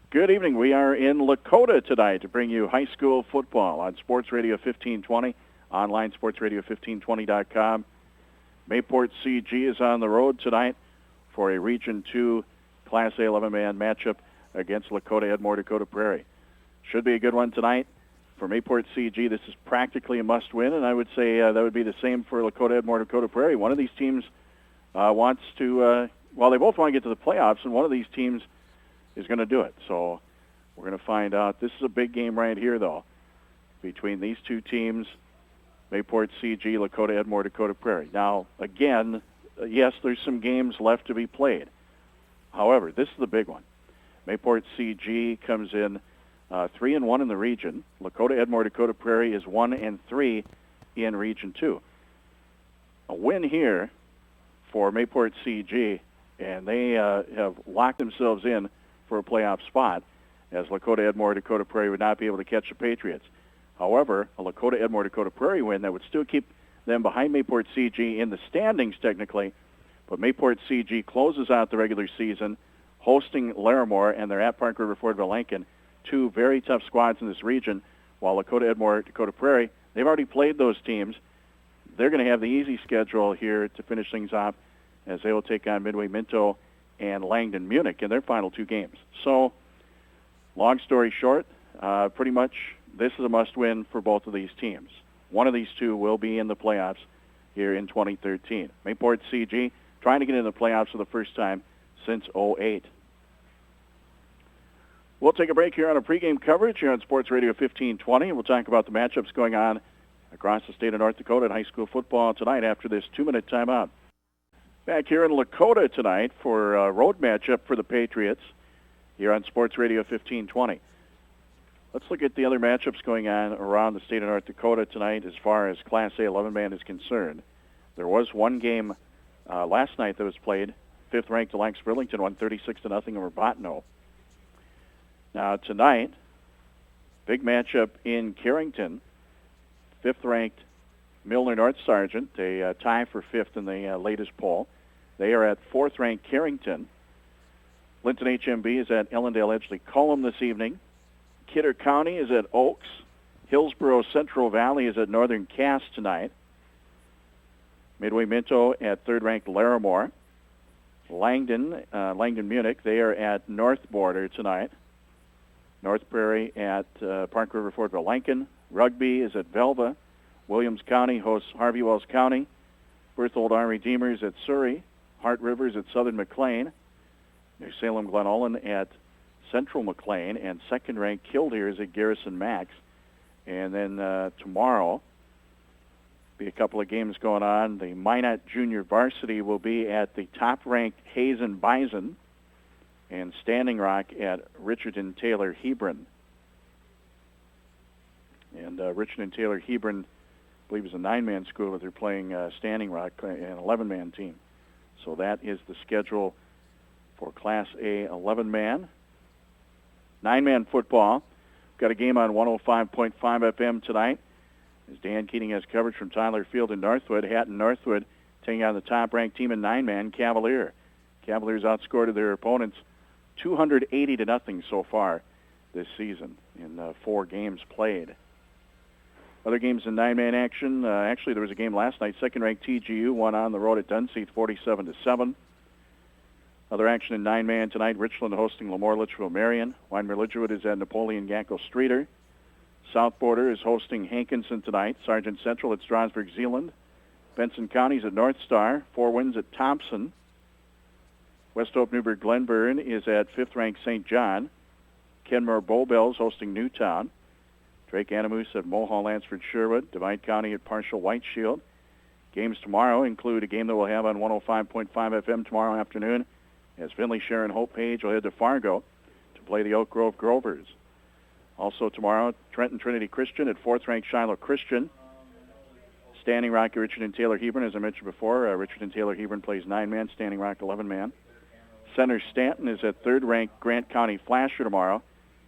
Good evening. We are in Lakota tonight to bring you high school football on Sports Radio 1520, online sportsradio1520.com. Mayport CG is on the road tonight for a Region 2 Class A 11-man matchup against Lakota-Edmore-Dakota Prairie. Should be a good one tonight. For Mayport CG, this is practically a must-win, and I would say that would be the same for Lakota-Edmore-Dakota Prairie. One of these teams wants to, they both want to get to the playoffs, and one of these teams is going to do it. So we're going to find out. This is a big game right here, though, between these two teams, Mayport CG, Lakota-Edmore-Dakota Prairie. Now, again, yes, there's some games left to be played. However, this is the big one. Mayport CG comes in 3-1 in the region. Lakota-Edmore-Dakota Prairie is 1-3 in Region 2. A win here for Mayport CG, and they have locked themselves in for a playoff spot, as Lakota-Edmore-Dakota Prairie would not be able to catch the Patriots. However, a Lakota-Edmore-Dakota Prairie win that would still keep them behind Mayport CG in the standings technically, but Mayport CG closes out the regular season hosting Larimore, and they're at Park River Fordville Lincoln, two very tough squads in this region, while Lakota-Edmore-Dakota Prairie, they've already played those teams. They're going to have the easy schedule here to finish things off, as they will take on Midway Minto and Langdon Munich in their final two games. So, long story short, pretty much this is a must-win for both of these teams. One of these two will be in the playoffs here in 2013. Mayport CG trying to get into the playoffs for the first time since 2008. We'll take a break here on a pregame coverage here on Sports Radio 1520. We'll talk about the matchups going on across the state of North Dakota in high school football tonight after this 2-minute timeout. Back here in Lakota tonight for a road matchup for the Patriots here on Sports Radio 1520. Let's look at the other matchups going on around the state of North Dakota tonight as far as Class A 11-man is concerned. There was one game last night that was played. 5th-ranked Alex Burlington won 36-0 over Bottineau. Now tonight, big matchup in Carrington. 5th-ranked Milner North Sargent, a tie for 5th in the latest poll. They are at 4th-ranked Carrington. Linton HMB is at Ellendale Edgeley Cullum this evening. Kidder County is at Oaks. Hillsborough Central Valley is at Northern Cass tonight. Midway Minto at 3rd-ranked Larimore. Langdon Munich, they are at North Border tonight. North Prairie at Park River Fordville Lincoln. Rugby is at Velva. Williams County hosts Harvey Wells County. Berthold R. Redeemers at Surrey. Hart Rivers at Southern McLean. New Salem Glen Ullin at Central McLean. And 2nd-ranked Killdeer is at Garrison Max. And then tomorrow, be a couple of games going on. The Minot Junior Varsity will be at the top-ranked Hazen Bison. And Standing Rock at Richardson Taylor Hebron. And Richardson Taylor Hebron, I believe, is a 9-man school, but they're playing Standing Rock, an 11-man team. So that is the schedule for Class A 11-man. 9-man football. We've got a game on 105.5 FM tonight, as Dan Keating has coverage from Tyler Field in Northwood. Hatton Northwood taking on the top-ranked team in 9-man, Cavalier. Cavaliers outscored their opponents 280-0 so far this season in 4 games played. Other games in 9-man action. Actually, there was a game last night. 2nd-ranked TGU won on the road at Dunseith 47-7. Other action in 9-man tonight. Richland hosting Lemoore Litchfield Marion. Weimar Lidgerwood is at Napoleon Gackle Streeter. South Border is hosting Hankinson tonight. Sargent Central at Strasburg Zeeland. Benson County's at North Star. 4 Winds at Thompson. West Hope Newburgh Glenburn is at 5th-ranked St. John. Kenmore Bowbells hosting Newtown. Drake Animus at Mulhall Lansford Sherwood. Divide County at Partial White Shield. Games tomorrow include a game that we'll have on 105.5 FM tomorrow afternoon, as Finley Sharon Hope Page will head to Fargo to play the Oak Grove Grovers. Also tomorrow, Trenton Trinity Christian at 4th-ranked Shiloh Christian. Standing Rock at Richard and Taylor Hebron, as I mentioned before. Richard and Taylor Hebron plays 9-man, Standing Rock 11-man. Center Stanton is at 3rd-ranked Grant County Flasher tomorrow.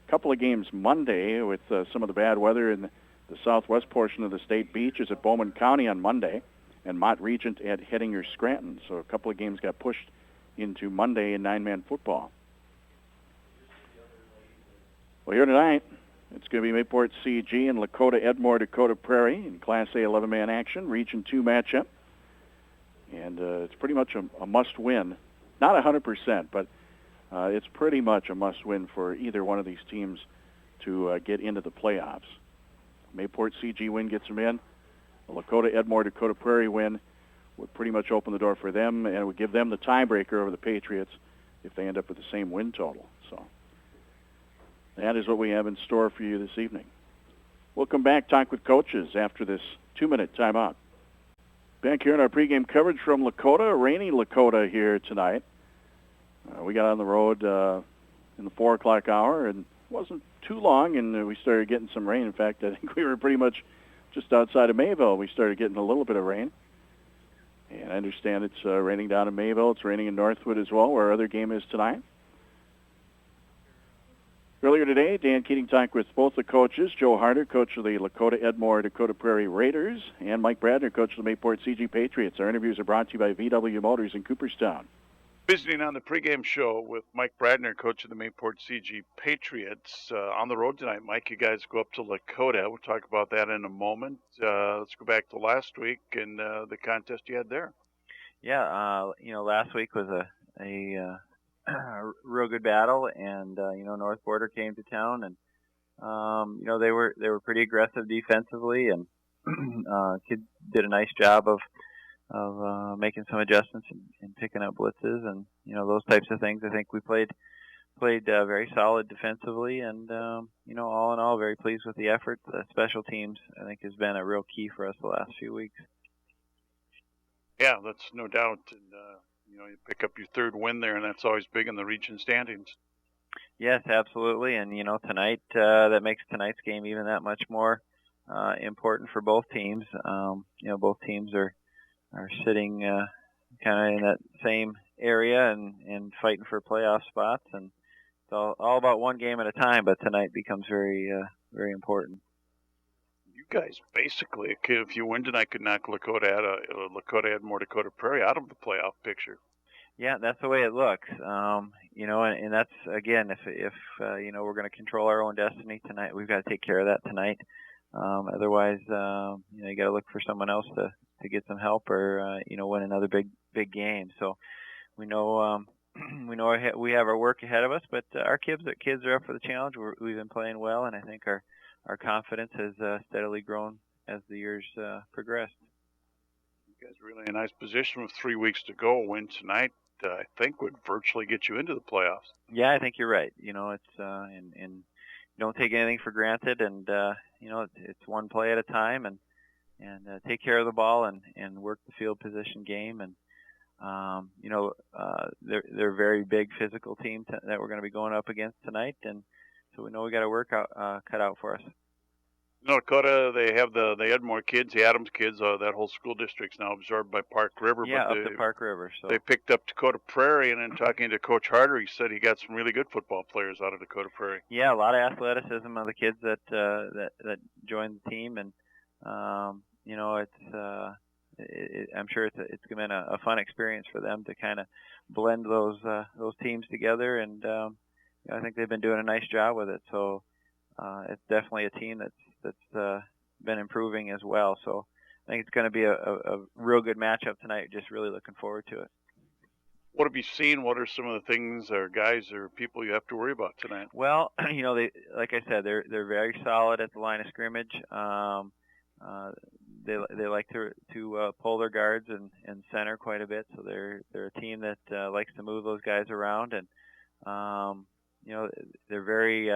A couple of games Monday with some of the bad weather in the southwest portion of the state. Beach is at Bowman County on Monday, and Mott Regent at Hettinger Scranton. So a couple of games got pushed into Monday in 9-man football. Well, here tonight, it's going to be Mayport CG and Lakota-Edmore-Dakota Prairie in Class A 11-man action, Region 2 matchup. And it's pretty much a must-win. Not 100%, but it's pretty much a must-win for either one of these teams to get into the playoffs. Mayport CG win gets them in. The Lakota-Edmore-Dakota Prairie win would pretty much open the door for them and would give them the tiebreaker over the Patriots if they end up with the same win total. So that is what we have in store for you this evening. We'll come back, talk with coaches after this 2-minute timeout. Back here in our pregame coverage from Lakota, a rainy Lakota here tonight. We got on the road in the 4 o'clock hour, and it wasn't too long, and we started getting some rain. In fact, I think we were pretty much just outside of Mayville. We started getting a little bit of rain. And I understand it's raining down in Mayville. It's raining in Northwood as well, where our other game is tonight. Earlier today, Dan Keating talked with both the coaches, Joe Harder, coach of the Lakota-Edmore-Dakota Prairie Raiders, and Mike Bradner, coach of the Mayport CG Patriots. Our interviews are brought to you by VW Motors in Cooperstown. Visiting on the pregame show with Mike Bradner, coach of the Mayport CG Patriots. On the road tonight, Mike, you guys go up to Lakota. We'll talk about that in a moment. Let's go back to last week and the contest you had there. Yeah, last week was a real good battle, and North Border came to town, and they were pretty aggressive defensively, and kids did a nice job of making some adjustments and picking up blitzes and those types of things. I think we played very solid defensively, and all in all, very pleased with the effort. The special teams, I think, has been a real key for us the last few weeks. Yeah, that's no doubt. And you pick up your 3rd win there, and that's always big in the region standings. Yes, absolutely. And tonight, that makes tonight's game even that much more important for both teams. Both teams are sitting kind of in that same area and fighting for playoff spots, and it's all about one game at a time, but tonight becomes very very important. You guys basically, if you win tonight, could knock Lakota-Edmore-Dakota Prairie out of the playoff picture. Yeah, that's the way it looks. And that's, again, if we're going to control our own destiny tonight, we've got to take care of that tonight. Otherwise, you got to look for someone else to get some help or win another big game. So we know we have our work ahead of us, but our kids are up for the challenge. We've been playing well, and I think our confidence has steadily grown as the years progressed. You guys are really in a nice position with 3 weeks to go. Win tonight, I think, would virtually get you into the playoffs. Yeah, I think you're right. It's and you don't take anything for granted, and it's one play at a time, and take care of the ball and work the field position game, and they're a very big physical team that we're going to be going up against tonight, and so we know we got a work cut out for us. Dakota, they have the Edmore kids, the Adams kids. That whole school district's now absorbed by Park River. Yeah, up to Park River. So they picked up Dakota Prairie, and then talking to Coach Harder, he said he got some really good football players out of Dakota Prairie. Yeah, a lot of athleticism of the kids that joined the team, and I'm sure it's been a fun experience for them to kind of blend those teams together, and I think they've been doing a nice job with it. So it's definitely a team that's been improving as well. So I think it's going to be a real good matchup tonight. Just really looking forward to it. What have you seen? What are some of the things or guys or people you have to worry about tonight? Well, they, like I said, they're very solid at the line of scrimmage. They like to pull their guards and center quite a bit. So they're a team that likes to move those guys around, and they're very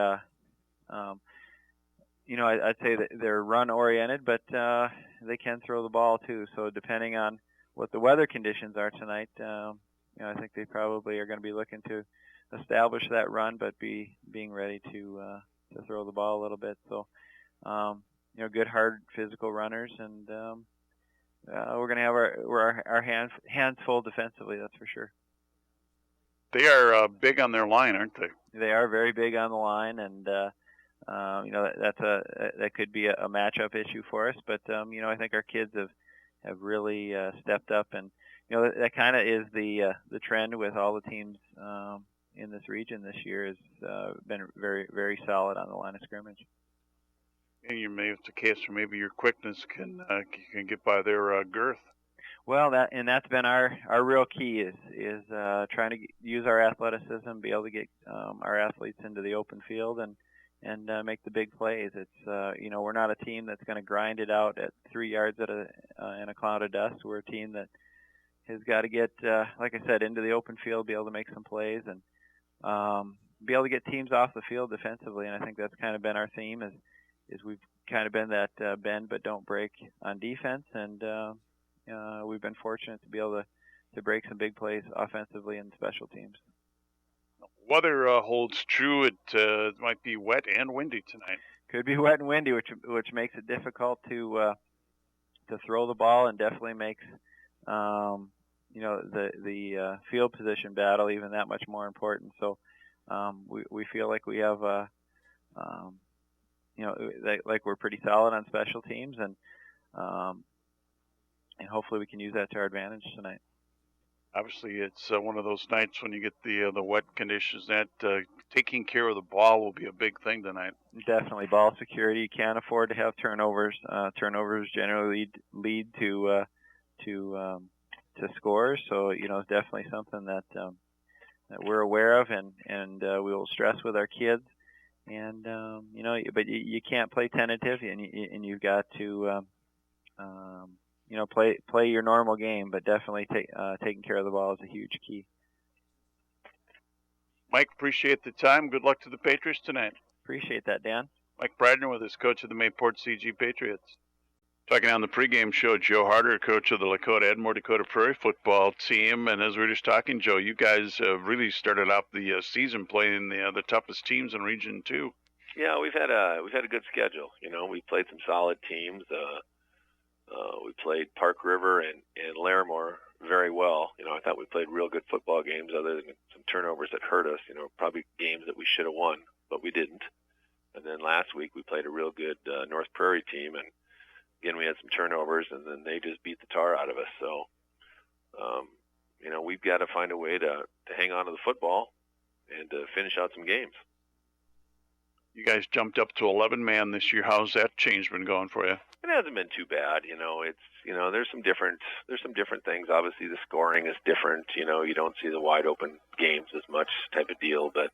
I'd say that they're run oriented, but they can throw the ball too. So depending on what the weather conditions are tonight, I think they probably are going to be looking to establish that run, but being ready to throw the ball a little bit. So good hard physical runners, and we're going to have our hands full defensively. That's for sure. They are big on their line, aren't they? They are very big on the line, and that could be a matchup issue for us. But I think our kids have really stepped up, and that kind of is the trend with all the teams in this region this year has been very, very solid on the line of scrimmage. And you may, it's a case where maybe your quickness can get by their girth. Well, that's been our real key is trying to use our athleticism, be able to get our athletes into the open field and make the big plays. It's we're not a team that's going to grind it out at 3 yards in a cloud of dust. We're a team that has got to get, like I said, into the open field, be able to make some plays, and be able to get teams off the field defensively. And I think that's kind of been our theme is we've kind of been that bend but don't break on defense, and we've been fortunate to be able to break some big plays offensively in special teams. Weather holds true. It might be wet and windy tonight. Could be wet and windy, which makes it difficult to throw the ball, and definitely makes the field position battle even that much more important. So we feel like we have like we're pretty solid on special teams, and hopefully we can use that to our advantage tonight. Obviously, it's one of those nights when you get the wet conditions. That taking care of the ball will be a big thing tonight. Definitely, ball security. You can't afford to have turnovers. Turnovers generally lead to scores. So it's definitely something that we're aware of, and we will stress with our kids. And but you can't play tentative, and you've got to play your normal game, but definitely taking care of the ball is a huge key. Mike, appreciate the time. Good luck to the Patriots tonight. Appreciate that, Dan. Mike Bradner with us, coach of the Mayport CG Patriots. Talking on the pregame show, Joe Harder, coach of the Lakota-Edmore-Dakota Prairie football team. And as we were just talking, Joe, you guys really started out the season playing the toughest teams in Region 2. Yeah, we've had a good schedule. We played some solid teams. We played Park River and Larimore very well. I thought we played real good football games, other than some turnovers that hurt us. Probably games that we should have won, but we didn't. And then last week we played a real good North Prairie team, and again we had some turnovers, and then they just beat the tar out of us. So, we've got to find a way to hang on to the football and to finish out some games. You guys jumped up to 11-man this year. How's that change been going for you? It hasn't been too bad. There's some different things. Obviously, the scoring is different. You don't see the wide open games as much type of deal, but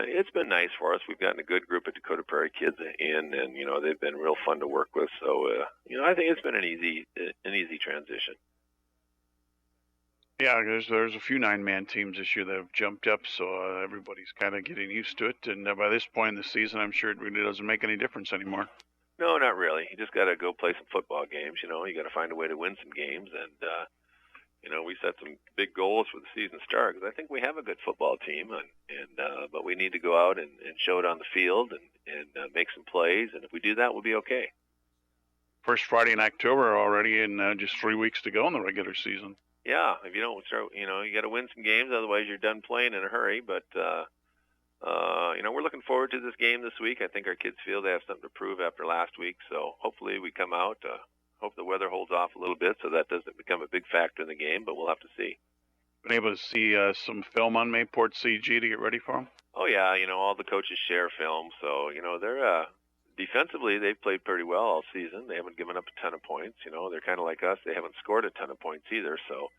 it's been nice for us. We've gotten a good group of Dakota Prairie kids in, and they've been real fun to work with. So I think it's been an easy transition. Yeah, there's a few 9-man teams this year that have jumped up, so everybody's kind of getting used to it. And by this point in the season, I'm sure it really doesn't make any difference anymore. No, not really. You just got to go play some football games. You got to find a way to win some games, and we set some big goals for the season start, because I think we have a good football team, but we need to go out and show it on the field and make some plays, and if we do that, we'll be okay. First Friday in October already, and just 3 weeks to go in the regular season. Yeah, if you don't start, you got to win some games, otherwise you're done playing in a hurry. But we're looking forward to this game this week. I think our kids feel they have something to prove after last week, so hopefully we come out. Hope the weather holds off a little bit so that doesn't become a big factor in the game, but we'll have to see. Been able to see some film on Mayport CG to get ready for them? Oh, yeah. All the coaches share film, so, they're defensively, they've played pretty well all season. They haven't given up a ton of points. They're kind of like us. They haven't scored a ton of points either, so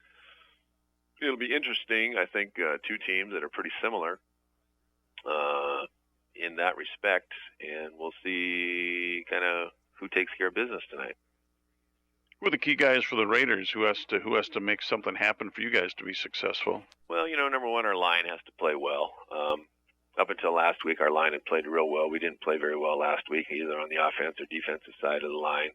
it'll be interesting. I think two teams that are pretty similar in that respect, and we'll see kind of who takes care of business tonight. Who are the key guys for the Raiders? Who has to make something happen for you guys to be successful? Well, number one, our line has to play well. Up until last week, our line had played real well. We didn't play very well last week, either on the offense or defensive side of the line.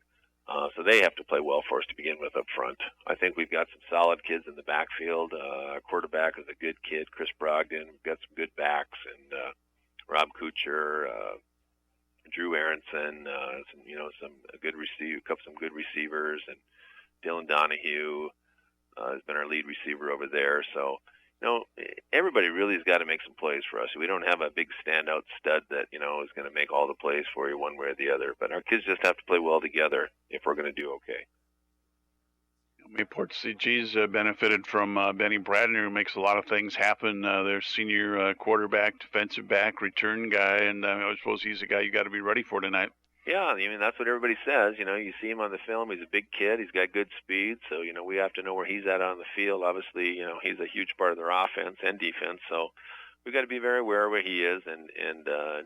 So they have to play well for us to begin with up front. I think we've got some solid kids in the backfield. Our quarterback is a good kid, Chris Brogdon. We've got some good backs, and Rob Kuchar, Drew Aronson, some good receivers, and Dylan Donahue has been our lead receiver over there. So, everybody really has got to make some plays for us. We don't have a big standout stud that, is going to make all the plays for you one way or the other. But our kids just have to play well together if we're going to do okay. Mayport CG's benefited from Benny Bradner, who makes a lot of things happen. Their senior quarterback, defensive back, return guy, and I suppose he's a guy you got to be ready for tonight. Yeah, I mean, that's what everybody says. You see him on the film. He's a big kid. He's got good speed. So, we have to know where he's at on the field. Obviously, he's a huge part of their offense and defense. So we've got to be very aware of where he is and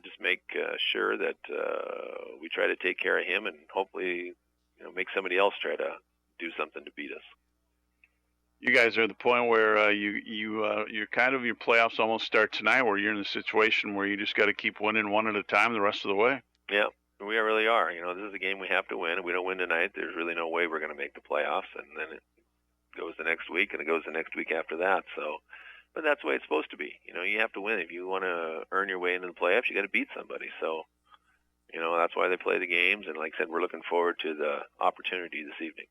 just make sure that we try to take care of him and hopefully, make somebody else try to do something to beat us. You guys are at the point where you're kind of, your playoffs almost start tonight, where you're in the situation where you just got to keep winning one at a time the rest of the way. Yeah. We really are. This is a game we have to win. If we don't win tonight, there's really no way we're going to make the playoffs. And then it goes the next week, and it goes the next week after that. So, but that's the way it's supposed to be. You have to win. If you want to earn your way into the playoffs, you got to beat somebody. So, that's why they play the games. And like I said, we're looking forward to the opportunity this evening.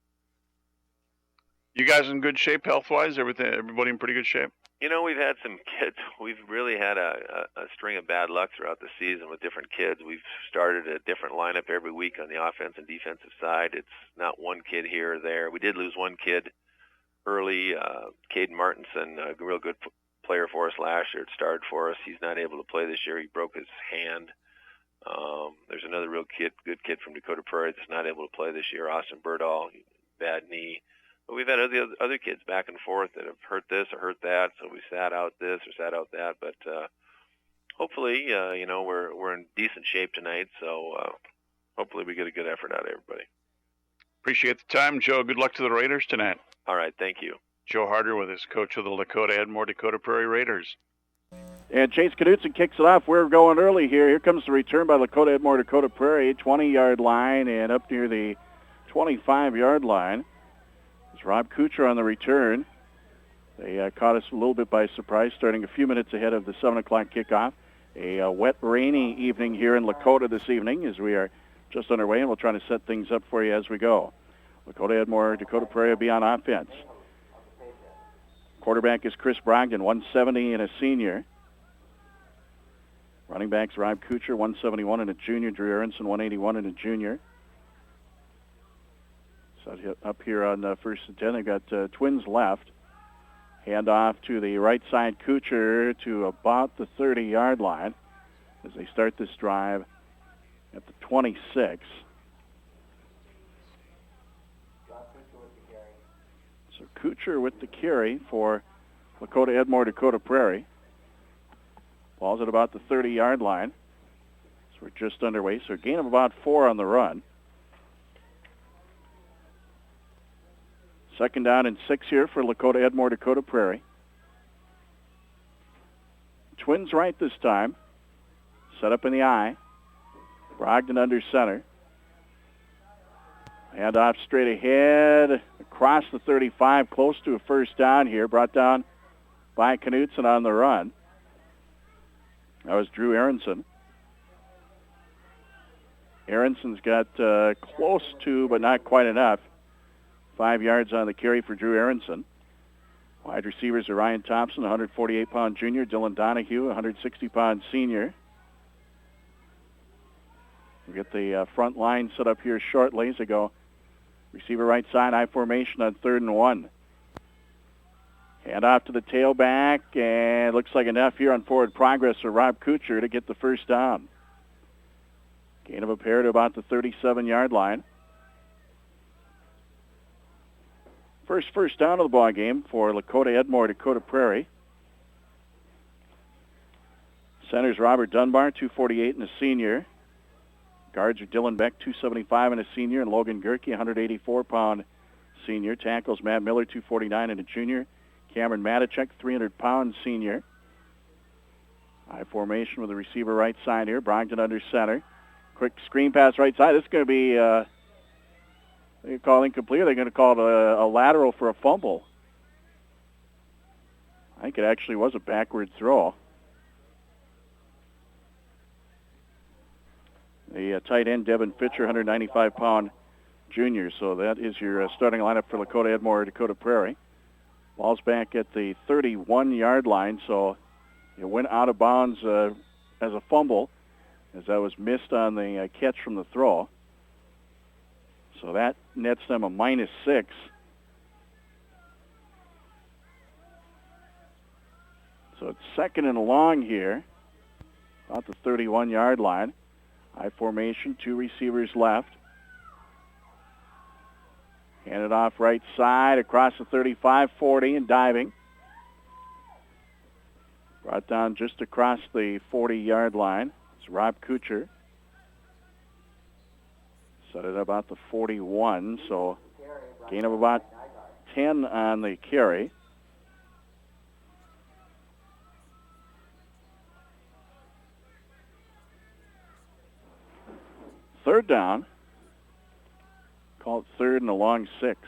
You guys in good shape health-wise? Everybody in pretty good shape? We've had some kids. We've really had a string of bad luck throughout the season with different kids. We've started a different lineup every week on the offense and defensive side. It's not one kid here or there. We did lose one kid early, Caden Martinson, a real good player for us last year. It started for us. He's not able to play this year. He broke his hand. There's another good kid from Dakota Prairie that's not able to play this year, Austin Birdall, bad knee. But we've had other kids back and forth that have hurt this or hurt that, so we sat out this or sat out that. But hopefully, we're in decent shape tonight, so hopefully we get a good effort out of everybody. Appreciate the time, Joe. Good luck to the Raiders tonight. All right, thank you. Joe Harder with us, coach of the Lakota-Edmore-Dakota Prairie Raiders. And Chase Knutson kicks it off. We're going early here. Here comes the return by Lakota-Edmore-Dakota Prairie, 20-yard line and up near the 25-yard line. It's Rob Kuchar on the return. They caught us a little bit by surprise, starting a few minutes ahead of the 7 o'clock kickoff. A wet, rainy evening here in Lakota this evening as we are just underway, and we'll try to set things up for you as we go. Lakota-Edmore-Dakota Prairie will be on offense. Quarterback is Chris Brogdon, 170 and a senior. Running backs Rob Kuchar, 171 and a junior. Drew Aronson, 181 and a junior. So up here on first and 10, they've got Twins left. Hand off to the right side, Kuchar to about the 30-yard line as they start this drive at the 26. So Kuchar with the carry for Lakota-Edmore-Dakota Prairie. Ball's at about the 30-yard line. So we're just underway. So a gain of about 4 on the run. Second down and 6 here for Lakota-Edmore-Dakota Prairie. Twins right this time. Set up in the I. Brogdon under center. Hand off straight ahead. Across the 35, close to a first down here. Brought down by Knutson on the run. That was Drew Aronson. Aronson's got close to, but not quite enough. 5 yards on the carry for Drew Aronson. Wide receivers are Ryan Thompson, 148-pound junior. Dylan Donahue, 160-pound senior. We get the front line set up here shortly as they go. Receiver right side, I formation on 3rd and 1. Hand off to the tailback, and looks like enough here on forward progress for Rob Kuchar to get the first down. Gain of a pair to about the 37-yard line. First down of the ball game for Lakota-Edmore-Dakota Prairie. Center's Robert Dunbar, 248 and a senior. Guards are Dylan Beck, 275 and a senior, and Logan Gerke, 184-pound senior. Tackles Matt Miller, 249 and a junior. Cameron Matichek, 300-pound senior. High formation with the receiver right side here. Brogdon under center. Quick screen pass right side. This is going to be... they call incomplete. They're going to call it a lateral for a fumble. I think it actually was a backward throw. The tight end, Devin Fitcher, 195-pound junior. So that is your starting lineup for Lakota-Edmore-Dakota Prairie. Ball's back at the 31-yard line, so it went out of bounds as a fumble, as that was missed on the catch from the throw. So that nets them a -6 So it's second and long here, about the 31-yard line. I formation, 2 receivers left. Hand it off right side, across the 35, 40, and diving. Brought down just across the 40-yard line. It's Rob Kuchar. Set it about the 41, so gain of about 10 on the carry. Third down. Call it third and a long 6.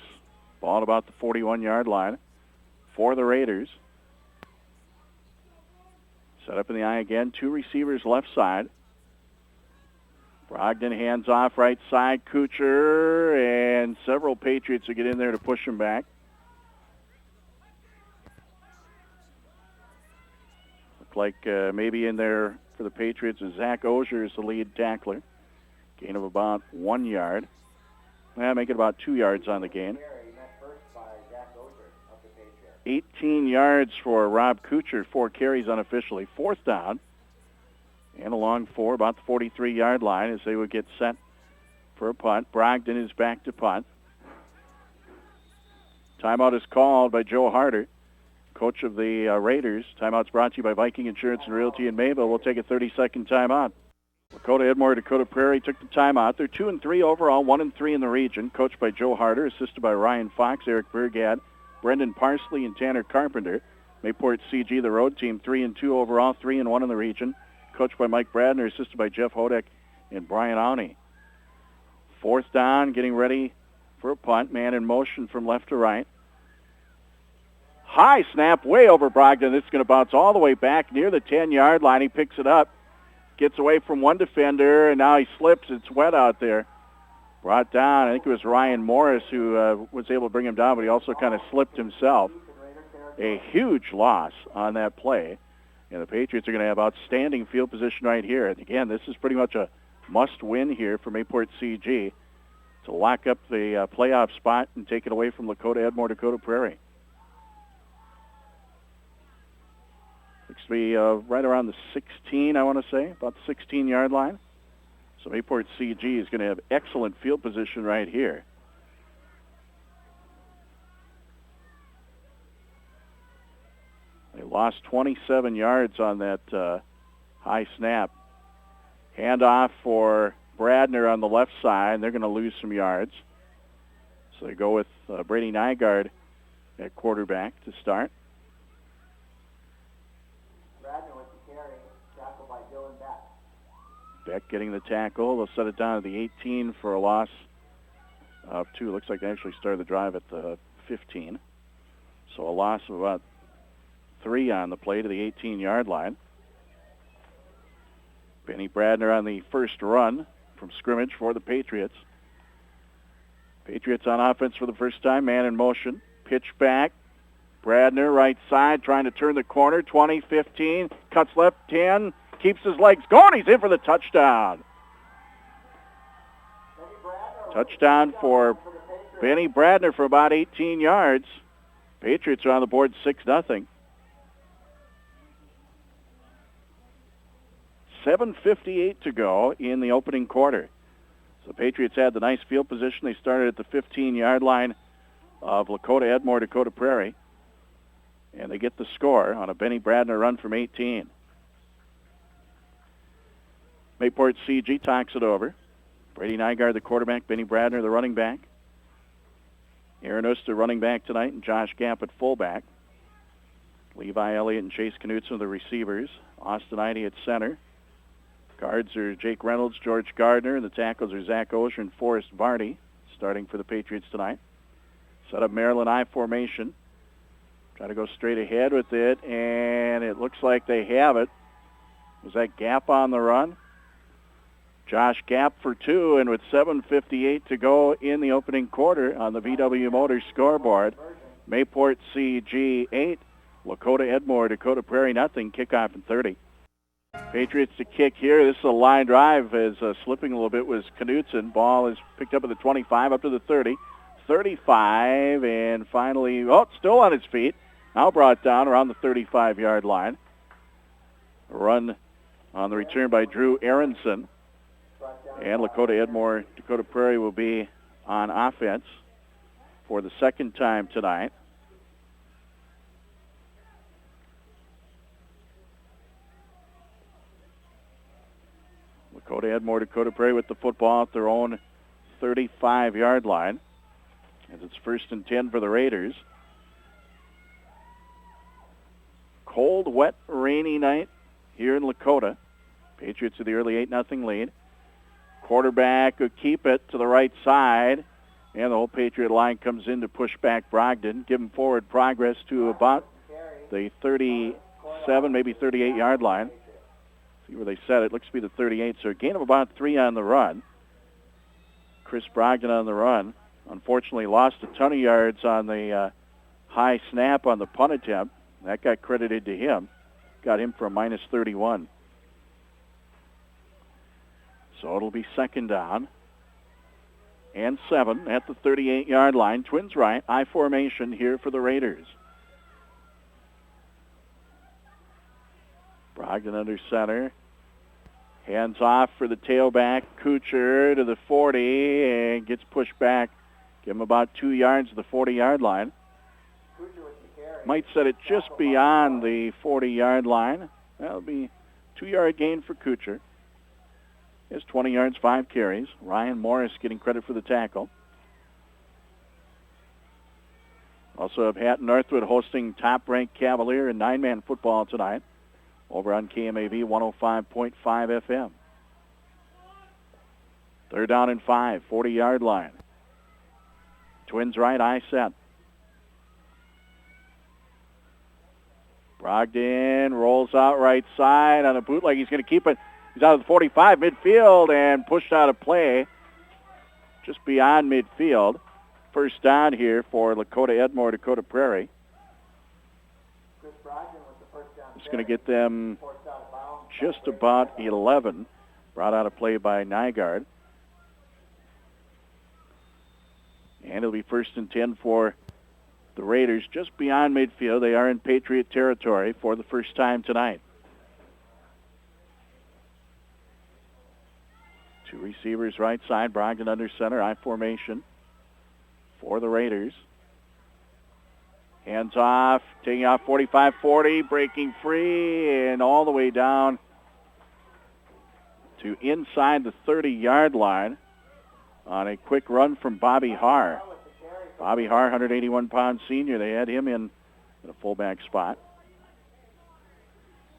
Ball at about the 41-yard line for the Raiders. Set up in the eye again. 2 receivers left side. Brogdon hands off right side. Kuchar and several Patriots will get in there to push him back. Look like maybe in there for the Patriots is Zach Ogier is the lead tackler. Gain of about 1 yard. Make it about 2 yards on the gain. 18 yards for Rob Kuchar, 4 carries unofficially. Fourth down. And a long 4, about the 43-yard line as they would get set for a punt. Brogdon is back to punt. Timeout is called by Joe Harder, coach of the Raiders. Timeout's brought to you by Viking Insurance and Realty in Mayville. We'll take a 30-second timeout. Lakota-Edmore-Dakota Prairie took the timeout. They're 2-3 overall, 1-3 in the region. Coached by Joe Harder, assisted by Ryan Fox, Eric Burgad, Brendan Parsley, and Tanner Carpenter. Mayport CG, the road team, 3-2 overall, 3-1 in the region. Coached by Mike Bradner, assisted by Jeff Hodek and Brian Awney. Fourth down, getting ready for a punt. Man in motion from left to right. High snap way over Brogdon. This is going to bounce all the way back near the 10-yard line. He picks it up. Gets away from one defender, and now he slips. It's wet out there. Brought down, I think it was Ryan Morris who was able to bring him down, but he also kind of slipped himself. A huge loss on that play. And the Patriots are going to have outstanding field position right here. And again, this is pretty much a must-win here for Mayport CG to lock up the playoff spot and take it away from Lakota-Edmore-Dakota Prairie. Looks to be right around the 16, I want to say, about the 16-yard line. So Mayport CG is going to have excellent field position right here. They lost 27 yards on that high snap. Handoff for Bradner on the left side. They're going to lose some yards. So they go with Brady Nygaard at quarterback to start. Beck getting the tackle. They'll set it down at the 18 for a loss of 2. Looks like they actually started the drive at the 15. So a loss of about 3 on the play to the 18-yard line. Benny Bradner on the first run from scrimmage for the Patriots. Patriots on offense for the first time. Man in motion. Pitch back. Bradner right side trying to turn the corner. 20, 15. Cuts left, 10. Keeps his legs going. He's in for the touchdown. Touchdown for Benny Bradner for about 18 yards. Patriots are on the board 6-0. 7:58 to go in the opening quarter. So the Patriots had the nice field position. They started at the 15-yard line of Lakota-Edmore-Dakota Prairie. And they get the score on a Benny Bradner run from 18. Mayport CG talks it over. Brady Nygaard, the quarterback. Benny Bradner, the running back. Aaron Oster, running back tonight, and Josh Gapp at fullback. Levi Elliott and Chase Knutson, the receivers. Austin Idy at center. Guards are Jake Reynolds, George Gardner. The tackles are Zach Ogier and Forrest Vardy, starting for the Patriots tonight. Set up Maryland I formation. Try to go straight ahead with it, and it looks like they have it. Was that Gapp on the run? Josh Gapp for 2, and with 7:58 to go in the opening quarter on the VW Motors scoreboard, Mayport CG 8, Lakota-Edmore-Dakota Prairie nothing. Kickoff in 30. Patriots to kick here. This is a line drive. As slipping a little bit was Knutson. Ball is picked up at the 25, up to the 30, 35, and finally, still on his feet. Now brought down around the 35-yard line. A run on the return by Drew Aronson. And Lakota-Edmore-Dakota Prairie will be on offense for the second time tonight. Lakota-Edmore-Dakota Prairie with the football at their own 35-yard line. As it's 1st and 10 for the Raiders. Cold, wet, rainy night here in Lakota. Patriots with the early 8-0 lead. Quarterback will keep it to the right side. And the whole Patriot line comes in to push back Brogdon. Give him forward progress to about the 37, maybe 38-yard line. See where they set it. Looks to be the 38. So a gain of about 3 on the run. Chris Brogdon on the run. Unfortunately lost a ton of yards on the high snap on the punt attempt. That got credited to him. Got him for a minus 31. So it'll be 2nd down and 7 at the 38-yard line. Twins right, I formation here for the Raiders. Brogdon under center. Hands off for the tailback. Kuchar to the 40 and gets pushed back. Give him about 2 yards to the 40-yard line. Might set it just beyond the 40-yard line. That'll be 2-yard gain for Kuchar. He has 20 yards, 5 carries. Ryan Morris getting credit for the tackle. Also have Hatton Northwood hosting top-ranked Cavalier in 9-man football tonight over on KMAV 105.5 FM. 3rd down and 5, 40-yard line. Twins right, I set. Brogdon rolls out right side on a bootleg. He's going to keep it. He's out of the 45 midfield and pushed out of play just beyond midfield. 1st down here for Lakota-Edmore-Dakota Prairie. It's going to get them just about 11. Brought out of play by Nygaard. And it'll be 1st and 10 for the Raiders just beyond midfield. They are in Patriot territory for the first time tonight. 2 receivers right side. Brogdon under center. I formation for the Raiders. Hands off. Taking off 45-40. Breaking free and all the way down to inside the 30-yard line on a quick run from Bobby Haar. Bobby Haar, 181-pound senior. They had him in a fullback spot.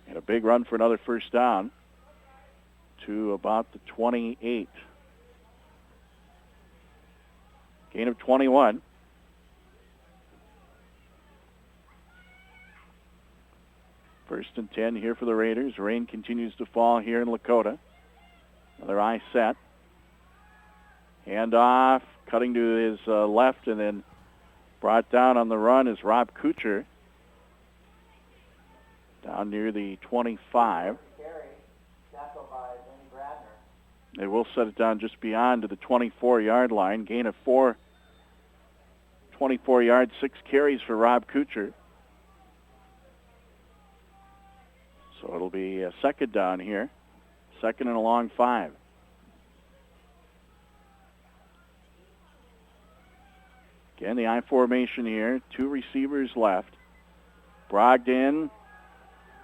And a big run for another 1st down to about the 28. Gain of 21. First and 10 here for the Raiders. Rain continues to fall here in Lakota. Another eye set. Hand off, cutting to his left, and then brought down on the run is Rob Kuchar. Down near the 25. They will set it down just beyond to the 24-yard line. Gain of 4. 24 yards, 6 carries for Rob Kuchar. So it'll be a 2nd down here. 2nd and a long 5. Again, the I formation here. 2 receivers left. Brogdon,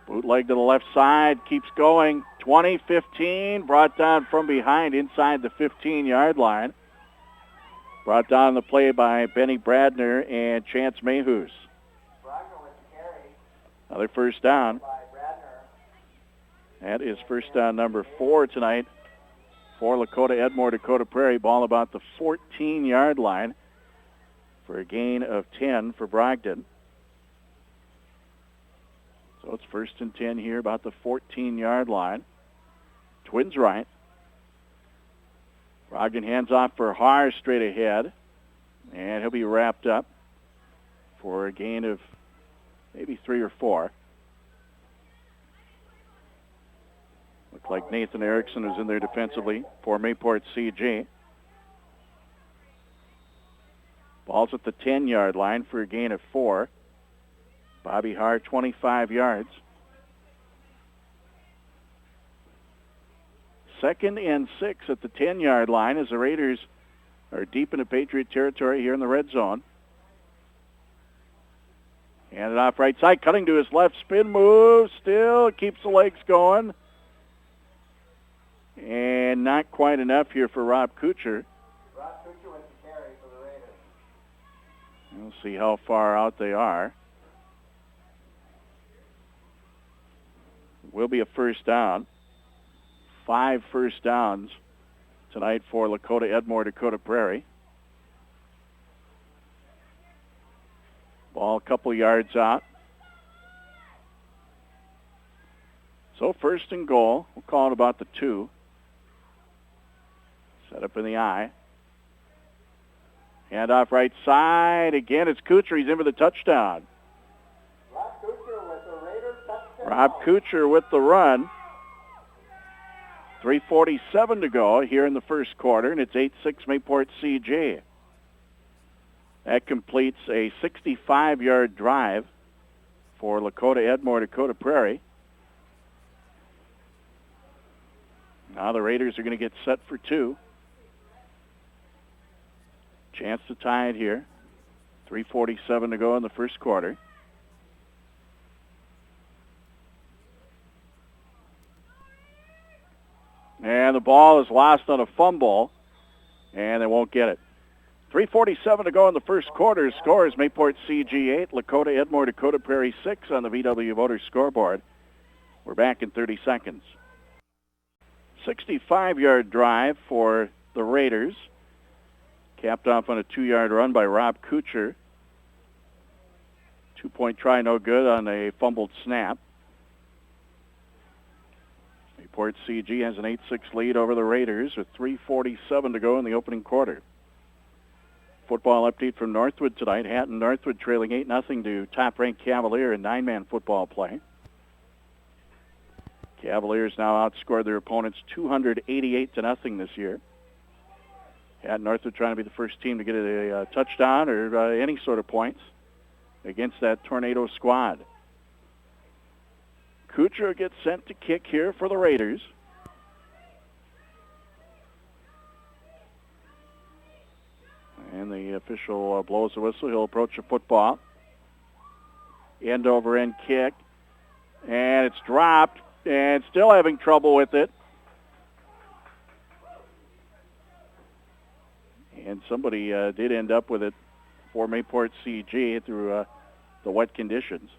bootleg to the left side, keeps going. 20, 15, brought down from behind inside the 15-yard line. Brought down the play by Benny Bradner and Chance Mayhews. Another 1st down. That is 1st down number 4 tonight for Lakota-Edmore-Dakota Prairie. Ball about the 14-yard line for a gain of 10 for Brogdon. So it's 1st and 10 here, about the 14-yard line. Twins right. Brogdon hands off for Haar straight ahead. And he'll be wrapped up for a gain of maybe 3 or 4. Looked like Nathan Erickson was in there defensively for Mayport CG. Ball's at the 10-yard line for a gain of 4. Bobby Haar, 25 yards. 2nd and 6 at the 10-yard line as the Raiders are deep into Patriot territory here in the red zone. Handed off right side, cutting to his left, spin move, still keeps the legs going. And not quite enough here for Rob Kuchar. Rob Kuchar with the carry for the Raiders. We'll see how far out they are. Will be a first down. 5 first downs tonight for Lakota-Edmore-Dakota Prairie. Ball a couple yards out. So 1st and goal. We'll call it about the 2. Set up in the I. Hand off right side. Again, it's Kuchar. He's in for the touchdown. Rob Kuchar with the Raiders touchdown. Rob Kuchar with the run. 3:47 to go here in the first quarter, and it's 8-6 Mayport CG. That completes a 65-yard drive for Lakota-Edmore-Dakota Prairie. Now the Raiders are going to get set for 2. Chance to tie it here. 3:47 to go in the first quarter. And the ball is lost on a fumble, and they won't get it. 3:47 to go in the first quarter. Score is Mayport CG 8, Lakota-Edmore-Dakota Prairie 6 on the VW Voters scoreboard. We're back in 30 seconds. 65-yard drive for the Raiders. Capped off on a 2-yard run by Rob Kuchar. 2-point try, no good on a fumbled snap. Mayport CG has an 8-6 lead over the Raiders with 3:47 to go in the opening quarter. Football update from Northwood tonight. Hatton Northwood trailing 8-0 to top-ranked Cavalier in 9-man football play. Cavaliers now outscored their opponents 288-0 this year. Hatton Northwood trying to be the first team to get a touchdown or any sort of points against that Tornado squad. Kuchar gets sent to kick here for the Raiders. And the official blows the whistle. He'll approach the football. End-over-end kick. And it's dropped. And still having trouble with it. And somebody did end up with it for Mayport CG through the wet conditions.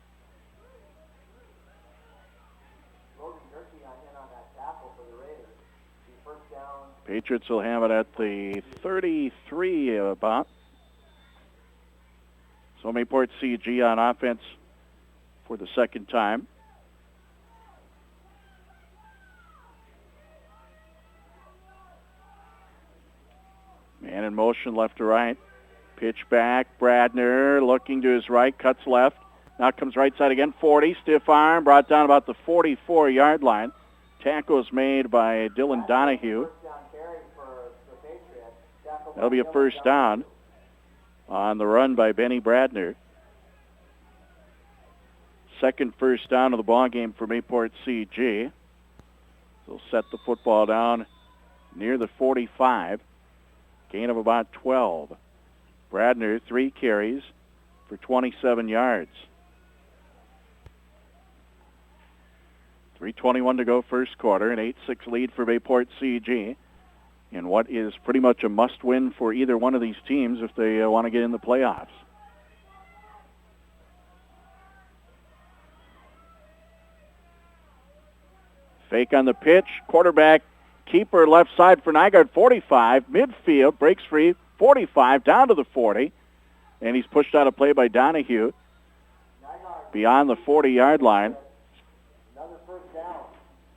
Patriots will have it at the 33 about. So Mayport CG on offense for the second time. Man in motion left to right. Pitch back. Bradner looking to his right. Cuts left. Now comes right side again. 40. Stiff arm. Brought down about the 44-yard line. Tackle is made by Dylan Donahue. That'll be a first down on the run by Benny Bradner. Second first down of the ball game for Mayport CG. They'll set the football down near the 45. Gain of about 12. Bradner, 3 carries for 27 yards. 3:21 to go first quarter, an 8-6 lead for Mayport CG. And what is pretty much a must-win for either one of these teams if they want to get in the playoffs. Fake on the pitch. Quarterback keeper left side for Nygaard, 45. Midfield, breaks free, 45, down to the 40. And he's pushed out of play by Donahue beyond the 40-yard line. Another first down.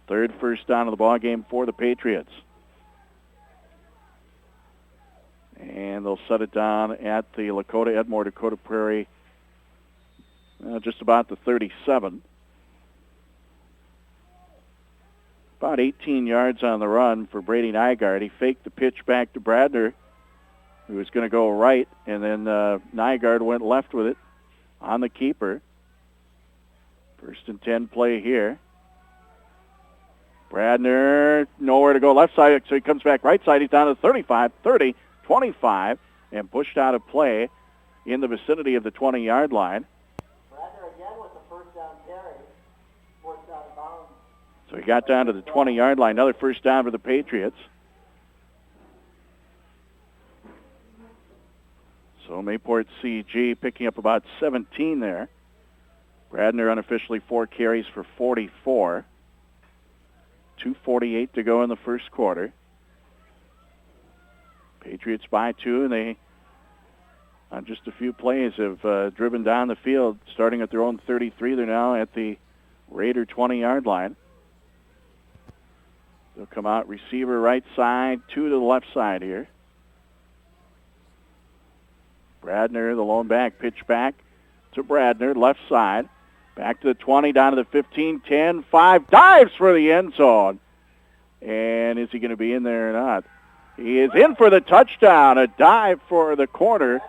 Third first down of the ball game for the Patriots. And they'll set it down at the Lakota-Edmore-Dakota Prairie, just about the 37. About 18 yards on the run for Brady Nygaard. He faked the pitch back to Bradner, who was going to go right, and then Nygaard went left with it on the keeper. First and 10 play here. Bradner, nowhere to go left side, so he comes back right side. He's down to 35, 30, 25, and pushed out of play in the vicinity of the 20-yard line. Bradner again with the first down carry. Forced out of bounds. So he got down to the 20-yard line. Another first down for the Patriots. So Mayport CG picking up about 17 there. Bradner unofficially 4 carries for 44. 2:48 to go in the first quarter. Patriots by 2, and they, on just a few plays, have driven down the field, starting at their own 33. They're now at the Raider 20-yard line. They'll come out receiver right side, 2 to the left side here. Bradner, the lone back, pitch back to Bradner, left side. Back to the 20, down to the 15, 10, 5, dives for the end zone. And is he going to be in there or not? He is in for the touchdown, a dive for the corner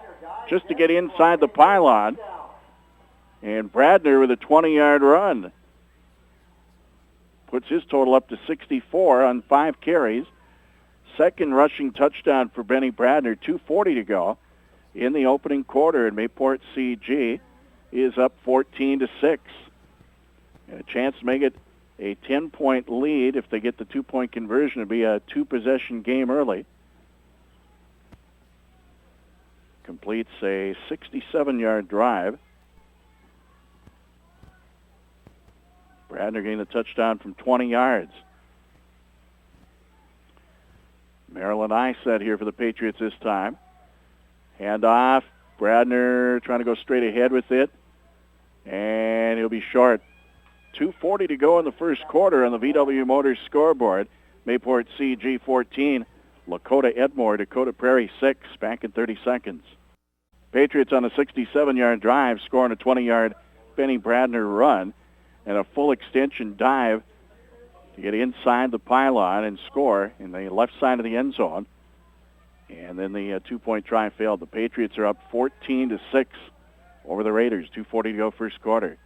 just to get inside the pylon. And Bradner with a 20-yard run. Puts his total up to 64 on 5 carries. Second rushing touchdown for Benny Bradner, 2:40 to go in the opening quarter, and Mayport CG is up 14-6. And a chance to make it a 10-point lead. If they get the 2-point conversion, it'll be a 2-possession game early. Completes a 67-yard drive. Bradner getting the touchdown from 20 yards. Maryland I-set here for the Patriots this time. Handoff. Bradner trying to go straight ahead with it. And he'll be short. 2:40 to go in the first quarter on the VW Motors scoreboard. Mayport CG 14, Lakota-Edmore-Dakota Prairie 6, back in 30 seconds. Patriots on a 67-yard drive, scoring a 20-yard Benny Bradner run and a full extension dive to get inside the pylon and score in the left side of the end zone. And then the 2-point try failed. The Patriots are up 14-6 over the Raiders. 2:40 to go first quarter.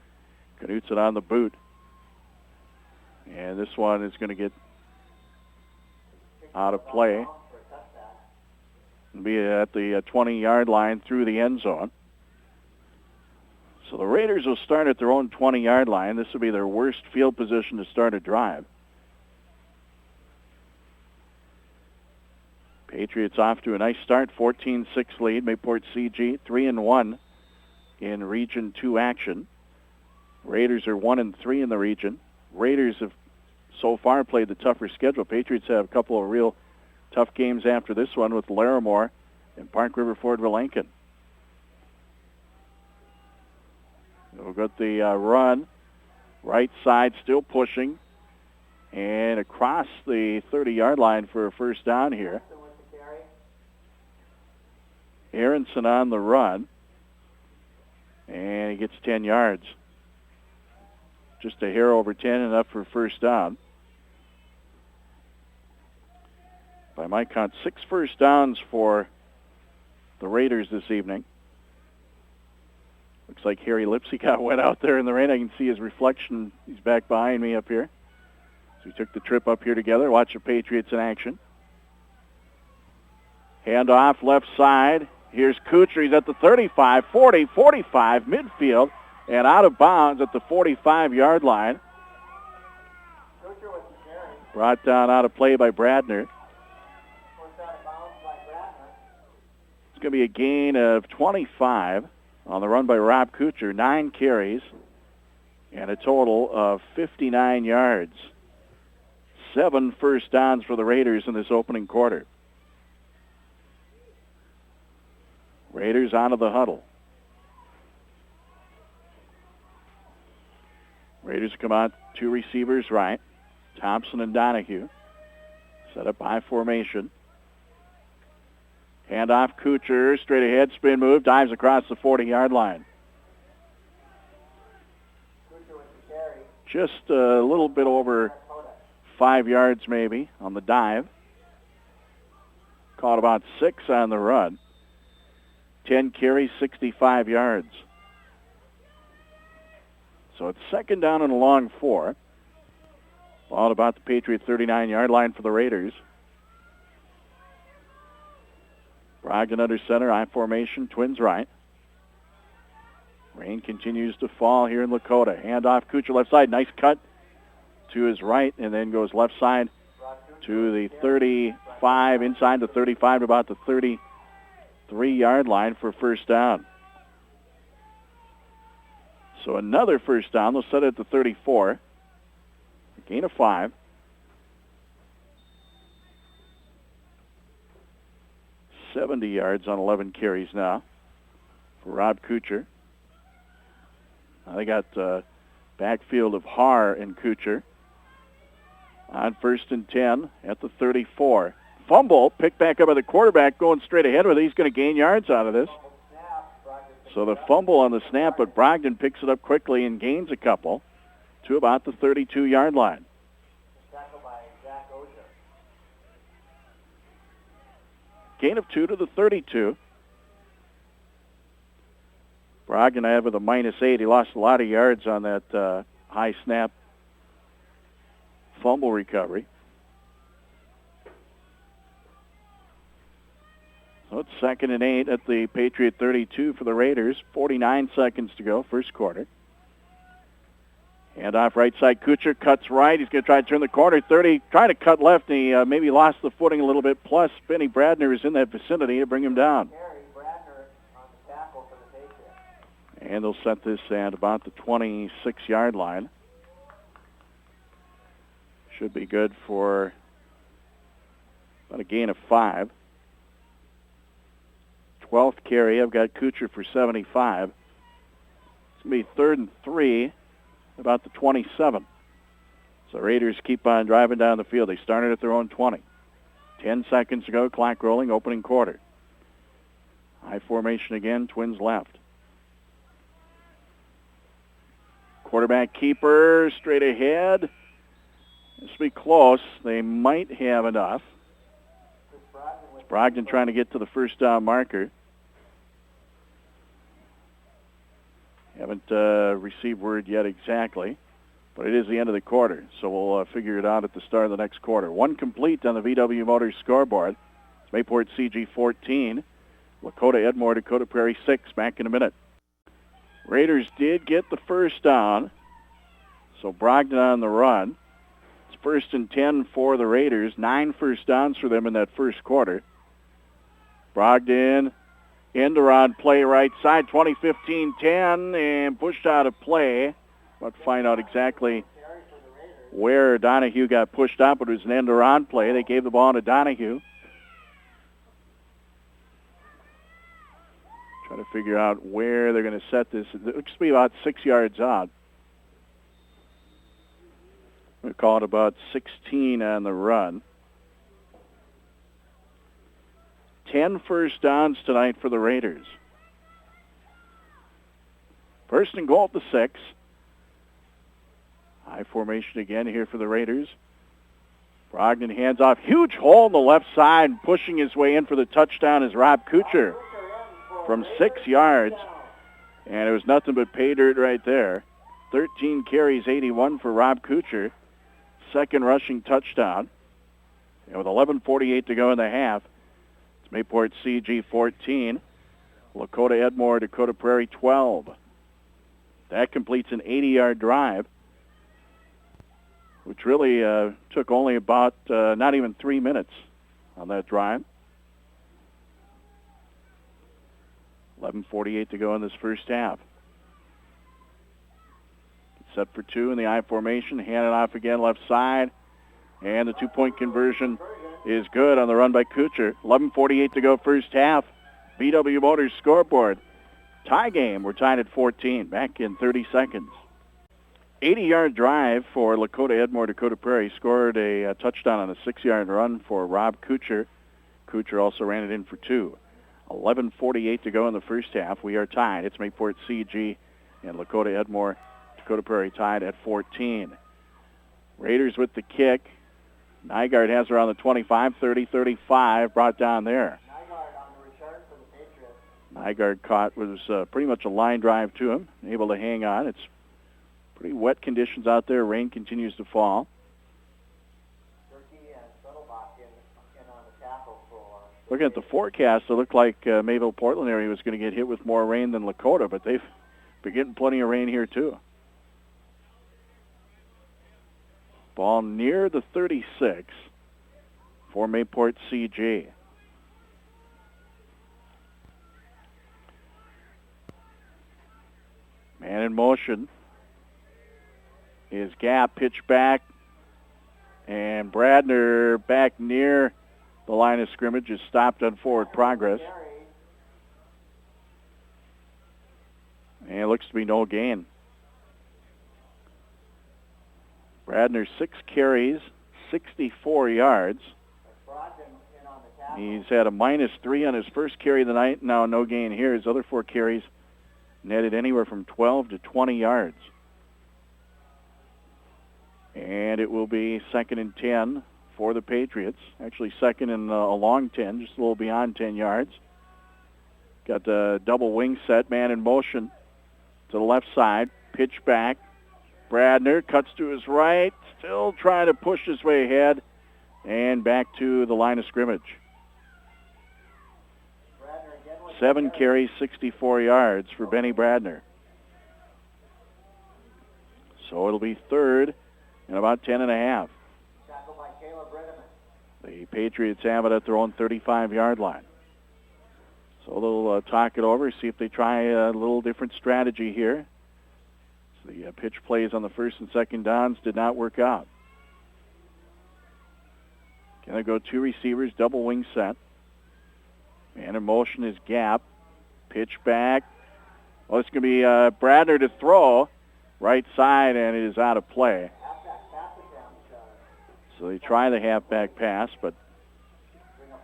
Knutson on the boot. And this one is going to get out of play. It'll be at the 20-yard line through the end zone. So the Raiders will start at their own 20-yard line. This will be their worst field position to start a drive. Patriots off to a nice start, 14-6 lead. Mayport CG 3-1 in Region 2 action. Raiders are 1-3 in the region. Raiders have so far played the tougher schedule. Patriots have a couple of real tough games after this one with Larimore and Park River Ford Lincoln. We've got the run. Right side still pushing. And across the 30-yard line for a first down here. Aronson on the run. And he gets 10 yards. Just a hair over 10, enough for first down. By my count, 6 first downs for the Raiders this evening. Looks like Harry Lipsy went out there in the rain. I can see his reflection. He's back behind me up here. So we took the trip up here together. Watch the Patriots in action. Handoff left side. Here's Kuchar. He's at the 35, 40, 45, midfield, and out of bounds at the 45-yard line. Brought down out of play by Bradner. It's going to be a gain of 25 on the run by Rob Kuchar. 9 carries and a total of 59 yards. 7 first downs for the Raiders in this opening quarter. Raiders out of the huddle. Raiders come out 2 receivers right. Thompson and Donahue. Set up high formation. Handoff Kuchar, straight ahead, spin move, dives across the 40-yard line. Just a little bit over 5 yards maybe on the dive. Caught about 6 on the run. 10 carries, 65 yards. So it's second down and a long 4. Ball at about the Patriot 39-yard line for the Raiders. Brogdon under center, I formation, Twins right. Rain continues to fall here in Lakota. Handoff, Kuchar left side, nice cut to his right, and then goes left side to the 35, inside the 35 to about the 33-yard line for first down. So another first down. They'll set it at the 34. A gain of 5. .70 yards on 11 carries now for Rob Kuchar. They got backfield of Haar and Kuchar. On first and 10 at the 34. Fumble, picked back up by the quarterback, going straight ahead with it. He's going to gain yards out of this. So the fumble on the snap, but Brogdon picks it up quickly and gains a couple to about the 32-yard line. Gain of 2 to the 32. Brogdon I have with a -8. He lost a lot of yards on that high snap fumble recovery. So it's second and 8 at the Patriot 32 for the Raiders. 49 seconds to go, first quarter. Hand off right side. Kuchar cuts right. He's going to try to turn the corner. 30, trying to cut left, and he maybe lost the footing a little bit. Plus, Benny Bradner is in that vicinity to bring him down. And they'll set this at about the 26-yard line. Should be good for about a gain of 5. 12th carry, I've got Kuchar for 75. It's going to be 3rd and 3, about the 27. So Raiders keep on driving down the field. They started at their own 20. 10 seconds to go, clock rolling, opening quarter. High formation again, Twins left. Quarterback keeper, straight ahead. This will be close. They might have enough. It's Brogdon trying to get to the first down marker. Haven't received word yet exactly, but it is the end of the quarter, so we'll figure it out at the start of the next quarter. 1 complete on the VW Motors scoreboard. It's Mayport CG 14, Lakota-Edmore-Dakota Prairie 6. Back in a minute. Raiders did get the first down, so Brogdon on the run. It's 1st and 10 for the Raiders. 9 first downs for them in that first quarter. Brogdon, end around play right side, 20-15-10, and pushed out of play. But find out exactly where Donahue got pushed out, but it was an end around play. They gave the ball to Donahue. Try to figure out where they're going to set this. It looks to be about 6 yards out. We call it about 16 on the run. 10 first downs tonight for the Raiders. 1st and goal at the 6. High formation again here for the Raiders. Brogdon hands off. Huge hole in the left side. Pushing his way in for the touchdown is Rob Kuchar from 6 yards. And it was nothing but pay dirt right there. 13 carries, 81 for Rob Kuchar. Second rushing touchdown. And with 11:48 to go in the half, it's Mayport CG 14, Lakota-Edmore-Dakota Prairie 12. That completes an 80-yard drive, which really took only about not even 3 minutes on that drive. 11:48 to go in this first half. Set for 2 in the I formation. Hand it off again left side. And the 2-point conversion is good on the run by Kuchar. 11:48 to go first half. VW Motors scoreboard. Tie game. We're tied at 14. Back in 30 seconds. 80-yard drive for Lakota-Edmore-Dakota Prairie. Scored a touchdown on a 6-yard run for Rob Kuchar. Kuchar also ran it in for 2. 11:48 to go in the first half. We are tied. It's Mayport CG and Lakota-Edmore-Dakota Prairie tied at 14. Raiders with the kick. Nygaard has her on the 25, 30, 35, brought down there. Nygaard caught was pretty much a line drive to him, able to hang on. It's Pretty wet conditions out there. Rain continues to fall. Turkey and Shuttlebuck in on the tackle for. Looking at the forecast, it looked like Mayville-Portland area was going to get hit with more rain than Lakota, but they've been getting plenty of rain here too. Ball near the 36 for Mayport CG. Man in motion is Gap, pitch back, and Bradner back near the line of scrimmage is stopped on forward progress. And it looks to be no gain. Bradner 6 carries, 64 yards. He's had a -3 on his first carry of the night. Now no gain here. His other 4 carries netted anywhere from 12 to 20 yards. And it will be 2nd and 10 for the Patriots. Actually 2nd and a long 10, just a little beyond 10 yards. Got the double wing set, man in motion to the left side. Pitch back. Bradner cuts to his right, still trying to push his way ahead, and back to the line of scrimmage. 7 carries, 64 yards for Benny Bradner. So it'll be 3rd and about 10.5. The Patriots have it at their own 35-yard line. So they'll talk it over, see if they try a little different strategy here. So the pitch plays on the 1st and 2nd downs did not work out. Can they go 2 receivers, double wing set. Man in motion is Gap. Pitch back. Well, it's going to be Bradner to throw. Right side, and it is out of play. So they try the halfback pass, but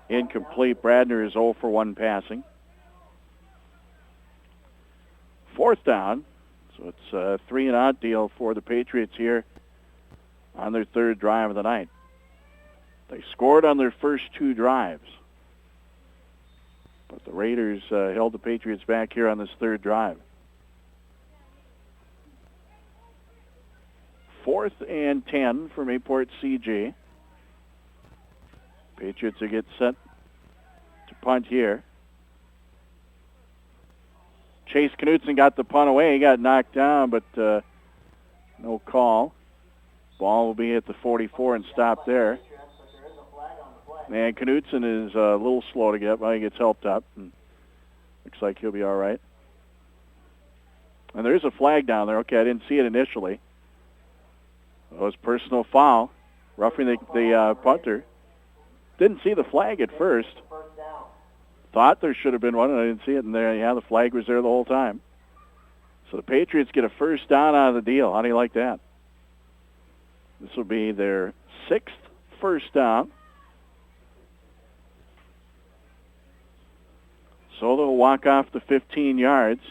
incomplete. Bradner is 0 for 1 passing. 4th down. So it's a 3-and-out deal for the Patriots here on their 3rd drive of the night. They scored on their first 2 drives. But the Raiders held the Patriots back here on this 3rd drive. 4th and 10 for Mayport CG. Patriots will get set to punt here. Chase Knutson got the punt away. He got knocked down, but no call. Ball will be at the 44 and stop there. And Knutson is a little slow to get, but he gets helped up. And looks like he'll be all right. And there's a flag down there. Okay, I didn't see it initially. It was personal foul, roughing the punter. Didn't see the flag at first. Thought there should have been one, and I didn't see it. And there, yeah, the flag was there the whole time. So the Patriots get a 1st down out of the deal. How do you like that? This will be their 6th 1st down. So they'll walk off the 15 yards,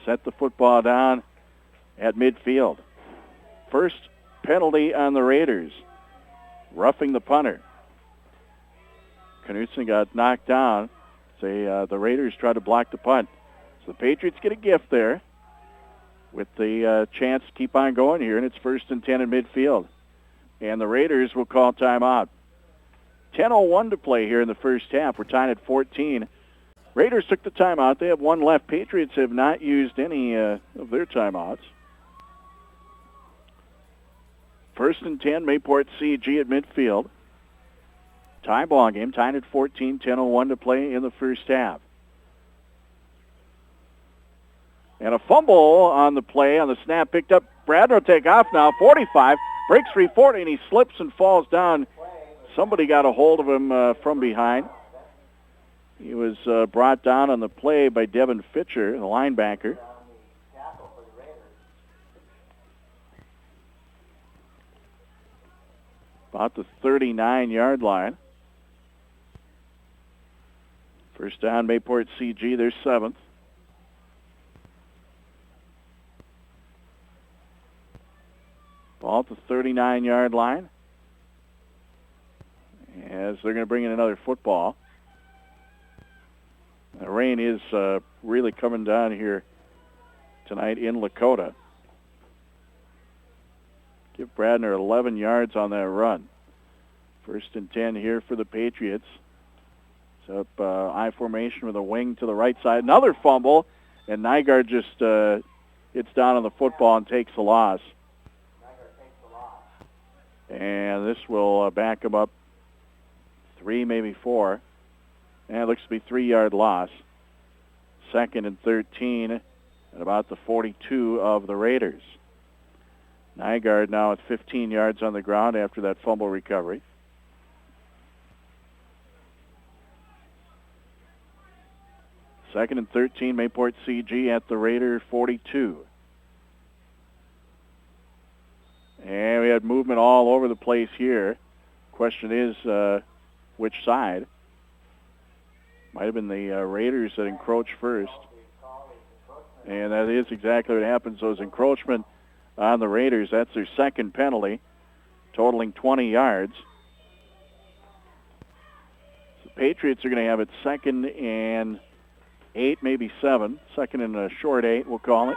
set the football down at midfield. First penalty on the Raiders, roughing the punter. Knutson got knocked down. The Raiders tried to block the punt. So the Patriots get a gift there with the chance to keep on going here, and it's 1st and 10 in midfield. And the Raiders will call timeout. 10:01 to play here in the first half. We're tied at 14. Raiders took the timeout. They have 1 left. Patriots have not used any of their timeouts. 1st and 10, Mayport CG at midfield. Tie ball game, tied at 14, 10:01 to play in the first half. And a fumble on the play, on the snap, picked up. Bradner will take off now, 45, breaks 340, and he slips and falls down. Somebody got a hold of him from behind. He was brought down on the play by Devin Fitcher, the linebacker. About the 39-yard line. 1st down, Mayport CG, their 7th. Ball at the 39-yard line. As they're going to bring in another football. The rain is really coming down here tonight in Lakota. Give Bradner 11 yards on that run. 1st and 10 here for the Patriots. Set up I formation with a wing to the right side. Another fumble, and Nygaard just gets down on the football and takes the loss. And this will back him up 3, maybe 4. And it looks to be 3-yard loss. 2nd and 13 at about the 42 of the Raiders. Nygaard now at 15 yards on the ground after that fumble recovery. Second and 13, Mayport CG at the Raider 42. And we had movement all over the place here. Question is which side? Might have been the Raiders that encroached first. And that is exactly what happened. So it was encroachment on the Raiders. That's their second penalty, totaling 20 yards. So the Patriots are going to have it 2nd and 8, maybe 7. 2nd and a short 8, we'll call it.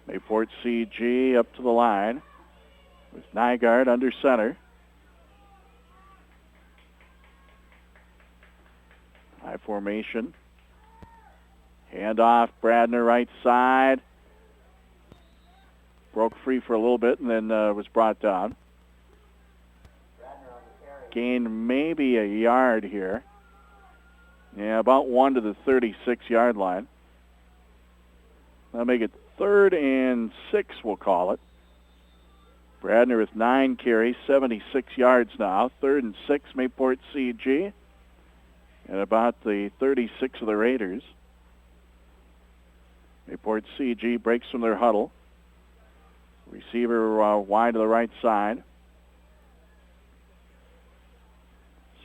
Mayport CG up to the line with Nygaard under center. High formation. Handoff, Bradner right side. Broke free for a little bit and then was brought down. Gained maybe a yard here. Yeah, about 1 to the 36-yard line. That'll make it 3rd and 6, we'll call it. Bradner with 9 carries, 76 yards now. 3rd and 6, Mayport CG. At about the 36 of the Raiders. Mayport CG breaks from their huddle. Receiver wide to the right side.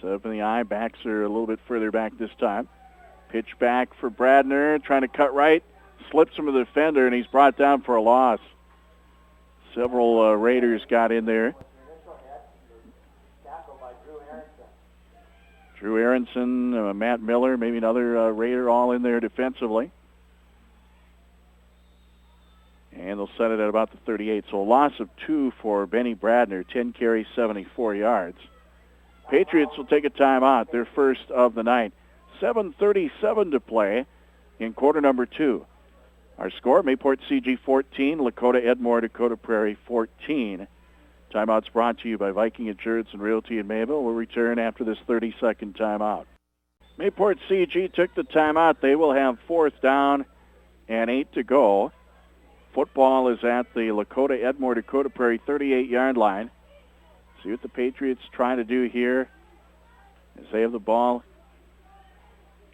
Set up in the eye. Backs are a little bit further back this time. Pitch back for Bradner. Trying to cut right. Slips from the defender, and he's brought down for a loss. Several Raiders got in there. Drew Aronson, Matt Miller, maybe another Raider all in there defensively. And they'll set it at about the 38. So a loss of 2 for Benny Bradner, 10 carries, 74 yards. Patriots will take a timeout, their first of the night. 7:37 to play in quarter number 2. Our score, Mayport CG 14, Lakota-Edmore-Dakota Prairie 14. Timeout's brought to you by Viking Insurance and Realty in Mayville. We'll return after this 30-second timeout. Mayport CG took the timeout. They will have 4th down and 8 to go. Football is at the Lakota-Edmore-Dakota Prairie 38-yard line. See what the Patriots trying to do here as they have the ball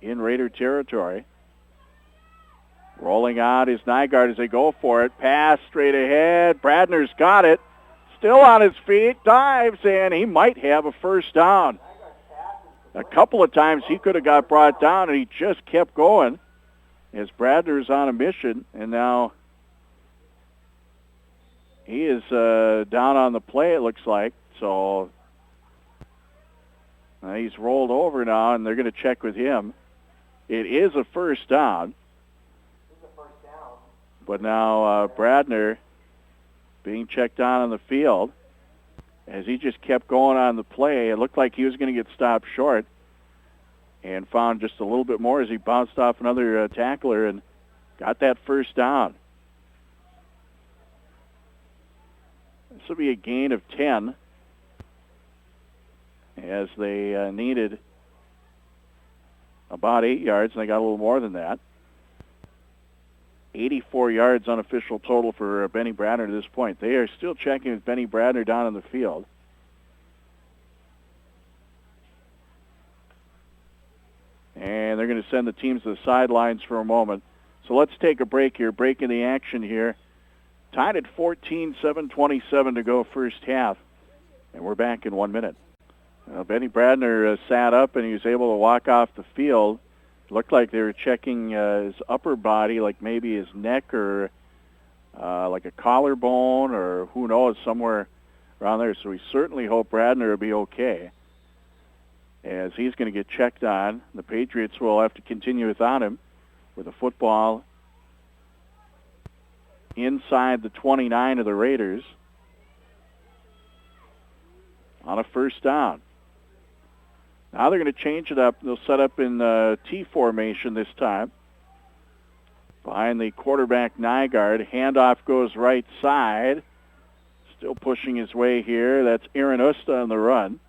in Raider territory. Rolling out is Nygaard as they go for it. Pass straight ahead. Bradner's got it. Still on his feet. Dives, and he might have a first down. A couple of times he could have got brought down, and he just kept going as Bradner's on a mission, and now he is down on the play, it looks like. So he's rolled over now, and they're going to check with him. It is a first down. But now Bradner being checked on the field as he just kept going on the play. It looked like he was going to get stopped short and found just a little bit more as he bounced off another tackler and got that first down. This will be a gain of 10 as they needed about 8 yards, and they got a little more than that. 84 yards unofficial total for Benny Bradner to this point. They are still checking with Benny Bradner down on the field. And they're going to send the teams to the sidelines for a moment. So let's take a break here, breaking the action here. Tied at 14, 7:27 to go first half. And we're back in 1 minute. Benny Bradner sat up and he was able to walk off the field. Looked like they were checking his upper body, like maybe his neck or like a collarbone or who knows, somewhere around there. So we certainly hope Bradner will be okay as he's going to get checked on. The Patriots will have to continue without him with a football inside the 29 of the Raiders on a first down. Now they're going to change it up. They'll set up in T formation this time. Behind the quarterback, Nygaard. Handoff goes right side. Still pushing his way here. That's Aaron Ust on the run.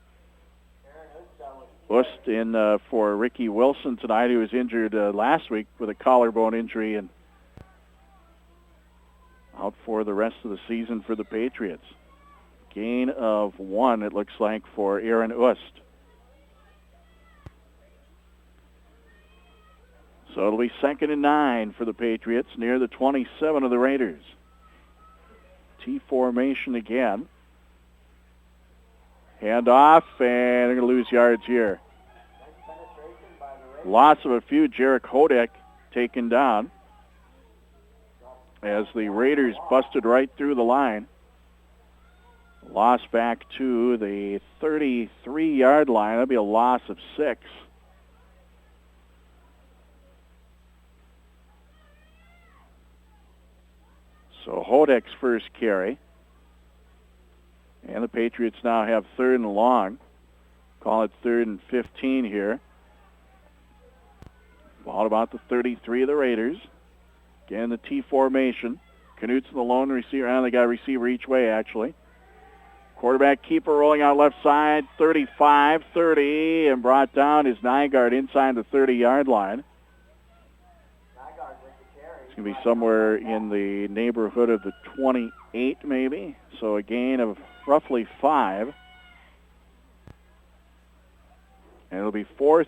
Ust in for Ricky Wilson tonight, who was injured last week with a collarbone injury and out for the rest of the season for the Patriots. Gain of 1, it looks like, for Aaron Ust. So it'll be 2nd and 9 for the Patriots near the 27 of the Raiders. T formation again. Hand off, and they're going to lose yards here. Loss of a few. Jarek Hodek taken down as the Raiders busted right through the line. Loss back to the 33-yard line. That'll be a loss of 6. So Hodek's first carry. And the Patriots now have 3rd and long. Call it 3rd and 15 here. Ball about the 33 of the Raiders. Again, the T formation. Knutson the lone receiver. And they got a receiver each way, actually. Quarterback keeper rolling out left side. 35, 30, and brought down is Nygaard inside the 30-yard line. It's going to be somewhere in the neighborhood of the 28, maybe. So a gain of roughly 5. And it'll be 4th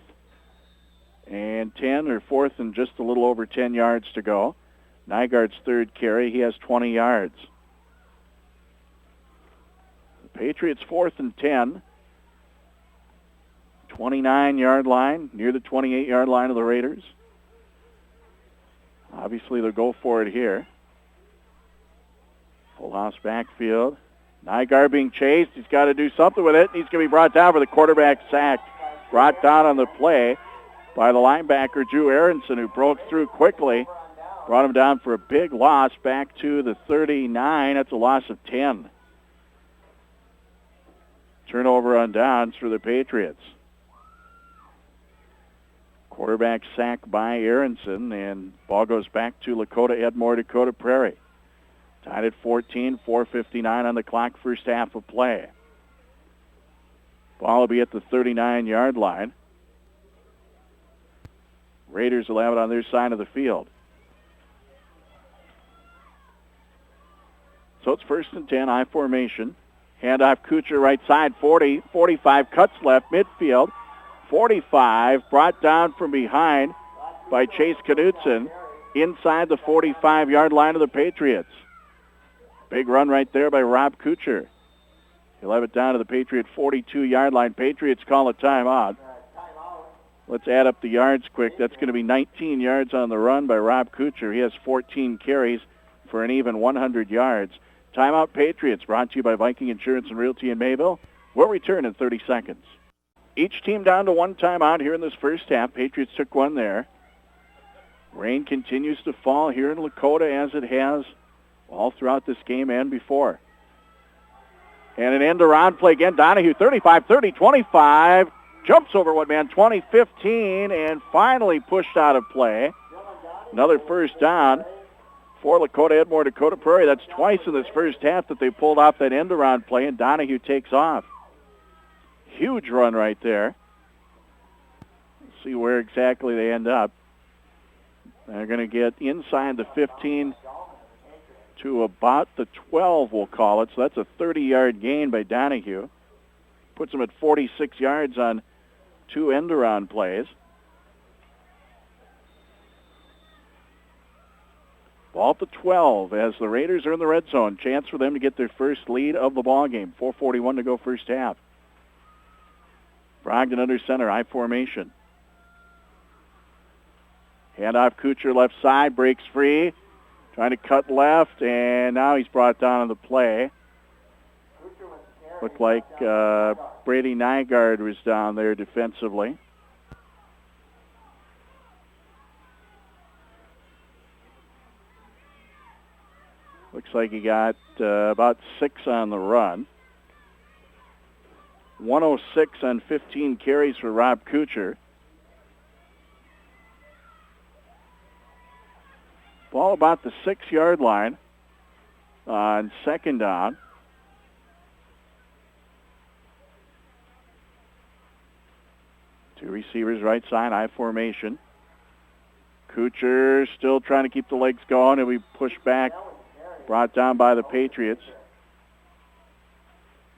and 10, or 4th and just a little over 10 yards to go. Nygaard's 3rd carry. He has 20 yards. The Patriots 4th and 10. 29-yard line, near the 28-yard line of the Raiders. Obviously, they'll go for it here. Full house backfield. Nygaard being chased. He's got to do something with it. He's going to be brought down for the quarterback sack. Brought down on the play by the linebacker, Drew Aronson, who broke through quickly. Brought him down for a big loss back to the 39. That's a loss of 10. Turnover on downs for the Patriots. Quarterback sack by Aronson, and ball goes back to Lakota-Edmore-Dakota Prairie. Tied at 14, 4:59 on the clock, first half of play. Ball will be at the 39-yard line. Raiders will have it on their side of the field. So it's 1st and 10, I formation. Handoff Kuchar right side, 40, 45, cuts left, midfield. 45, brought down from behind by Chase Knutson inside the 45-yard line of the Patriots. Big run right there by Rob Kuchar. He'll have it down to the Patriot 42-yard line. Patriots call a timeout. Let's add up the yards quick. That's going to be 19 yards on the run by Rob Kuchar. He has 14 carries for an even 100 yards. Timeout Patriots, brought to you by Viking Insurance and Realty in Mayville. We'll return in 30 seconds. Each team down to one timeout here in this first half. Patriots took one there. Rain continues to fall here in Lakota as it has all throughout this game and before. And an end-around play again. Donahue, 35, 30, 25. Jumps over one man, 20, 15, and finally pushed out of play. Another first down for Lakota-Edmore-Dakota Prairie. That's twice in this first half that they pulled off that end-around play, and Donahue takes off. Huge run right there. Let's see where exactly they end up. They're going to get inside the 15 to about the 12, we'll call it. So that's a 30-yard gain by Donahue. Puts them at 46 yards on 2 end-around plays. Ball at the 12 as the Raiders are in the red zone. Chance for them to get their first lead of the ball game. 4:41 to go first half. Brogdon under center, I formation. Handoff Kuchar left side, breaks free. Trying to cut left, and now he's brought down on the play. Looked like Brady Nygaard was down there defensively. Looks like he got about 6 on the run. 106 on 15 carries for Rob Kuchar. Ball about the 6-yard line on second down. Two receivers right side, I formation. Kuchar still trying to keep the legs going, and we push back, brought down by the Patriots.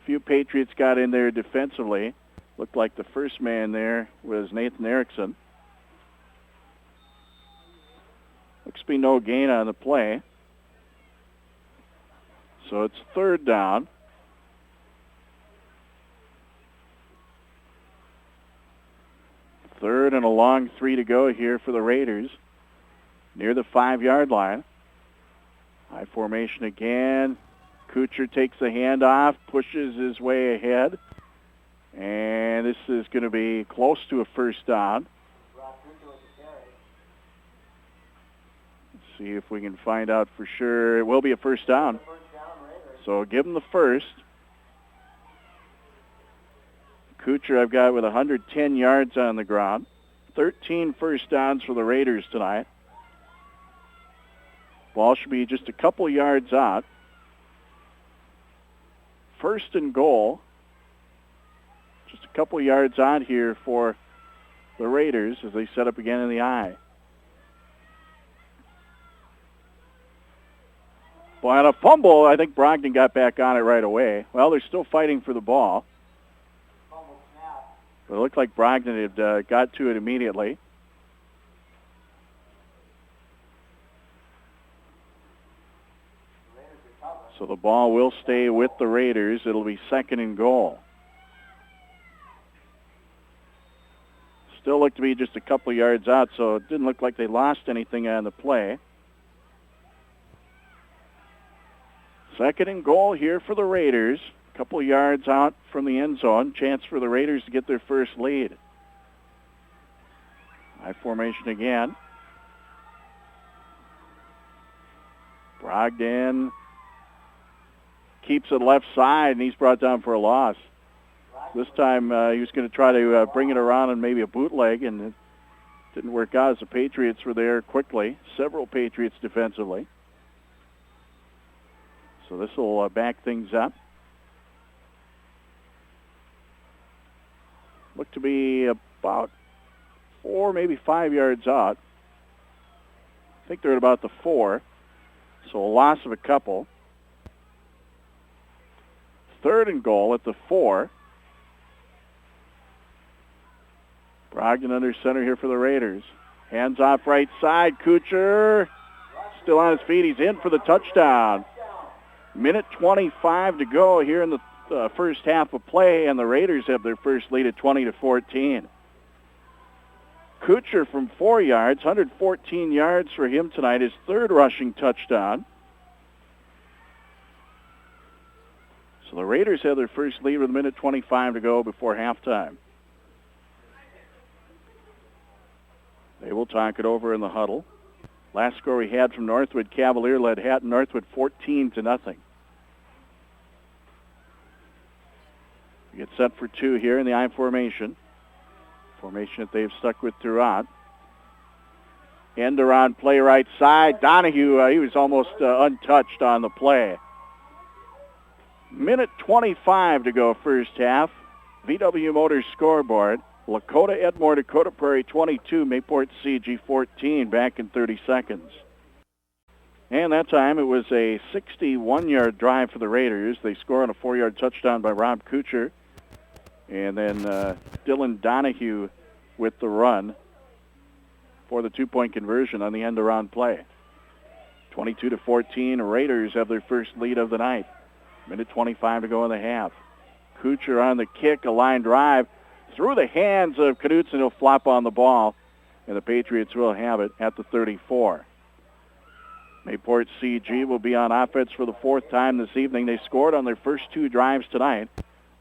A few Patriots got in there defensively. Looked like the first man there was Nathan Erickson. Looks to be no gain on the play. So it's third down. Third and a long 3 to go here for the Raiders. Near the 5-yard line. High formation again. Kuchar takes the handoff, pushes his way ahead. And this is going to be close to a first down. Let's see if we can find out for sure. It will be a first down. So give him the first. Kuchar I've got with 110 yards on the ground. 13 first downs for the Raiders tonight. Ball should be just a couple yards out. First and goal. Just a couple yards out here for the Raiders as they set up again in the I. Well, on a fumble, I think Brogdon got back on it right away. Well, they're still fighting for the ball. But it looked like Brogdon had got to it immediately. So the ball will stay with the Raiders. It'll be second and goal. Still looked to be just a couple yards out, so it didn't look like they lost anything on the play. Second and goal here for the Raiders. A couple yards out from the end zone. Chance for the Raiders to get their first lead. High formation again. Brogdon keeps it left side, and he's brought down for a loss. This time he was going to try to bring it around and maybe a bootleg, and it didn't work out as the Patriots were there quickly. Several Patriots defensively. So this will back things up. Look to be about 4, maybe 5 yards out. I think they're at about the 4. So a loss of a couple. Third and goal at the 4. Brogdon under center here for the Raiders. Hands off right side. Kuchar still on his feet. He's in for the touchdown. Minute 25 to go here in the first half of play, and the Raiders have their first lead at 20-14. Kuchar from 4 yards, 114 yards for him tonight, his third rushing touchdown. So the Raiders have their first lead with a minute 25 to go before halftime. They will talk it over in the huddle. Last score we had from Northwood, Cavalier led Hatton Northwood 14-0. We get set for 2 here in the I formation. Formation that they've stuck with throughout. End around play right side. Donahue, he was almost untouched on the play. Minute 25 to go first half. VW Motors scoreboard. Lakota-Edmore-Dakota Prairie 22, Mayport CG 14, back in 30 seconds. And that time it was a 61-yard drive for the Raiders. They score on a 4-yard touchdown by Rob Kuchar. And then Dylan Donahue with the run for the 2-point conversion on the end-around play. 22-14, Raiders have their first lead of the night. Minute 25 to go in the half. Kuchar on the kick, a line drive. Through the hands of Knutson, he'll flop on the ball, and the Patriots will have it at the 34. Mayport CG will be on offense for the 4th time this evening. They scored on their first 2 drives tonight.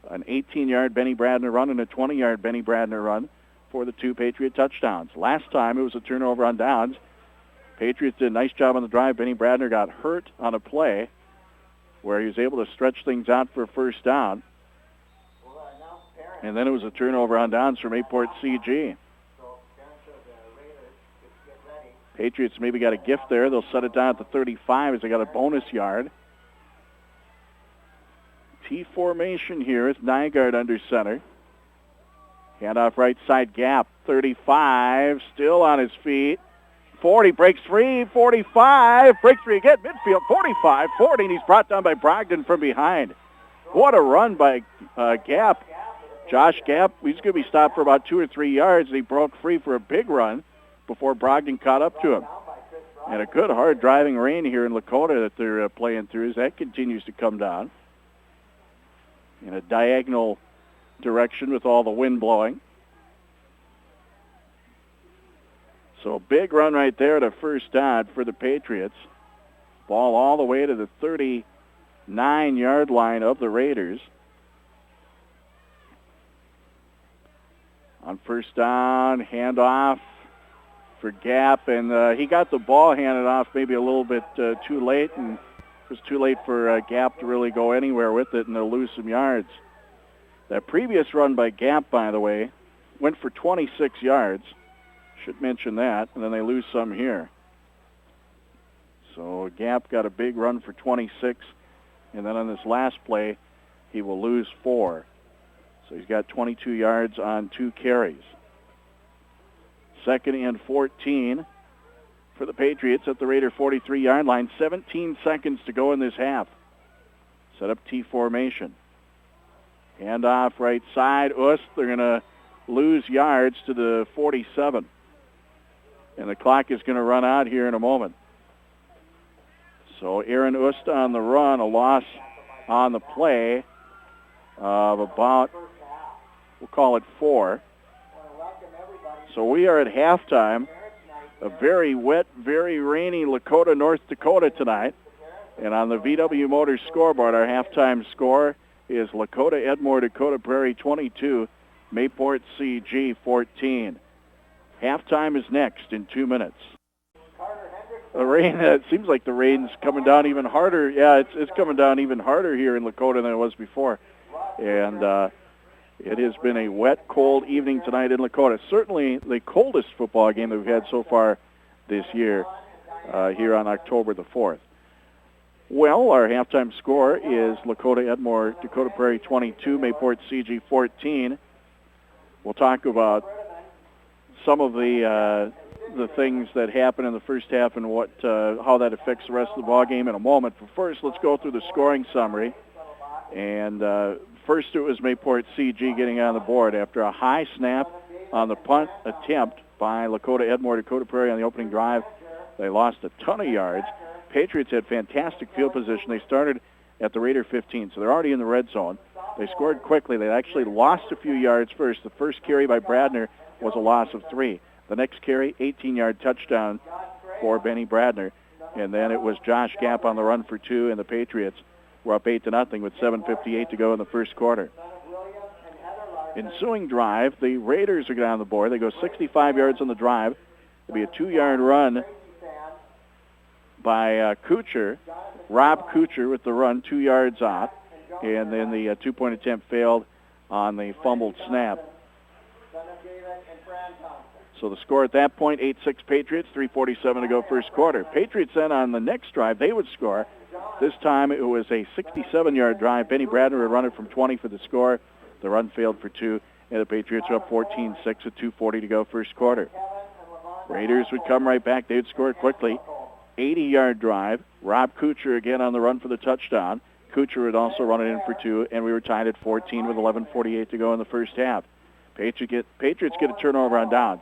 An 18-yard Benny Bradner run and a 20-yard Benny Bradner run for the 2 Patriot touchdowns. Last time it was a turnover on downs. Patriots did a nice job on the drive. Benny Bradner got hurt on a play, where he was able to stretch things out for a first down. And then it was a turnover on downs from Mayport CG. Patriots maybe got a gift there. They'll set it down at the 35 as they got a bonus yard. T formation here with Nygaard under center. Handoff right side gap. 35, still on his feet. 40, breaks free. 45, breaks free again. Midfield, 45, 40, and he's brought down by Brogdon from behind. What a run by Gap. Josh Gap, he's going to be stopped for about 2 or 3 yards, and he broke free for a big run before Brogdon caught up to him. And a good hard driving rain here in Lakota that they're playing through as that continues to come down in a diagonal direction with all the wind blowing. So a big run right there to first down for the Patriots. Ball all the way to the 39-yard line of the Raiders. On first down, handoff for Gap, and he got the ball handed off maybe a little bit too late, and it was too late for Gap to really go anywhere with it, and they'll lose some yards. That previous run by Gap, by the way, went for 26 yards. Should mention that, and then they lose some here. So Gap got a big run for 26, and then on this last play, he will lose 4. So he's got 22 yards on 2 carries. 2nd and 14 for the Patriots at the Raider 43-yard line. 17 seconds to go in this half. Set up T formation. Handoff right side. Ust, they're going to lose yards to the 47. And the clock is going to run out here in a moment. So Aaron Ust on the run, a loss on the play of about, we'll call it 4. So we are at halftime. A very wet, very rainy Lakota, North Dakota tonight. And on the VW Motors scoreboard, our halftime score is Lakota-Edmore-Dakota Prairie 22, Mayport CG 14. Halftime is next in 2 minutes. The rain, it seems like the rain's coming down even harder. Yeah, it's coming down even harder here in Lakota than it was before. And it has been a wet, cold evening tonight in Lakota. Certainly the coldest football game that we've had so far this year here on October the 4th. Well, our halftime score is Lakota-Edmore-Dakota Prairie 22, Mayport CG 14. We'll talk about some of the things that happened in the first half and what how that affects the rest of the ball game in a moment. But first, let's go through the scoring summary. And first, it was Mayport CG getting on the board after a high snap on the punt attempt by Lakota-Edmore-Dakota Prairie on the opening drive. They lost a ton of yards. Patriots had fantastic field position. They started at the Raider 15, so they're already in the red zone. They scored quickly. They actually lost a few yards first. The first carry by Bradner was a loss of 3. The next carry, 18-yard touchdown for Benny Bradner. And then it was Josh Gap on the run for 2, and the Patriots were up 8-0 with 7:58 to go in the first quarter. Ensuing drive, the Raiders are on the board. They go 65 yards on the drive. It'll be a 2-yard run by Kuchar. Rob Kuchar with the run, 2 yards out. And then the 2-point attempt failed on the fumbled snap. So the score at that point, 8-6 Patriots, 3:47 to go first quarter. Patriots then on the next drive, they would score. This time it was a 67-yard drive. Benny Bradner would run it from 20 for the score. The run failed for 2, and the Patriots are up 14-6 with 2:40 to go first quarter. Raiders would come right back. They would score quickly. 80-yard drive. Rob Kuchar again on the run for the touchdown. Kuchar would also run it in for 2, and we were tied at 14 with 11:48 to go in the first half. Patriots get a turnover on downs.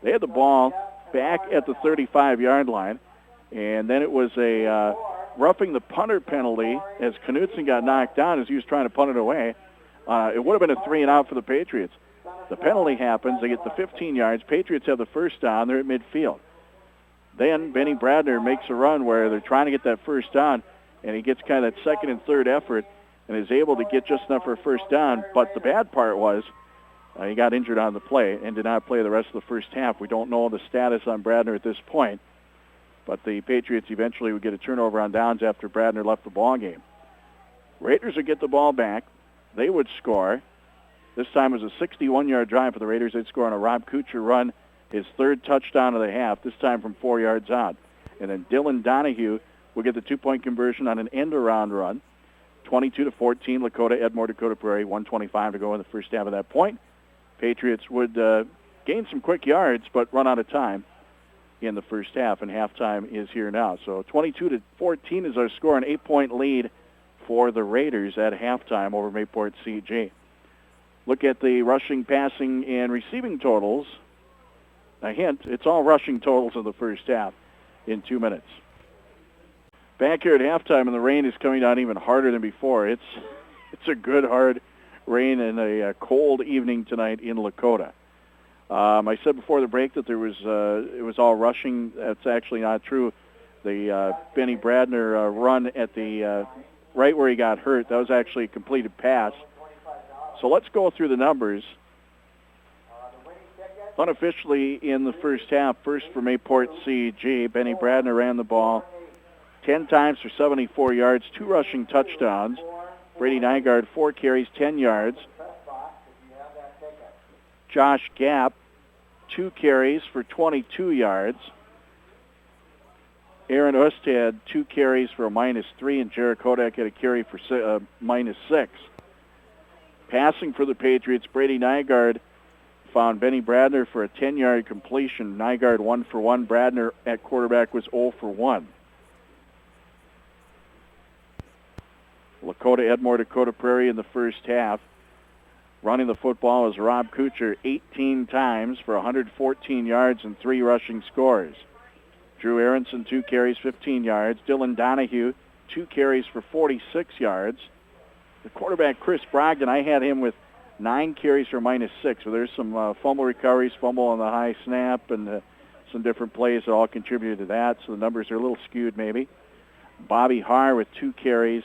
They had the ball back at the 35-yard line, and then it was a roughing the punter penalty as Knutson got knocked down as he was trying to punt it away. It would have been a 3-and-out for the Patriots. The penalty happens. They get the 15 yards. Patriots have the first down. They're at midfield. Then Benny Bradner makes a run where they're trying to get that first down, and he gets kind of that second and third effort and is able to get just enough for a first down. But the bad part was he got injured on the play and did not play the rest of the first half. We don't know the status on Bradner at this point, but the Patriots eventually would get a turnover on downs after Bradner left the ball game. Raiders would get the ball back. They would score. This time it was a 61-yard drive for the Raiders. They'd score on a Rob Kuchar run, his third touchdown of the half, this time from 4 yards out. And then Dylan Donahue will get the 2-point conversion on an end-around run. 22-14, Lakota-Edmore-Dakota Prairie, 1:25 to go in the first half of that point. Patriots would gain some quick yards, but run out of time in the first half, and halftime is here now. So 22-14 is our score, an 8-point lead for the Raiders at halftime over Mayport CG. Look at the rushing, passing, and receiving totals. A hint, it's all rushing totals in the first half in 2 minutes. Back here at halftime, and the rain is coming down even harder than before. It's a good, hard rain and a cold evening tonight in Lakota. I said before the break that it was all rushing. That's actually not true. The Benny Bradner run at the right where he got hurt, that was actually a completed pass. So let's go through the numbers. Unofficially in the first half, first for Mayport CG, Benny Bradner ran the ball 10 times for 74 yards, 2 rushing touchdowns. Brady Nygaard, 4 carries, 10 yards. Josh Gapp, 2 carries for 22 yards. Aaron Ust had 2 carries for a -3, and Jared Kodak had a carry for -6. Passing for the Patriots, Brady Nygaard found Benny Bradner for a 10-yard completion. Nygaard 1 for 1. Bradner at quarterback was 0 for 1. Lakota-Edmore-Dakota Prairie in the first half. Running the football was Rob Kuchar 18 times for 114 yards and 3 rushing scores. Drew Aronson, 2 carries, 15 yards. Dylan Donahue, 2 carries for 46 yards. The quarterback, Chris Brogdon, I had him with 9 carries for -6. So there's some fumble recoveries, fumble on the high snap, and some different plays that all contributed to that. So the numbers are a little skewed maybe. Bobby Haar with 2 carries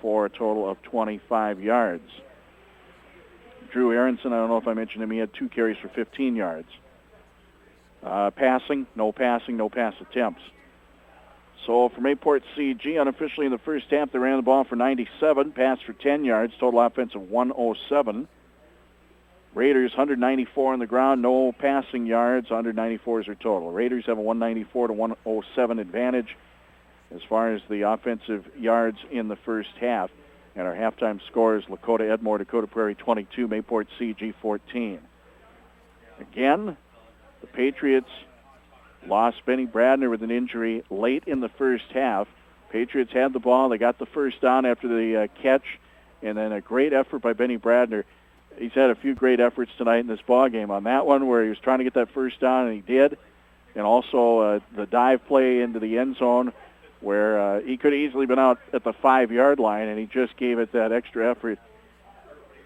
for a total of 25 yards. Drew Aronson, I don't know if I mentioned him, he had 2 carries for 15 yards. Passing, no pass attempts. So for Mayport CG, unofficially in the first half, they ran the ball for 97, passed for 10 yards, total offense of 107. Raiders, 194 on the ground, no passing yards, 194 is their total. Raiders have a 194 to 107 advantage as far as the offensive yards in the first half. And our halftime score is Lakota-Edmore-Dakota Prairie 22, Mayport CG 14. Again, the Patriots lost Benny Bradner with an injury late in the first half. Patriots had the ball. They got the first down after the catch, and then a great effort by Benny Bradner. He's had a few great efforts tonight in this ball game. On that one where he was trying to get that first down, and he did, and also the dive play into the end zone where he could have easily been out at the 5-yard line, and he just gave it that extra effort.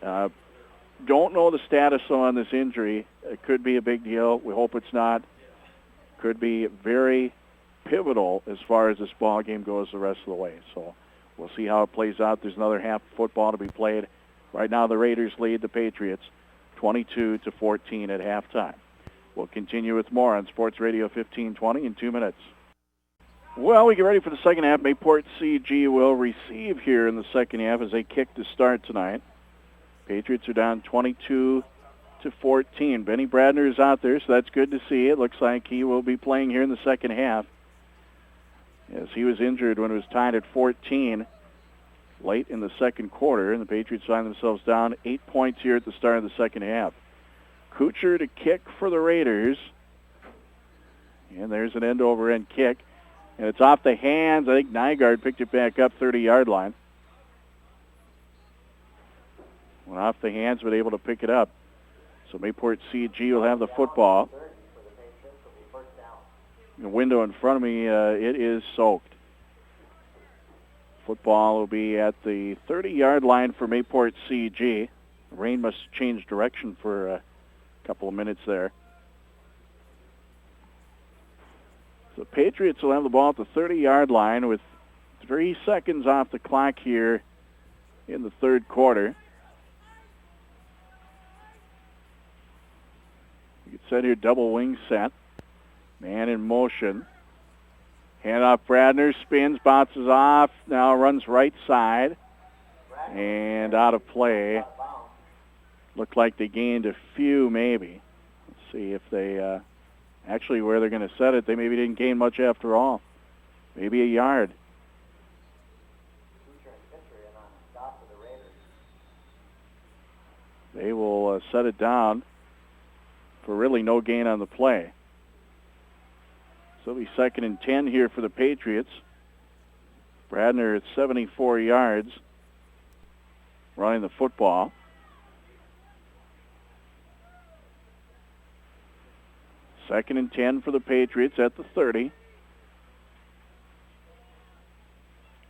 Don't know the status on this injury. It could be a big deal. We hope it's not. Could be very pivotal as far as this ball game goes the rest of the way. So we'll see how it plays out. There's another half of football to be played. Right now the Raiders lead the Patriots 22-14 at halftime. We'll continue with more on Sports Radio 1520 in 2 minutes. Well, we get ready for the second half. Mayport CG will receive here in the second half as they kick to start tonight. Patriots are down 22-14. Benny Bradner is out there, so that's good to see. It looks like he will be playing here in the second half, as he was injured when it was tied at 14 late in the second quarter, and the Patriots find themselves down 8 points here at the start of the second half. Kuchar to kick for the Raiders, and there's an end-over-end kick, and it's off the hands. I think Nygaard picked it back up 30-yard line. Went off the hands, but able to pick it up. So Mayport CG will have the football. The window in front of me, it is soaked. Football will be at the 30-yard line for Mayport CG. The rain must change direction for a couple of minutes there. So Patriots will have the ball at the 30-yard line with 3 seconds off the clock here in the third quarter. You can set here double wing set. Man in motion. Hand off Bradner, spins, bounces off, now runs right side. And out of play. Looked like they gained a few, maybe. Let's see if they, actually where they're going to set it, they maybe didn't gain much after all. Maybe a yard. They will set it down for really no gain on the play. So it'll be 2nd and 10 here for the Patriots. Bradner at 74 yards running the football. Second and 10 for the Patriots at the 30.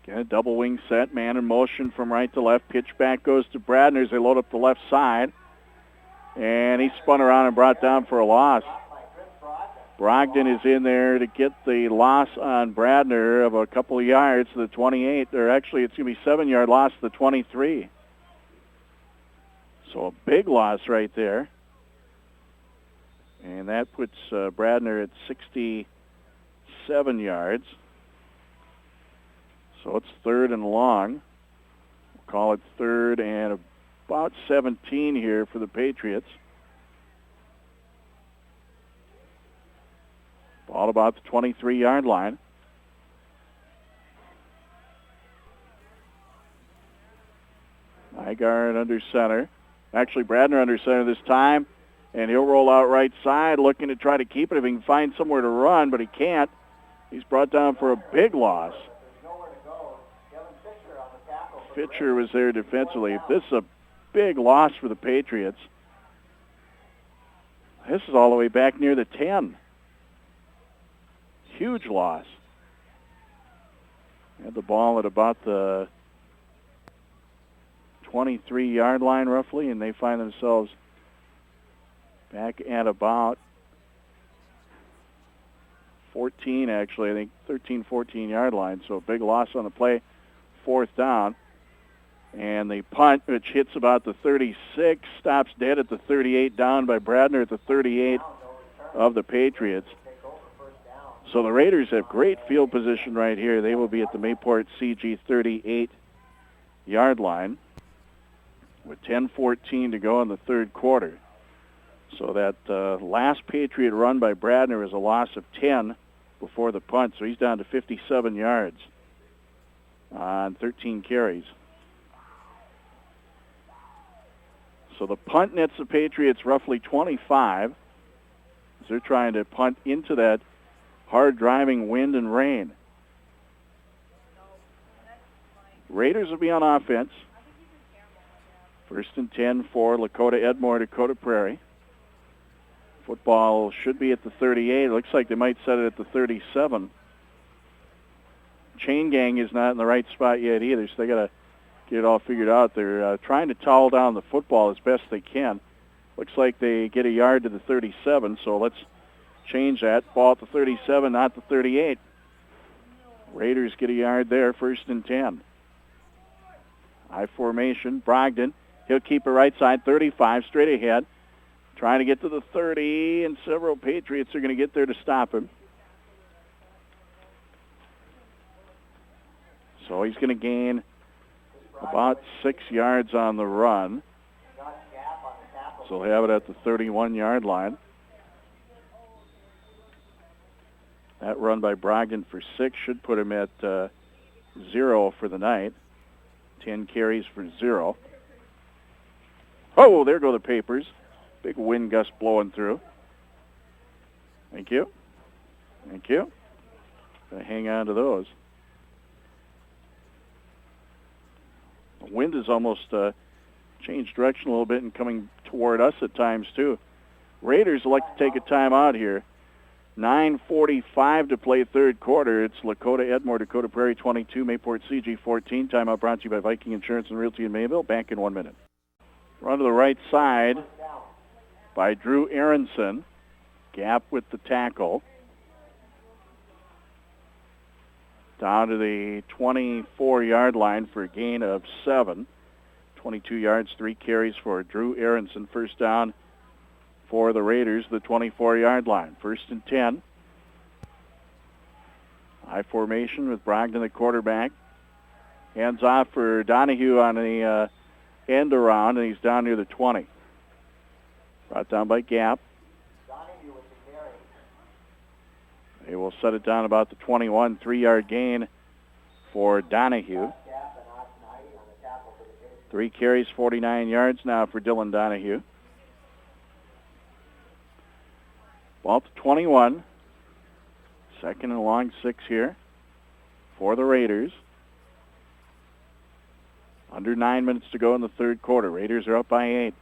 Again, a double wing set, man in motion from right to left. Pitch back goes to Bradner as they load up the left side. And he spun around and brought down for a loss. Brogdon is in there to get the loss on Bradner of a couple of yards to the 28. Or actually, it's going to be 7-yard loss to the 23. So a big loss right there. And that puts Bradner at 67 yards. So it's 3rd and long. We'll call it 3rd and about 17 here for the Patriots. Ball about the 23-yard line. Nygaard under center. Actually, Bradner under center this time. And he'll roll out right side, looking to try to keep it if he can find somewhere to run, but he can't. He's brought down for a big loss. Fisher was there defensively. This is a big loss for the Patriots. This is all the way back near the 10. Huge loss. Had the ball at about the 23-yard line roughly, and they find themselves back at about 14, actually, I think 13, 14-yard line. So a big loss on the play, 4th down. And the punt, which hits about the 36, stops dead at the 38, down by Bradner at the 38 of the Patriots. So the Raiders have great field position right here. They will be at the Mayport CG 38-yard line with 10:14 to go in the 3rd quarter. So that last Patriot run by Bradner is a loss of 10 before the punt. So he's down to 57 yards on 13 carries. So the punt nets the Patriots roughly 25 as they're trying to punt into that hard driving wind and rain. Raiders will be on offense. 1st and 10 for Lakota-Edmore-Dakota Prairie. Football should be at the 38. It looks like they might set it at the 37. Chain gang is not in the right spot yet either, so they got to get it all figured out. They're trying to towel down the football as best they can. Looks like they get a yard to the 37, so let's change that. Ball at the 37, not the 38. Raiders get a yard there, 1st and 10. High formation, Brogdon. He'll keep it right side, 35, straight ahead. Trying to get to the 30, and several Patriots are going to get there to stop him. So he's going to gain about 6 yards on the run. So he'll have it at the 31-yard line. That run by Brogdon for 6 should put him at 0 for the night. 10 carries for 0. Oh, there go the papers. Big wind gust blowing through. Thank you. Thank you. Gotta hang on to those. The wind has almost changed direction a little bit and coming toward us at times, too. Raiders would like to take a timeout here. 9:45 to play 3rd quarter. It's Lakota-Edmore-Dakota Prairie 22, Mayport CG 14. Timeout brought to you by Viking Insurance and Realty in Mayville. Back in 1 minute. Run to the right side by Drew Aronson. Gap with the tackle. Down to the 24-yard line for a gain of 7. 22 yards, 3 carries for Drew Aronson. 1st down for the Raiders, the 24-yard line. 1st and 10. High formation with Brogdon, the quarterback. Hands off for Donahue on the end around, and he's down near the 20. Brought down by Gap. Donahue with the carry. They will set it down about the 21, 3-yard gain for Donahue. Gap and Austin Heidi on the tackle for the Patriots. 3 carries, 49 yards now for Dylan Donahue. Ball to 21. Second and long 6 here for the Raiders. Under 9 minutes to go in the third quarter. Raiders are up by 8.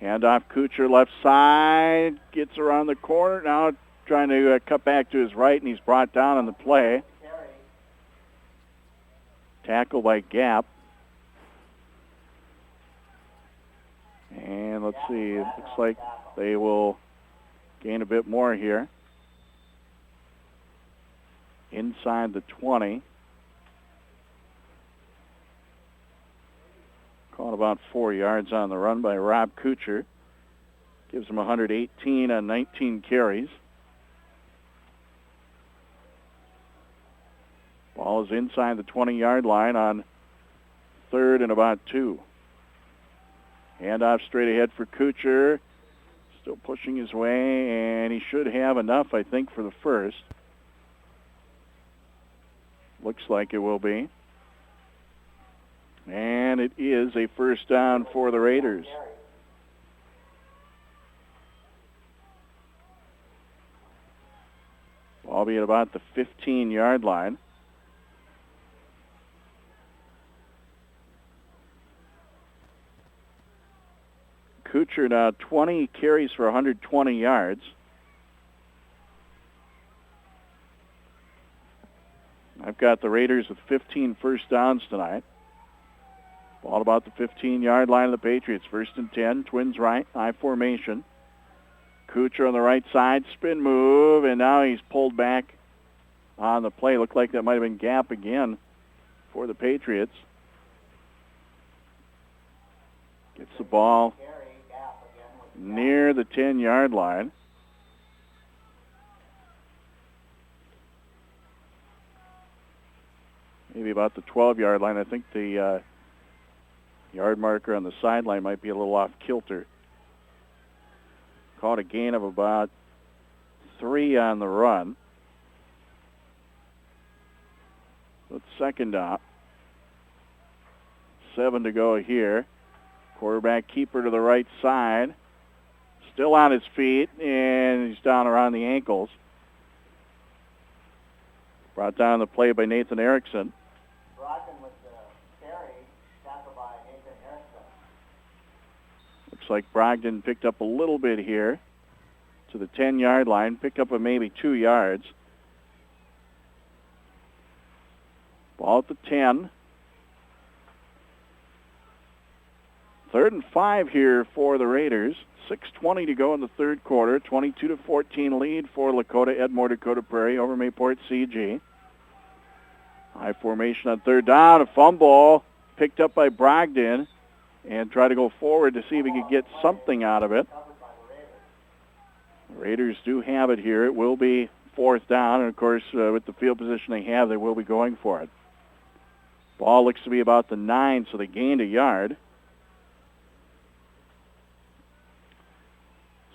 Handoff Kuchar left side. Gets around the corner. Now trying to cut back to his right, and he's brought down on the play. Carry. Tackle by Gap. And let's see. It looks like they will gain a bit more here. Inside the 20. Caught about 4 yards on the run by Rob Kuchar. Gives him 118 on 19 carries. Ball is inside the 20-yard line on 3rd and about 2. Handoff straight ahead for Kuchar. Still pushing his way, and he should have enough, I think, for the first. Looks like it will be. And it is a first down for the Raiders. Ball be at about the 15-yard line. Kuchar now 20 carries for 120 yards. I've got the Raiders with 15 first downs tonight. Ball about the 15-yard line of the Patriots. 1st and 10, Twins right, I formation. Kuchar on the right side, spin move, and now he's pulled back on the play. Looked like that might have been Gap again for the Patriots. Gets the ball near the 10-yard line. Maybe about the 12-yard line. I think the yard marker on the sideline might be a little off kilter. Caught a gain of about 3 on the run. So it's second up. 7 to go here. Quarterback keeper to the right side. Still on his feet, and he's down around the ankles. Brought down the play by Nathan Erickson. Brogdon with the carry, tackled by Nathan Erickson. Looks like Brogdon picked up a little bit here to the 10-yard line. Picked up maybe 2 yards. Ball at the 10. 3rd and 5 here for the Raiders. 6:20 to go in the third quarter. 22-14 lead for Lakota-Edmore-Dakota Prairie over Mayport CG. High formation on 3rd down. A fumble picked up by Brogdon, and try to go forward to see if he could get something out of it. The Raiders do have it here. It will be 4th down, and of course, with the field position they have, they will be going for it. Ball looks to be about the 9, so they gained a yard.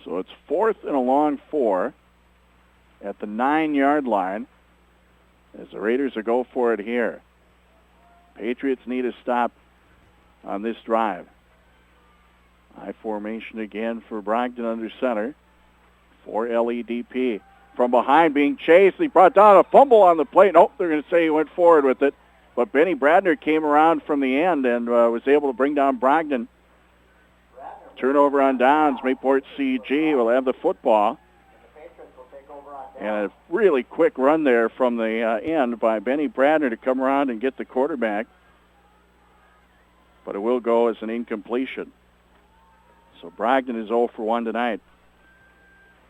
So it's 4th and a long 4 at the 9-yard line as the Raiders will go for it here. Patriots need a stop on this drive. High formation again for Brogdon under center for LEDP. From behind being chased, he brought down a fumble on the plate. Nope, they're going to say he went forward with it. But Benny Bradner came around from the end and was able to bring down Brogdon. Turnover on downs. Mayport CG will have the football. And a really quick run there from the end by Benny Bradner to come around and get the quarterback. But it will go as an incompletion. So Brogdon is 0 for 1 tonight.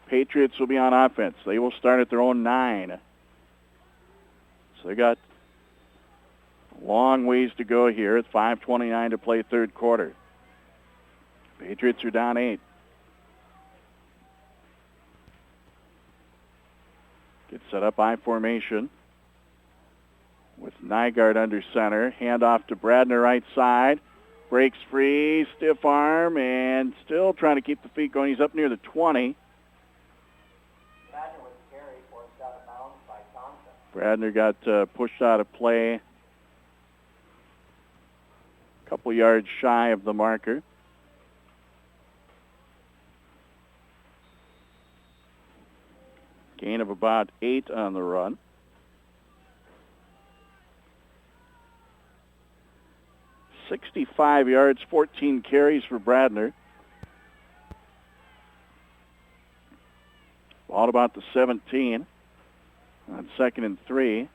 Patriots will be on offense. They will start at their own 9. So they got a long ways to go here. It's 5:29 to play third quarter. Patriots are down 8. Get set up I formation. with Nygaard under center. Handoff to Bradner right side. Breaks free, stiff arm, and still trying to keep the feet going. He's up near the 20. Bradner was carried, forced out of bounds by Thompson. Bradner got pushed out of play. A couple yards shy of the marker. Gain of about 8 on the run. .65 yards, 14 carries for Bradner. Ball about the 17 on 2nd and 3.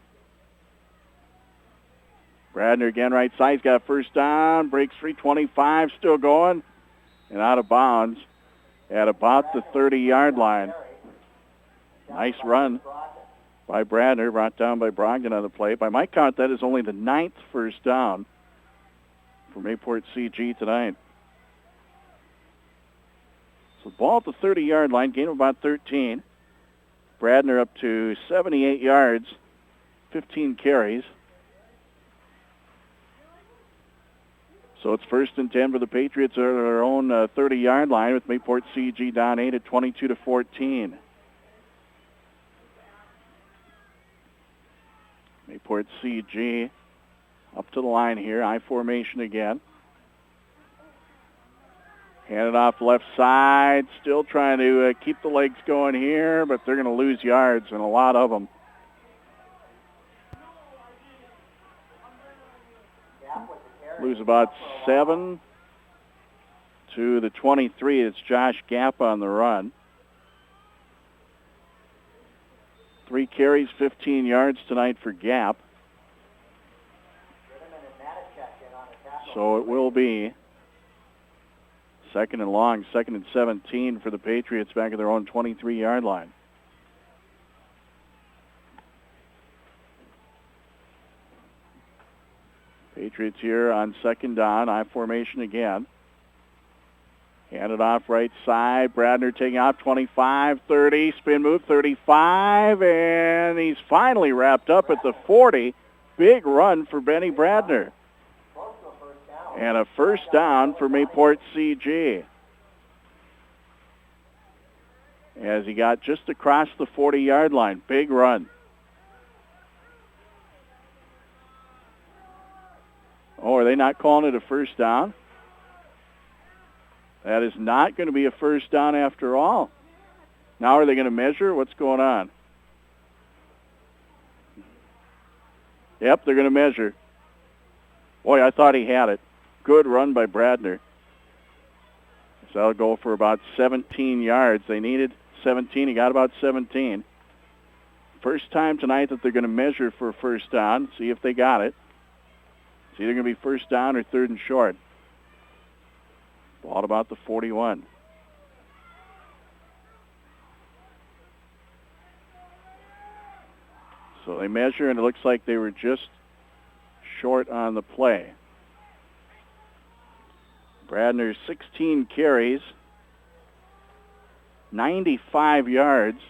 Bradner again right side. He's got first down. Breaks free, 25, still going. And out of bounds at about the 30-yard line. Nice run by Bradner, brought down by Brogdon on the play. By my count, that is only the 9th first down for Mayport CG tonight. So ball at the 30-yard line, gain of about 13. Bradner up to 78 yards, 15 carries. So it's 1st and 10 for the Patriots at their own 30-yard line with Mayport CG down 8 at 22-14. Mayport CG up to the line here. I formation again. Hand it off left side. Still trying to keep the legs going here, but they're going to lose yards, and a lot of them. Lose about 7 to the 23. It's Josh Gapp on the run. 3 carries, 15 yards tonight for Gapp. So it will be 2nd and long, 2nd and 17 for the Patriots back at their own 23-yard line. Patriots here on 2nd down, I formation again. Handed off right side. Bradner taking off 25, 30, spin move 35, and he's finally wrapped up at the 40. Big run for Benny Bradner. And a first down for Mayport CG. As he got just across the 40-yard line. Big run. Oh, are they not calling it a first down? That is not going to be a first down after all. Now are they going to measure? What's going on? Yep, they're going to measure. Boy, I thought he had it. Good run by Bradner. So that'll go for about 17 yards. They needed 17. He got about 17. First time tonight that they're going to measure for a first down. See if they got it. It's either going to be first down or 3rd and short. Ball at about the 41. So they measure, and it looks like they were just short on the play. Bradner, 16 carries, 95 yards,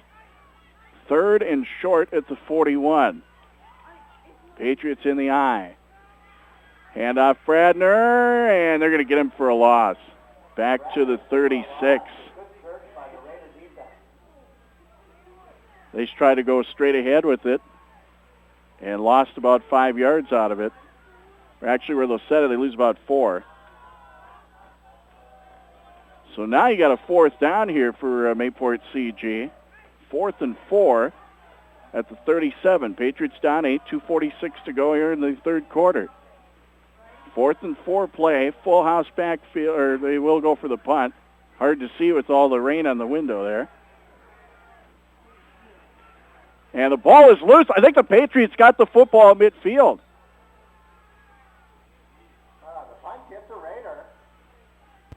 3rd and short at the 41. Patriots in the eye. Hand off Bradner, and they're going to get him for a loss. Back to the 36. They tried to go straight ahead with it and lost about 5 yards out of it. Or actually, where they'll set it, they lose about 4. So now you got a 4th down here for Mayport CG. 4th and 4 at the 37. Patriots down 8, 2:46 to go here in the 3rd quarter. 4th and 4 play, full house backfield, or they will go for the punt. Hard to see with all the rain on the window there. And the ball is loose. I think the Patriots got the football at midfield. The punt hit the Raider,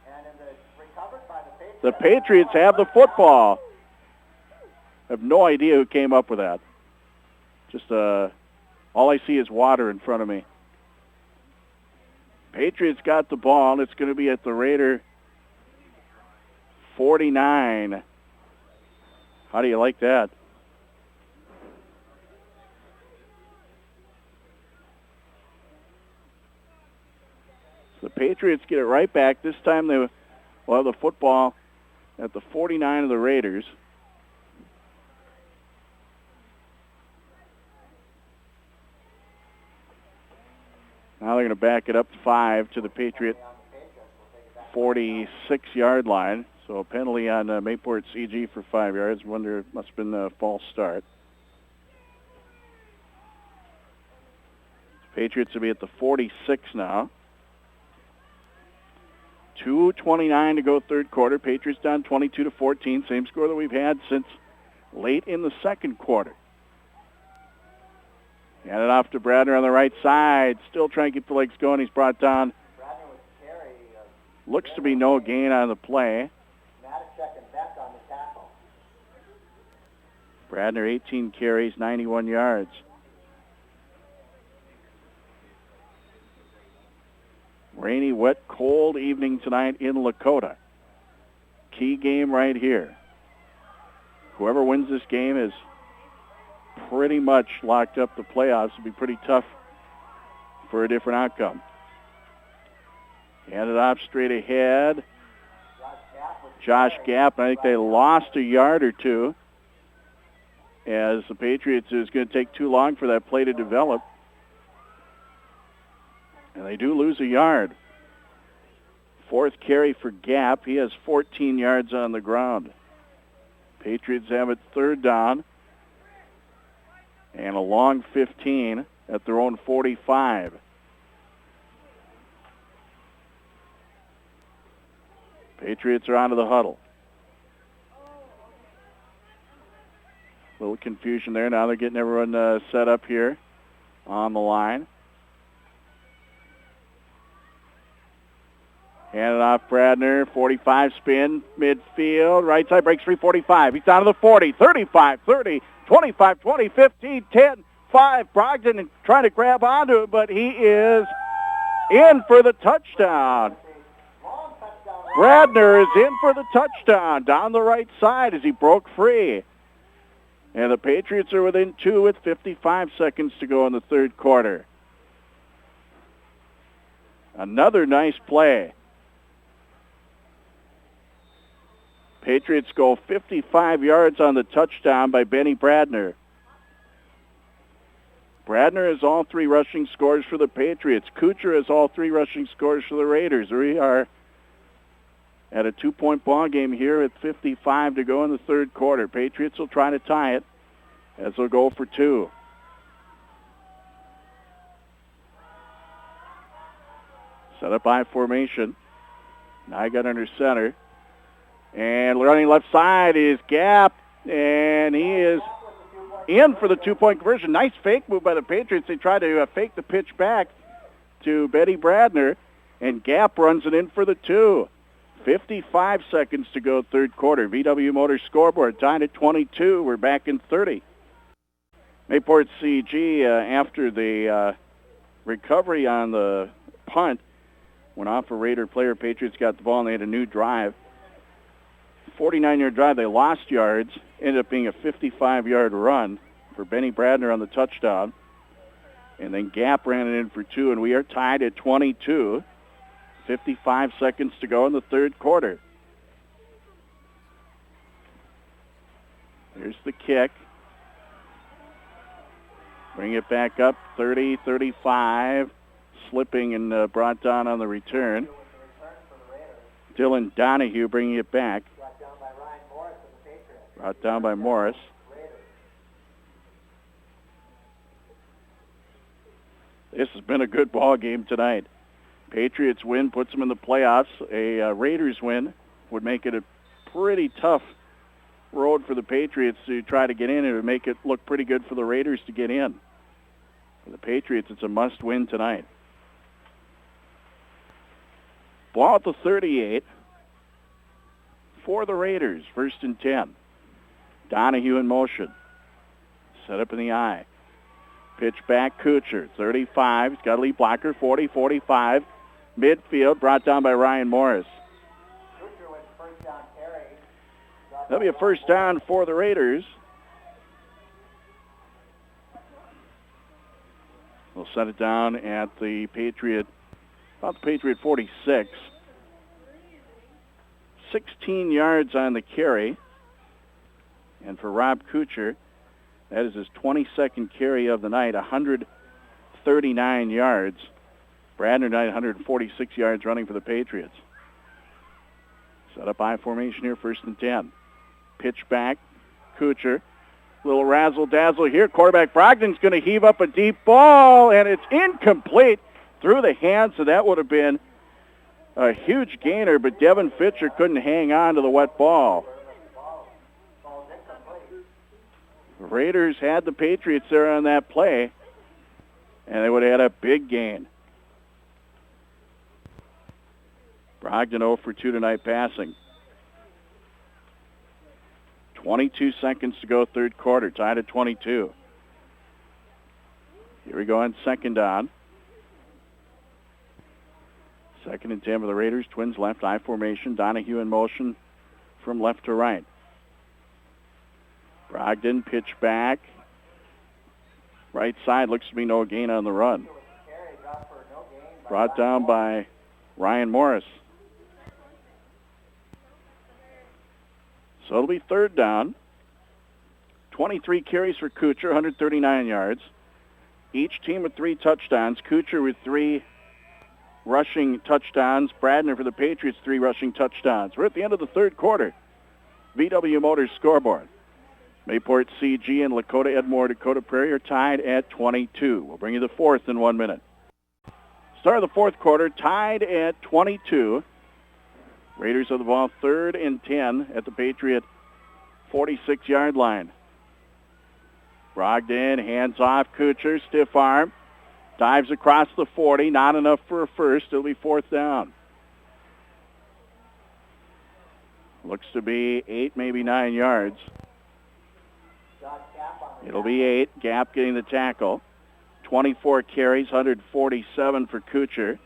and it's recovered by the Patriots. The Patriots have the football. I have no idea who came up with that. Just all I see is water in front of me. Patriots got the ball, and it's going to be at the Raider 49. How do you like that? Patriots get it right back. This time they will have the football at the 49 of the Raiders. Now they're going to back it up 5 to the Patriot 46-yard line. So a penalty on Mayport CG for 5 yards. Wonder, it must have been a false start. Patriots will be at the 46 now. 2:29 to go third quarter. Patriots down 22-14. Same score that we've had since late in the second quarter. Hand it off to Bradner on the right side. Still trying to keep the legs going. He's brought down. Looks to be no gain on the play. Bradner 18 carries, 91 yards. Rainy, wet, cold evening tonight in Lakota. Key game right here. Whoever wins this game is pretty much locked up the playoffs. It'll be pretty tough for a different outcome. Hand it off straight ahead. Josh Gapp. I think they lost a yard or two, as the Patriots is going to take too long for that play to develop. And they do lose a yard. Fourth carry for Gapp. He has 14 yards on the ground. Patriots have it third down and a long 15 at their own 45. Patriots are onto the huddle. A little confusion there. Now they're getting everyone set up here on the line. Hand it off Bradner, 45 spin, midfield, right side, breaks free, 45. He's down to the 40, 35, 30, 25, 20, 15, 10, 5. Brogdon trying to grab onto it, but he is in for the touchdown. Bradner is in for the touchdown down the right side as he broke free. And the Patriots are within 2 with 55 seconds to go in the third quarter. Another nice play. Patriots go 55 yards on the touchdown by Benny Bradner. Bradner has all 3 rushing scores for the Patriots. Kuchar has all 3 rushing scores for the Raiders. We are at a 2-point ball game here at 55 to go in the third quarter. Patriots will try to tie it as they'll go for 2. Set up by formation. Nygut under center. And running left side is Gapp, and he is in for the 2-point conversion. Nice fake move by the Patriots. They try to fake the pitch back to Benny Bradner, and Gapp runs it in for the 2. 55 seconds to go third quarter. VW Motors scoreboard tied at 22. We're back in 30. Mayport CG, after the recovery on the punt, went off a Raider player. Patriots got the ball, and they had a new drive. 49-yard drive. They lost yards. Ended up being a 55-yard run for Benny Bradner on the touchdown. And then Gapp ran it in for 2, and we are tied at 22. 55 seconds to go in the third quarter. There's the kick. Bring it back up, 30, 35. Slipping and brought down on the return. Dylan Donahue bringing it back. Brought down by Morris. This has been a good ball game tonight. Patriots win, puts them in the playoffs. A Raiders win would make it a pretty tough road for the Patriots to try to get in. It would make it look pretty good for the Raiders to get in. For the Patriots, it's a must-win tonight. Ball at the 38 for the Raiders, 1st and 10. Donahue in motion. Set up in the eye. Pitch back, Kuchar, 35. He's got a lead blocker, 40, 45. Midfield, brought down by Ryan Morris. That'll be a first down for the Raiders. We'll set it down at the Patriot about the Patriot 46. 16 yards on the carry. And for Rob Kuchar, that is his 22nd carry of the night, 139 yards. Bradner tonight, 146 yards running for the Patriots. Set up I formation here, 1st and 10. Pitch back, Kuchar. Little razzle-dazzle here. Quarterback Brogdon's going to heave up a deep ball, and it's incomplete through the hands, so that would have been a huge gainer, but Devin Fitcher couldn't hang on to the wet ball. The Raiders had the Patriots there on that play, and they would have had a big gain. Brogdon 0 for 2 tonight passing. 22 seconds to go, third quarter, tied at 22. Here we go on 2nd down. 2nd and 10 for the Raiders. Twins left, I formation. Donahue in motion from left to right. Brogdon, pitch back. Right side, looks to be no gain on the run. Brought down by Ryan Morris. So it'll be 3rd down. 23 carries for Kuchar, 139 yards. Each team with 3 touchdowns. Kuchar with 3 rushing touchdowns. Bradner for the Patriots, 3 rushing touchdowns. We're at the end of the 3rd quarter. VW Motors scoreboard. Mayport CG and Lakota-Edmore-Dakota Prairie are tied at 22. We'll bring you the 4th in 1 minute. Start of the 4th quarter, tied at 22. Raiders have the ball 3rd and 10 at the Patriot 46-yard line. Brogdon, hands off Kuchar, stiff arm. Dives across the 40, not enough for a first. It'll be 4th down. Looks to be 8, maybe 9 yards. It'll be 8. Gap getting the tackle. 24 carries, 147 for Kuchar.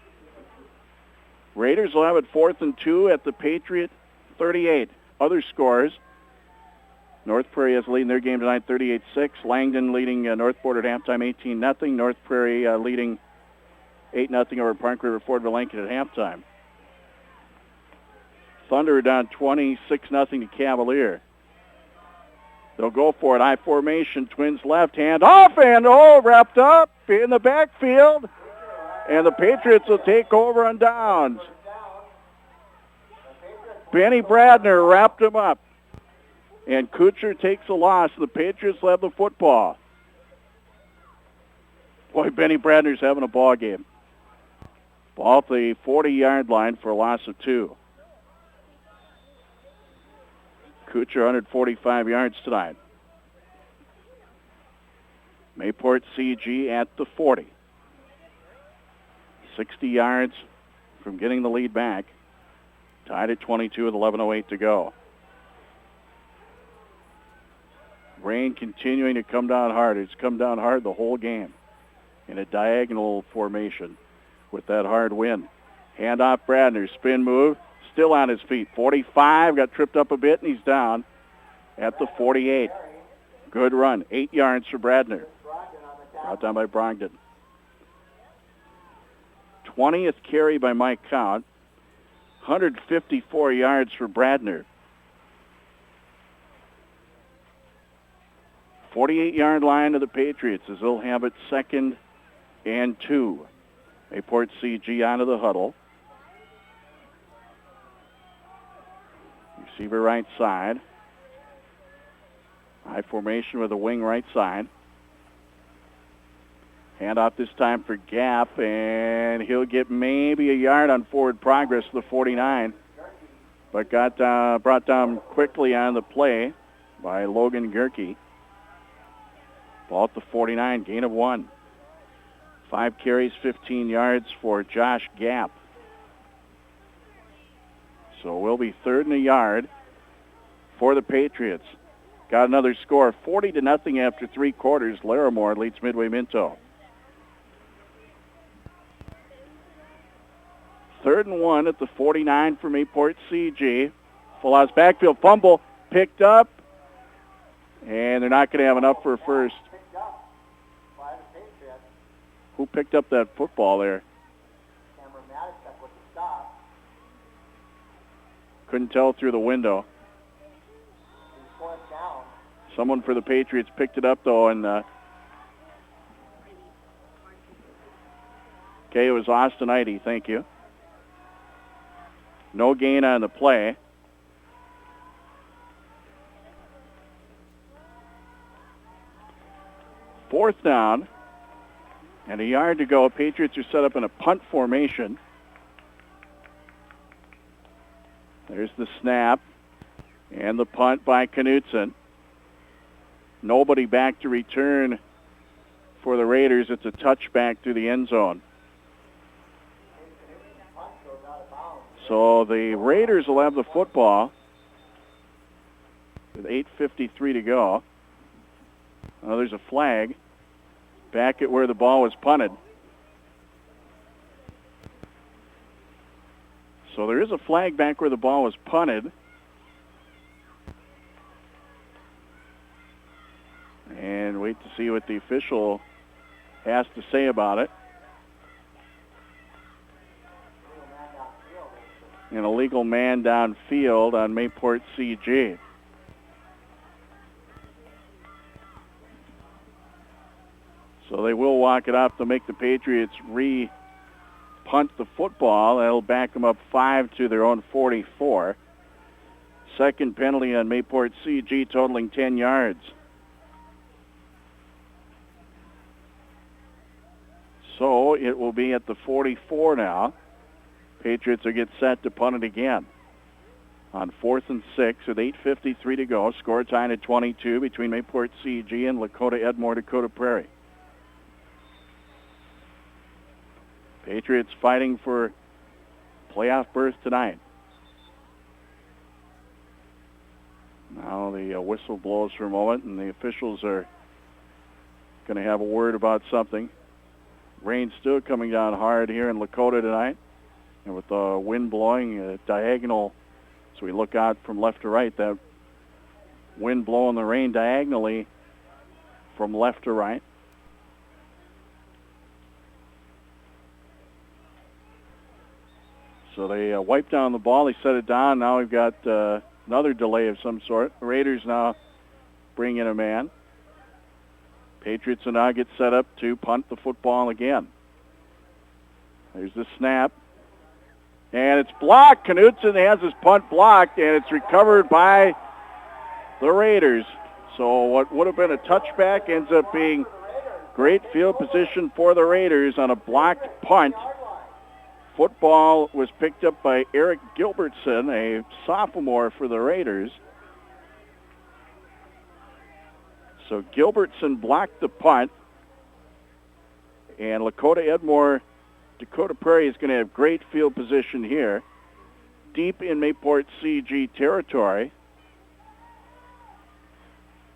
Raiders will have it 4th and 2 at the Patriot 38. Other scores. North Prairie has leading their game tonight 38-6. Langdon leading North Border at halftime 18-0. North Prairie leading 8-0 over Park River Fordville Lincoln at halftime. Thunder are down 26-0 to Cavalier. They'll go for it. I formation. Twins left hand off and wrapped up in the backfield. And the Patriots will take over on downs. Benny Bradner wrapped him up. And Kuchar takes a loss. The Patriots have the football. Boy, Benny Bradner's having a ball game. Ball at the 40-yard line for a loss of 2. Kuchar 145 yards tonight. Mayport CG at the 40. 60 yards from getting the lead back. Tied at 22 with 11:08 to go. Rain continuing to come down hard. It's come down hard the whole game in a diagonal formation with that hard wind. Hand off Bradner. Spin move. Still on his feet. 45. Got tripped up a bit, and he's down at the 48. Good run. 8 yards for Bradner. Brought down by Brogdon. 20th carry by Mike Count. 154 yards for Bradner. 48-yard line of the Patriots as they'll have it 2nd and 2. Mayport CG onto the huddle. Receiver right side. High formation with a wing right side. Handoff this time for Gap, and he'll get maybe a yard on forward progress to the 49, but got brought down quickly on the play by Logan Gerke. Ball at the 49, gain of 1. 5 carries, 15 yards for Josh Gap. So we'll be 3rd and a yard for the Patriots. Got another score, 40-0 after 3 quarters. Larimore leads Midway Minto. 3rd and 1 at the 49 for Mayport CG. Full house backfield fumble picked up, and they're not going to have enough for a first. Who picked up that football there? Couldn't tell through the window. Someone for the Patriots picked it up, though, and okay, it was Austinites. Thank you. No gain on the play. Fourth down, and a yard to go. Patriots are set up in a punt formation. There's the snap and the punt by Knutson. Nobody back to return for the Raiders. It's a touchback through the end zone. So the Raiders will have the football with 8:53 to go. Oh, there's a flag back at where the ball was punted. So there is a flag back where the ball was punted. And wait to see what the official has to say about it. An illegal man downfield on Mayport CG. So they will walk it up to make the Patriots punt the football. That'll back them up 5 to their own 44. Second penalty on Mayport CG, totaling 10 yards. So it will be at the 44 now. Patriots will get set to punt it again. On 4th and 6 with 8:53 to go. Score tied at 22 between Mayport CG and Lakota-Edmore-Dakota Prairie. Patriots fighting for playoff berth tonight. Now the whistle blows for a moment, and the officials are going to have a word about something. Rain still coming down hard here in Lakota tonight, and with the wind blowing diagonal, so we look out from left to right, that wind blowing the rain diagonally from left to right. So they wipe down the ball. They set it down. Now we've got another delay of some sort. The Raiders now bring in a man. Patriots will now get set up to punt the football again. There's the snap. And it's blocked. Knutson has his punt blocked, and it's recovered by the Raiders. So what would have been a touchback ends up being great field position for the Raiders on a blocked punt. Football was picked up by Eric Gilbertson, a sophomore for the Raiders. So Gilbertson blocked the punt, and Lakota-Edmore-Dakota Prairie is going to have great field position here, deep in Mayport CG territory.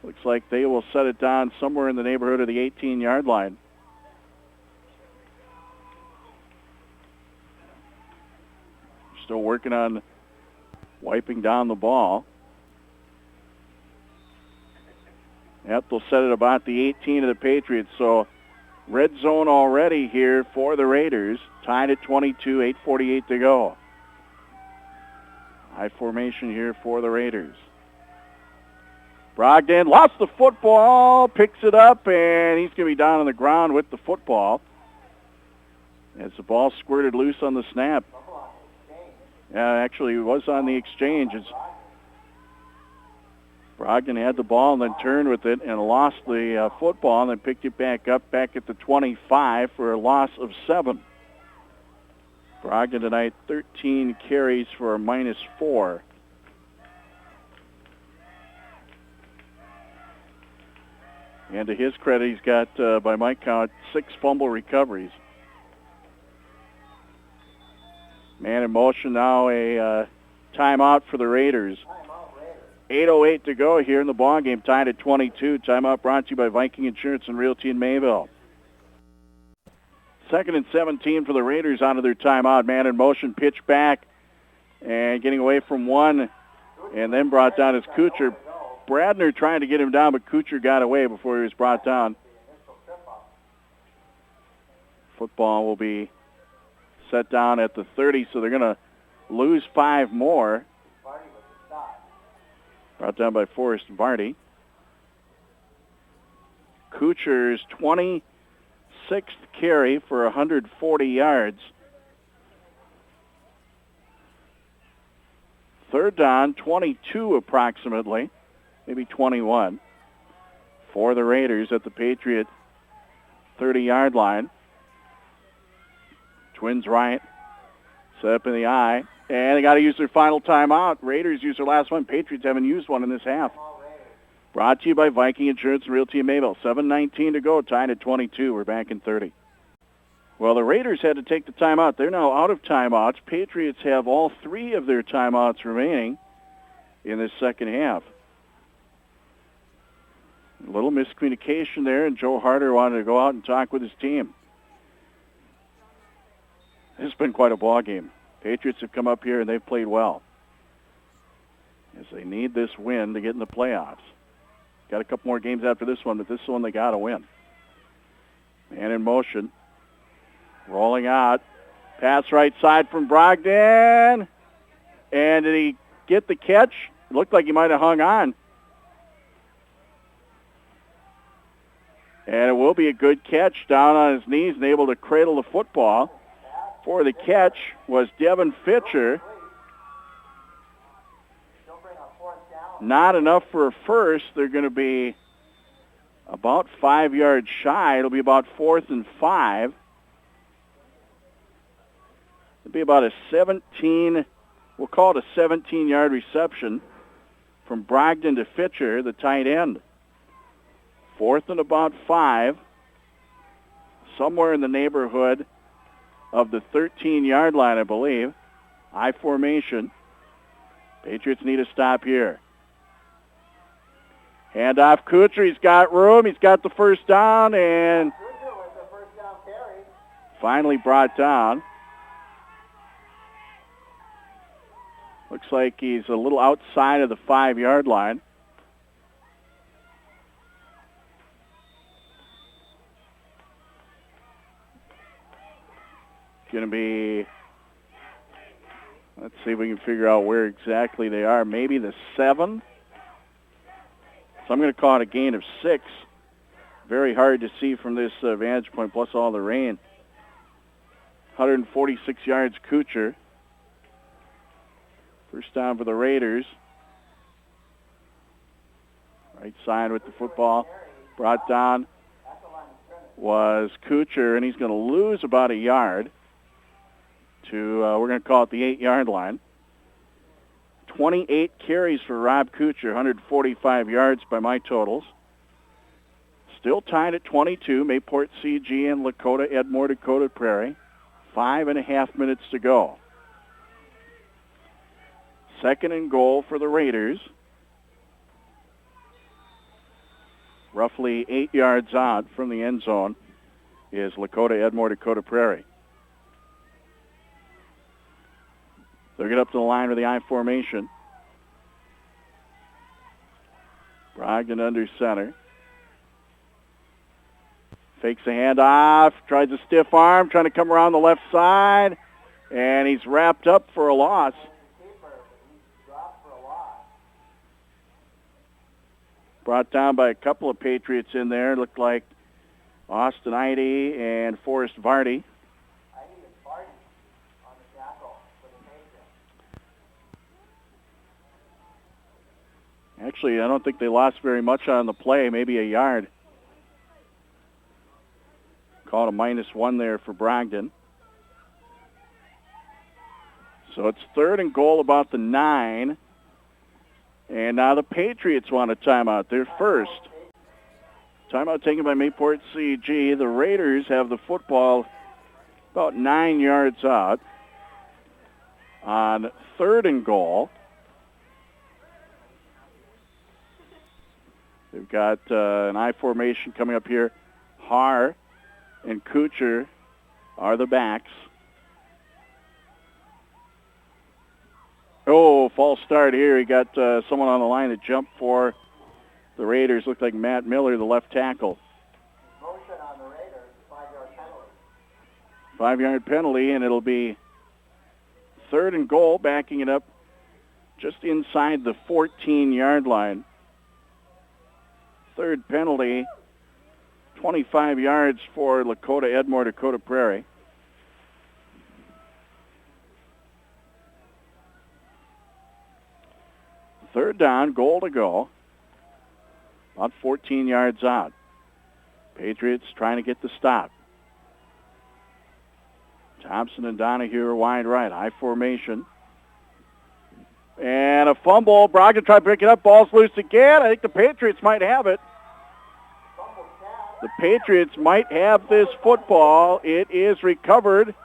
Looks like they will set it down somewhere in the neighborhood of the 18-yard line. Still working on wiping down the ball. Yep, they'll set it about the 18 of the Patriots. So red zone already here for the Raiders. Tied at 22, 8:48 to go. High formation here for the Raiders. Brogdon lost the football, picks it up, and he's going to be down on the ground with the football as the ball squirted loose on the snap. Yeah, actually, it was on the exchange. Brogdon had the ball and then turned with it and lost the football and then picked it back up back at the 25 for a loss of 7. Brogdon tonight, 13 carries for a -4. And to his credit, he's got, by my count, 6 fumble recoveries. Man in motion now, a timeout for the Raiders. 8:08 to go here in the ballgame, tied at 22. Timeout brought to you by Viking Insurance and Realty in Mayville. 2nd and 17 for the Raiders out of their timeout. Man in motion, pitch back, and getting away from one, and then brought down is Kuchar. Bradner trying to get him down, but Kuchar got away before he was brought down. Football will be set down at the 30, so they're going to lose 5 more. Brought down by Forrest Vardy. Kuchar's 26th carry for 140 yards. Third down, 22 approximately, maybe 21, for the Raiders at the Patriot 30-yard line. Twins right, set up in the eye, and they got to use their final timeout. Raiders use their last one. Patriots haven't used one in this half. Brought to you by Viking Insurance and Realty in Mayville. 7:19 to go, tied at 22. We're back in 30. Well, the Raiders had to take the timeout. They're now out of timeouts. Patriots have all 3 of their timeouts remaining in this second half. A little miscommunication there, and Joe Harder wanted to go out and talk with his team. This has been quite a ball game. Patriots have come up here, and they've played well, as they need this win to get in the playoffs. Got a couple more games after this one, but this one they got to win. Man in motion. Rolling out. Pass right side from Brogdon. And did he get the catch? It looked like he might have hung on. And it will be a good catch, down on his knees and able to cradle the football. For the catch was Devin Fitcher. Not enough for a first. They're going to be about 5 yards shy. It'll be about 4th and 5. It'll be about a 17, we'll call it a 17-yard reception from Brogdon to Fitcher, the tight end. 4th and about 5, somewhere in the neighborhood of the 13-yard line, I believe. I formation. Patriots need a stop here. Hand off Kuchar. He's got room. He's got the first down, and finally brought down. Looks like he's a little outside of the 5-yard line. Going to be, let's see if we can figure out where exactly they are. Maybe the 7. So I'm going to call it a gain of 6. Very hard to see from this vantage point, plus all the rain. 146 yards, Kuchar. First down for the Raiders. Right side with the football. Brought down was Kuchar, and he's going to lose about a yard to, we're going to call it the 8-yard line. 28 carries for Rob Kuchar, 145 yards by my totals. Still tied at 22, Mayport CG and Lakota-Edmore-Dakota Prairie. 5.5 minutes to go. Second and goal for the Raiders. Roughly 8 yards out from the end zone is Lakota-Edmore-Dakota Prairie. They'll get up to the line with the I formation. Brogdon under center. Fakes the handoff, tries a stiff arm, trying to come around the left side, and he's wrapped up for a loss. Brought down by a couple of Patriots in there. Looked like Austin Eide and Forrest Vardy. Actually, I don't think they lost very much on the play, maybe a yard. Called a -1 there for Brogdon. So it's third and goal about the 9. And now the Patriots want a timeout. They're first. Timeout taken by Mayport CG. The Raiders have the football about 9 yards out on third and goal. They've got an I formation coming up here. Har and Kuchar are the backs. Oh, false start here. He got someone on the line to jump for the Raiders. Looked like Matt Miller, the left tackle. Motion on the Raiders, 5-yard penalty. 5-yard penalty, and it'll be third and goal, backing it up just inside the 14-yard line. Third penalty, 25 yards for Lakota-Edmore-Dakota Prairie. Third down, goal to go. About 14 yards out. Patriots trying to get the stop. Thompson and Donahue are wide right. High formation. And a fumble. Brogdon tried to pick it up. Ball's loose again. I think the Patriots might have it. The Patriots might have this football. It is recovered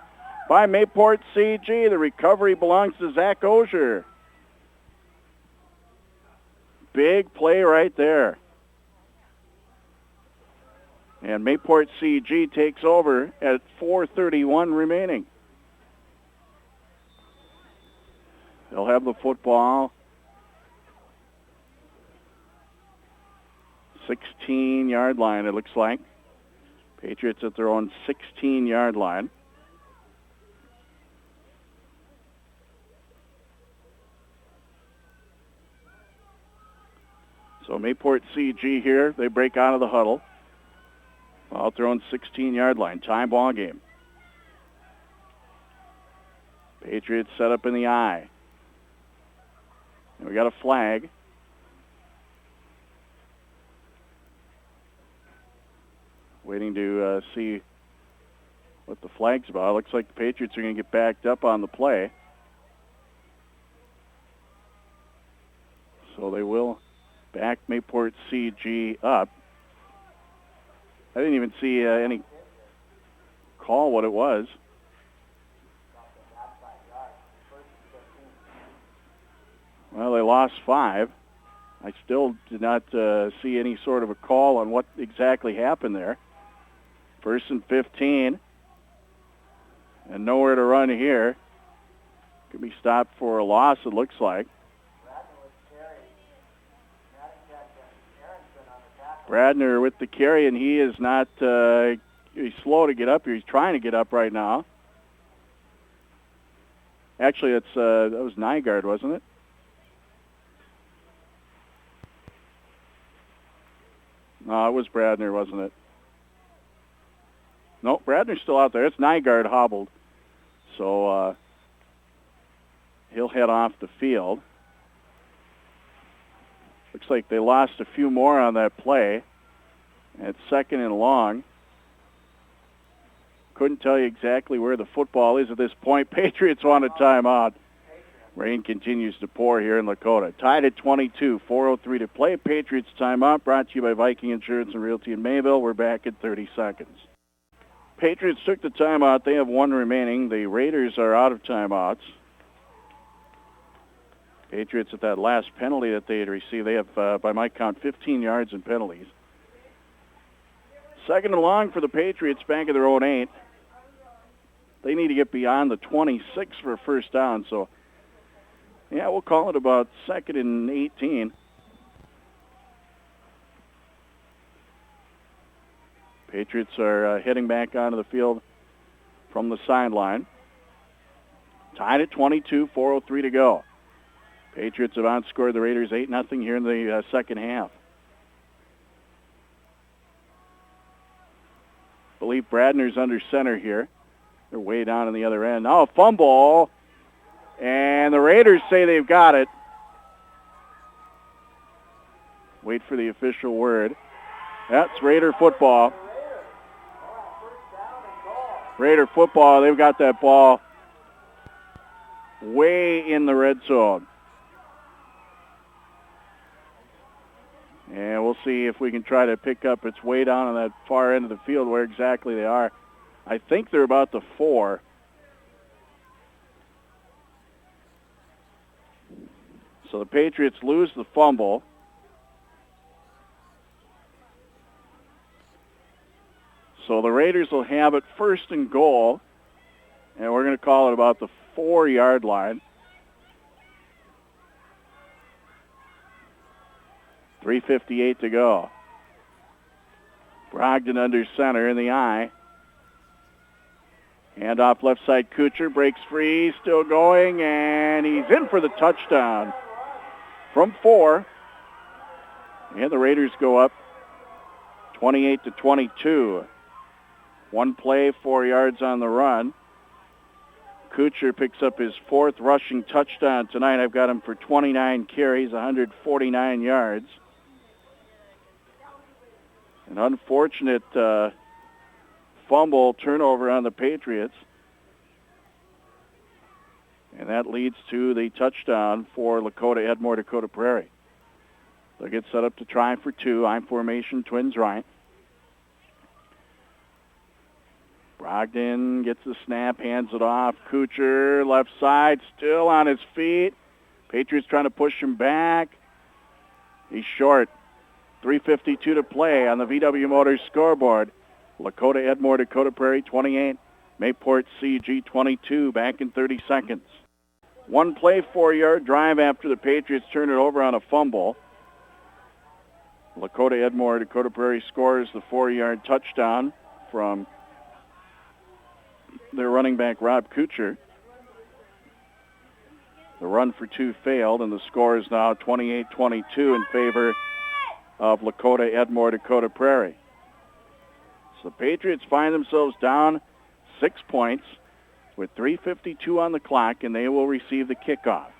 by Mayport CG. The recovery belongs to Zach Ozier. Big play right there. And Mayport CG takes over at 4:31 remaining. They'll have the football. 16-yard line, it looks like. Patriots at their own 16-yard line. So Mayport CG here, they break out of the huddle. Out their own 16-yard line. Tie ball game. Patriots set up in the I. And we got a flag. Waiting to see what the flag's about. Looks like the Patriots are going to get backed up on the play. So they will back Mayport CG up. I didn't even see any call what it was. Well, they lost 5. I still did not see any sort of a call on what exactly happened there. 1st and 15. And nowhere to run here. Could be stopped for a loss, it looks like. Bradner with the carry, and he is not, he's slow to get up here. He's trying to get up right now. Actually, that was Nygaard, wasn't it? No, it was Bradner, wasn't it? No, Bradner's still out there. It's Nygaard hobbled. So he'll head off the field. Looks like they lost a few more on that play. It's 2nd and long. Couldn't tell you exactly where the football is at this point. Patriots want a timeout. Rain continues to pour here in Lakota. Tied at 22, 4:03 to play. Patriots timeout brought to you by Viking Insurance and Realty in Mayville. We're back in 30 seconds. Patriots took the timeout. They have 1 remaining. The Raiders are out of timeouts. Patriots at that last penalty that they had received, they have, by my count, 15 yards in penalties. 2nd and long for the Patriots, back of their own 8. They need to get beyond the 26 for a first down, so yeah, we'll call it about 2nd and 18. Patriots are heading back onto the field from the sideline. Tied at 22, 4:03 to go. Patriots have outscored the Raiders 8-0 here in the second half. I believe Bradner's under center here. They're way down on the other end. Now a fumble, and the Raiders say they've got it. Wait for the official word. That's Raider football. Raider football, they've got that ball way in the red zone. And we'll see if we can try to pick up its way down on that far end of the field where exactly they are. I think they're about the 4. So the Patriots lose the fumble. So the Raiders will have it 1st and goal. And we're going to call it about the 4-yard line. 3:58 to go. Brogdon under center in the I. Handoff left side, Kuchar breaks free, still going, and he's in for the touchdown from 4. And the Raiders go up 28-22. One play, 4 yards on the run. Kuchar picks up his 4th rushing touchdown tonight. I've got him for 29 carries, 149 yards. An unfortunate fumble turnover on the Patriots. And that leads to the touchdown for Lakota-Edmore-Dakota Prairie. They'll get set up to try for 2. I formation, Twins right. Brogdon gets the snap, hands it off. Kuchar, left side, still on his feet. Patriots trying to push him back. He's short. 3:52 to play on the VW Motors scoreboard. Lakota-Edmore-Dakota Prairie 28, Mayport CG 22, back in 30 seconds. One play, 4-yard drive after the Patriots turn it over on a fumble. Lakota-Edmore-Dakota Prairie scores the 4-yard touchdown from their running back, Rob Kuchar. The run for 2 failed, and the score is now 28-22 in favor of Lakota-Edmore-Dakota Prairie. So the Patriots find themselves down 6 points with 3:52 on the clock, and they will receive the kickoff.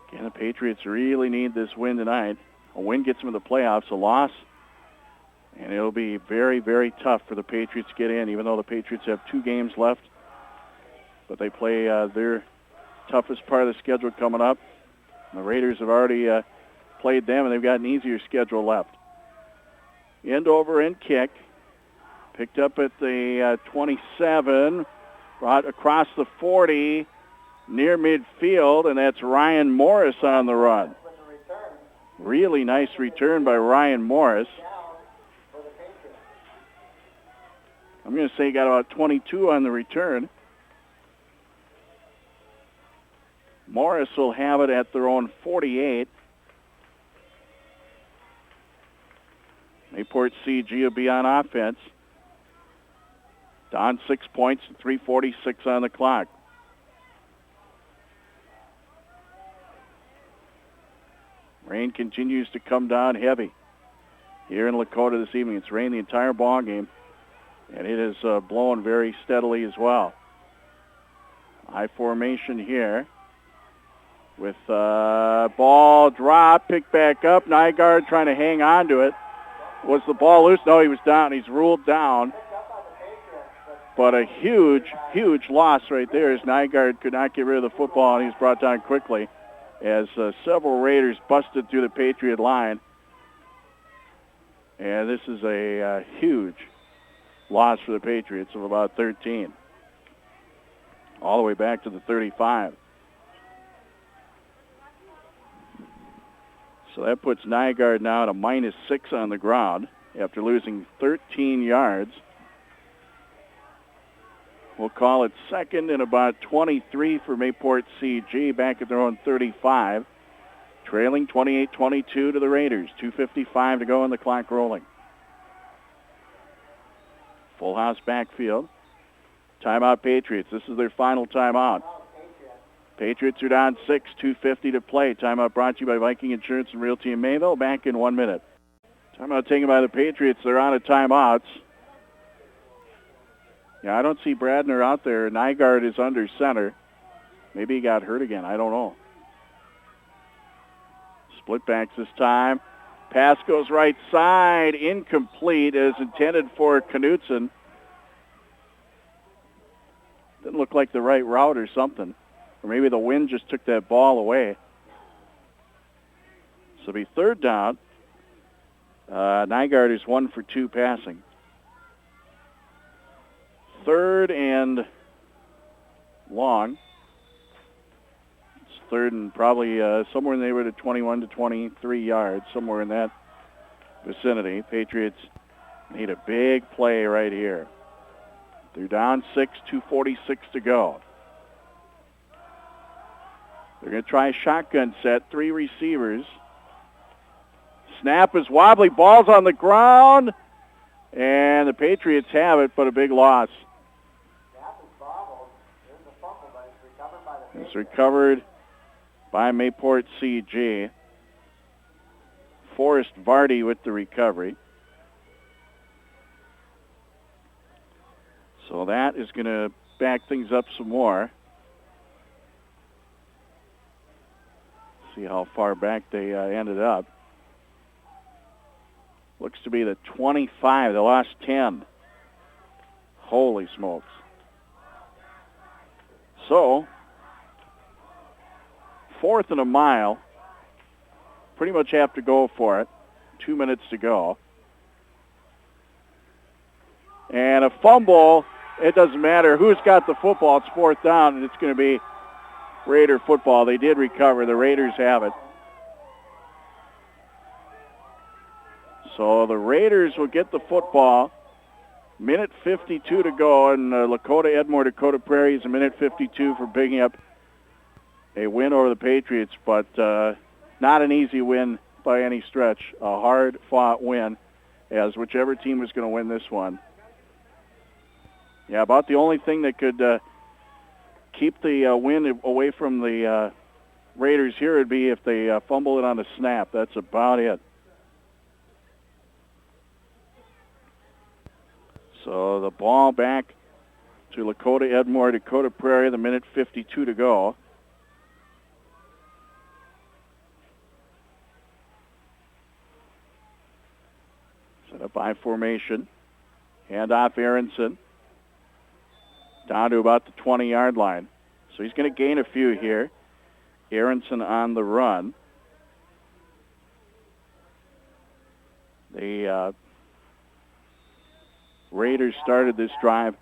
Again, the Patriots really need this win tonight. A win gets them to the playoffs. A loss, and it'll be very, very tough for the Patriots to get in, even though the Patriots have 2 games left. But they play their toughest part of the schedule coming up. The Raiders have already played them, and they've got an easier schedule left. End over end kick. Picked up at the 27, brought across the 40, near midfield, and that's Ryan Morris on the run. Really nice return by Ryan Morris. I'm going to say he got about 22 on the return. Morris will have it at their own 48. Mayport CG will be on offense. Down 6 points, 3:46 on the clock. Rain continues to come down heavy here in Lakota this evening. It's rained the entire ball game, and it is blowing very steadily as well. I formation here with ball drop, picked back up. Nygaard trying to hang on to it. Was the ball loose? No, he was down. He's ruled down. But a huge, huge loss right there as Nygaard could not get rid of the football, and he was brought down quickly as several Raiders busted through the Patriot line. And this is a huge loss for the Patriots of about 13. All the way back to the 35. So that puts Nygaard now at a -6 on the ground after losing 13 yards. We'll call it second and about 23 for Mayport CG back at their own 35. Trailing 28-22 to the Raiders. 2:55 to go and the clock rolling. Full house backfield. Timeout Patriots. This is their final timeout. Patriots are down 6, 2:50 to play. Timeout brought to you by Viking Insurance and Realty in Mayville. Back in 1 minute. Timeout taken by the Patriots. They're out of timeouts. Yeah, I don't see Bradner out there. Nygaard is under center. Maybe he got hurt again. I don't know. Split backs this time. Pass goes right side. Incomplete as intended for Knutson. Didn't look like the right route or something. Or maybe the wind just took that ball away. So it'll be third down. Nygaard is 1 for 2 passing. Third and long. It's third and probably somewhere in the neighborhood of 21 to 23 yards, somewhere in that vicinity. Patriots need a big play right here. They're down 6, 2:46 to go. They're going to try a shotgun set, 3 receivers. Snap is wobbly, ball's on the ground. And the Patriots have it, but a big loss. It's recovered by Mayport CG. Forrest Vardy with the recovery. So that is going to back things up some more. See how far back they ended up. Looks to be the 25. They lost 10. Holy smokes. So, 4th and a mile. Pretty much have to go for it. 2 minutes to go. And a fumble. It doesn't matter who's got the football. It's 4th down, and it's going to be Raider football. They did recover. The Raiders have it. So the Raiders will get the football. Minute 52 to go, and Lakota-Edmore-Dakota Prairie is a minute 52 for picking up a win over the Patriots, but not an easy win by any stretch. A hard-fought win, as whichever team was going to win this one. Yeah, about the only thing that could keep the win away from the Raiders here would be if they fumble it on a snap. That's about it. So the ball back to Lakota-Edmore-Dakota Prairie, the minute 52 to go. Set up I formation. Handoff Aronson. Down to about the 20-yard line. So he's going to gain a few here. Aronson on the run. The Raiders started this drive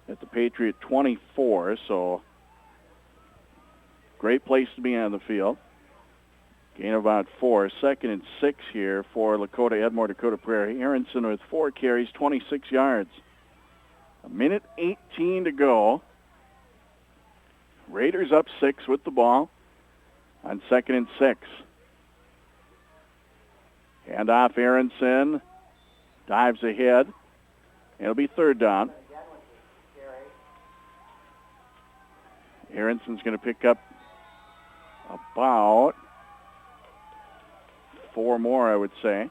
at the Patriot 24, so great place to be on the field. Gain of about 4. 2nd and 6 here for Lakota-Edmore-Dakota Prairie. Aronson with 4 carries, 26 yards. A minute 18 to go. Raiders up 6 with the ball on 2nd and 6. Handoff Aronson. Dives ahead. It'll be 3rd down. Aronson's going to pick up about 4 more, I would say.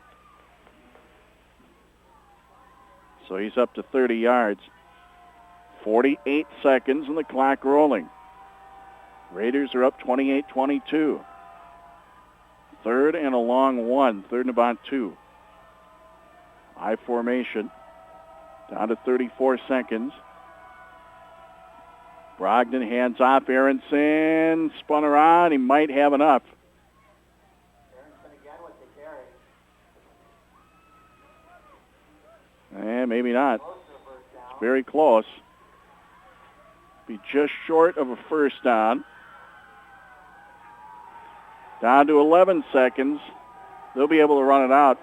So he's up to 30 yards. 48 seconds and the clock rolling. Raiders are up 28-22. 3rd and a long 1. 3rd and about 2. I formation. Down to 34 seconds. Brogdon hands off. Aronson spun around. He might have enough. Aronson again with the carry. And maybe not. It's very close. Be just short of a 1st down. Down to 11 seconds. They'll be able to run it out.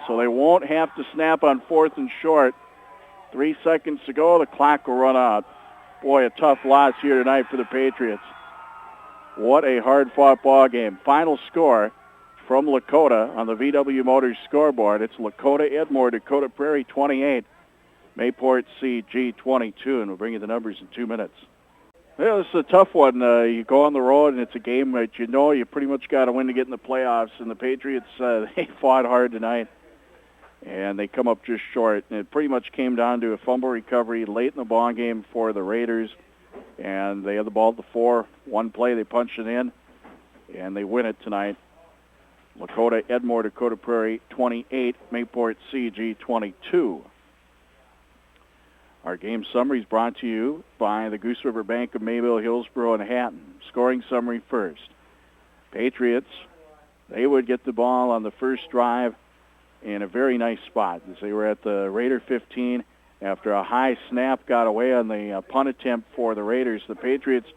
So they won't have to snap on 4th and short. 3 seconds to go. The clock will run out. Boy, a tough loss here tonight for the Patriots. What a hard-fought ball game. Final score from Lakota on the VW Motors scoreboard. It's Lakota-Edmore-Dakota Prairie 28, Mayport CG 22, and we'll bring you the numbers in 2 minutes. Yeah, this is a tough one. You go on the road, and it's a game that you know you pretty much got to win to get in the playoffs, and the Patriots, they fought hard tonight, and they come up just short. And it pretty much came down to a fumble recovery late in the ball game for the Raiders, and they had the ball at the 4. One play, they punched it in, and they win it tonight. Lakota-Edmore-Dakota Prairie 28, Mayport CG 22. Our game summary is brought to you by the Goose River Bank of Mayville, Hillsboro, and Hatton. Scoring summary first. Patriots, they would get the ball on the first drive in a very nice spot, as they were at the Raider 15 after a high snap got away on the punt attempt for the Raiders. The Patriots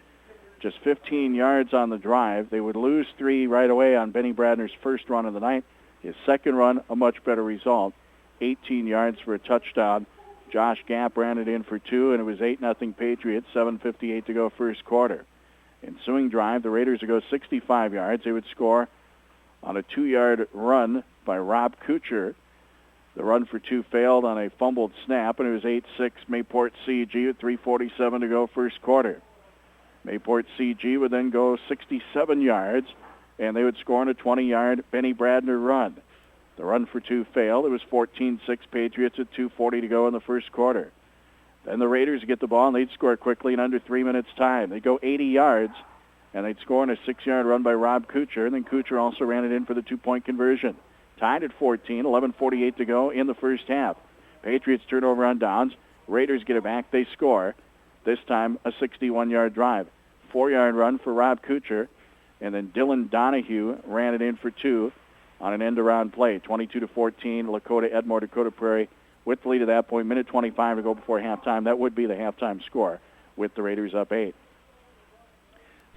just 15 yards on the drive. They would lose 3 right away on Benny Bradner's first run of the night. His second run, a much better result, 18 yards for a touchdown. Josh Gapp ran it in for 2, and it was 8-0 Patriots, 7:58 to go first quarter. Ensuing drive, the Raiders would go 65 yards. They would score on a 2-yard run by Rob Kuchar. The run for two failed on a fumbled snap, and it was 8-6 Mayport CG with 3:47 to go first quarter. Mayport CG would then go 67 yards, and they would score on a 20-yard Benny Bradner run. The run for two failed. It was 14-6 Patriots with 2:40 to go in the first quarter. Then the Raiders get the ball, and they'd score quickly in under 3 minutes' time. They'd go 80 yards, and they'd score on a 6-yard run by Rob Kuchar, and then Kuchar also ran it in for the two-point conversion. Tied at 14, 11:48 to go in the first half. Patriots turn over on downs. Raiders get it back. They score. This time a 61-yard drive. 4-yard run for Rob Kuchar, and then Dylan Donahue ran it in for two on an end-around play. 22-14, Lakota-Edmore-Dakota Prairie with the lead at that point. Minute 25 to go before halftime. That would be the halftime score with the Raiders up 8.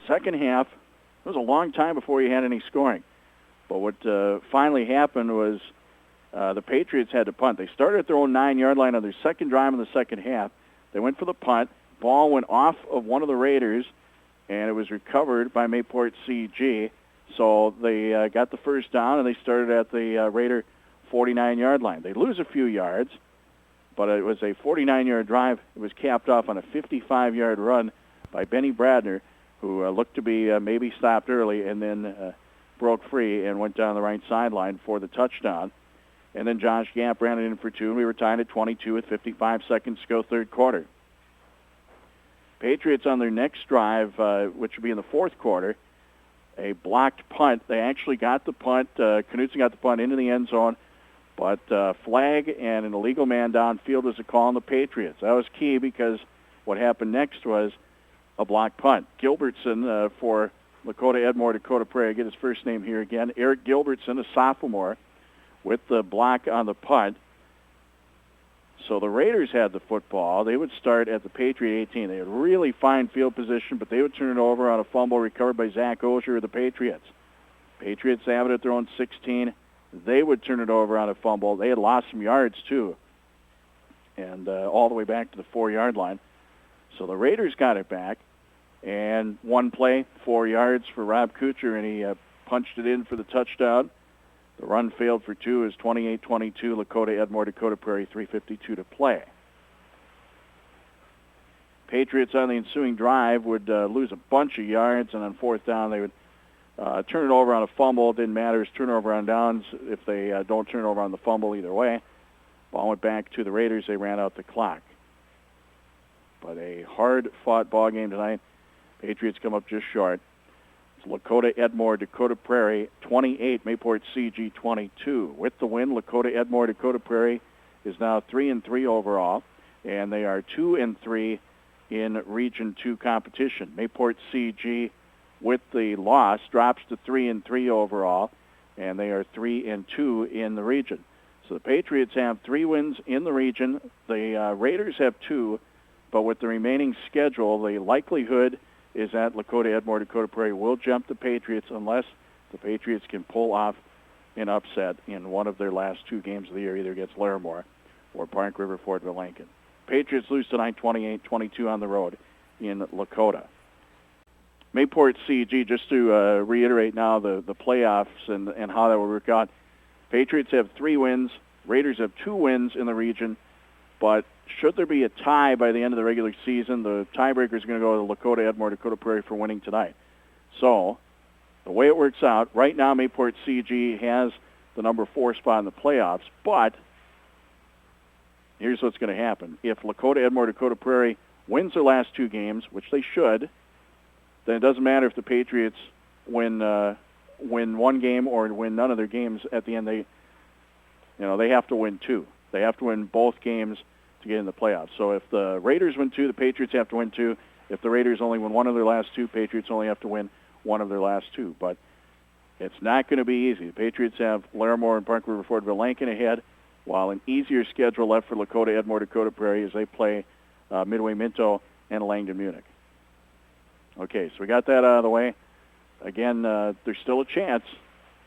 Second half, it was a long time before you had any scoring. But what finally happened was the Patriots had to punt. They started at their own 9-yard line on their second drive in the second half. They went for the punt. Ball went off of one of the Raiders, and it was recovered by Mayport CG. So they got the first down, and they started at the Raider 49-yard line. They lose a few yards, but it was a 49-yard drive. It was capped off on a 55-yard run by Benny Bradner, who looked to be maybe stopped early and then broke free and went down the right sideline for the touchdown. And then Josh Gamp ran it in for two, and we were tied at 22 with 55 seconds to go third quarter. Patriots on their next drive, which would be in the fourth quarter, a blocked punt. They actually got the punt. Knutson got the punt into the end zone, but flag and an illegal man downfield was a call on the Patriots. That was key because what happened next was a blocked punt. Gilbertson for Lakota-Edmore-Dakota Prairie. I get his first name here again. Eric Gilbertson, a sophomore, with the block on the punt. So the Raiders had the football. They would start at the Patriot 18. They had really fine field position, but they would turn it over on a fumble recovered by Zach Ozier of the Patriots. Patriots have it at their own 16. They would turn it over on a fumble. They had lost some yards, too, and all the way back to the 4-yard line. So the Raiders got it back. And one play, 4 yards for Rob Kuchar, and he punched it in for the touchdown. The run failed for two. It was 28-22, Lakota-Edmore-Dakota Prairie, 3:52 to play. Patriots on the ensuing drive would lose a bunch of yards, and on fourth down they would turn it over on a fumble. It didn't matter. It's turnover on downs. If they don't turn it over on the fumble either way, ball went back to the Raiders. They ran out the clock. But a hard-fought ball game tonight. Patriots come up just short. It's Lakota-Edmore-Dakota Prairie 28, Mayport CG 22. With the win, Lakota-Edmore-Dakota Prairie is now 3-3 overall, and they are 2-3 in Region 2 competition. Mayport CG, with the loss, drops to 3-3 overall, and they are 3-2 in the region. So the Patriots have 3 wins in the region. The Raiders have 2, but with the remaining schedule, the likelihood is that Lakota-Edmore-Dakota Prairie will jump the Patriots unless the Patriots can pull off an upset in one of their last 2 games of the year, either against Larimore or Park River Fortville Lincoln. Patriots lose tonight 28-22 on the road in Lakota. Mayport CG, just to reiterate now the playoffs and how that will work out. Patriots have 3 wins. Raiders have 2 wins in the region, but should there be a tie by the end of the regular season, the tiebreaker is going to go to Lakota-Edmore-Dakota Prairie for winning tonight. So the way it works out, right now Mayport CG has the number 4 spot in the playoffs, but here's what's going to happen. If Lakota-Edmore-Dakota Prairie wins their last 2 games, which they should, then it doesn't matter if the Patriots win 1 game or win none of their games. At the end, they have to win 2. They have to win both games to get in the playoffs. So if the Raiders win 2, the Patriots have to win 2. If the Raiders only win 1 of their last 2, Patriots only have to win 1 of their last 2. But it's not going to be easy. The Patriots have Larimore and Park River Fortville Lincoln ahead, while an easier schedule left for Lakota-Edmore-Dakota Prairie as they play Midway Minto and Langdon Munich. Okay, so we got that out of the way. Again, there's still a chance,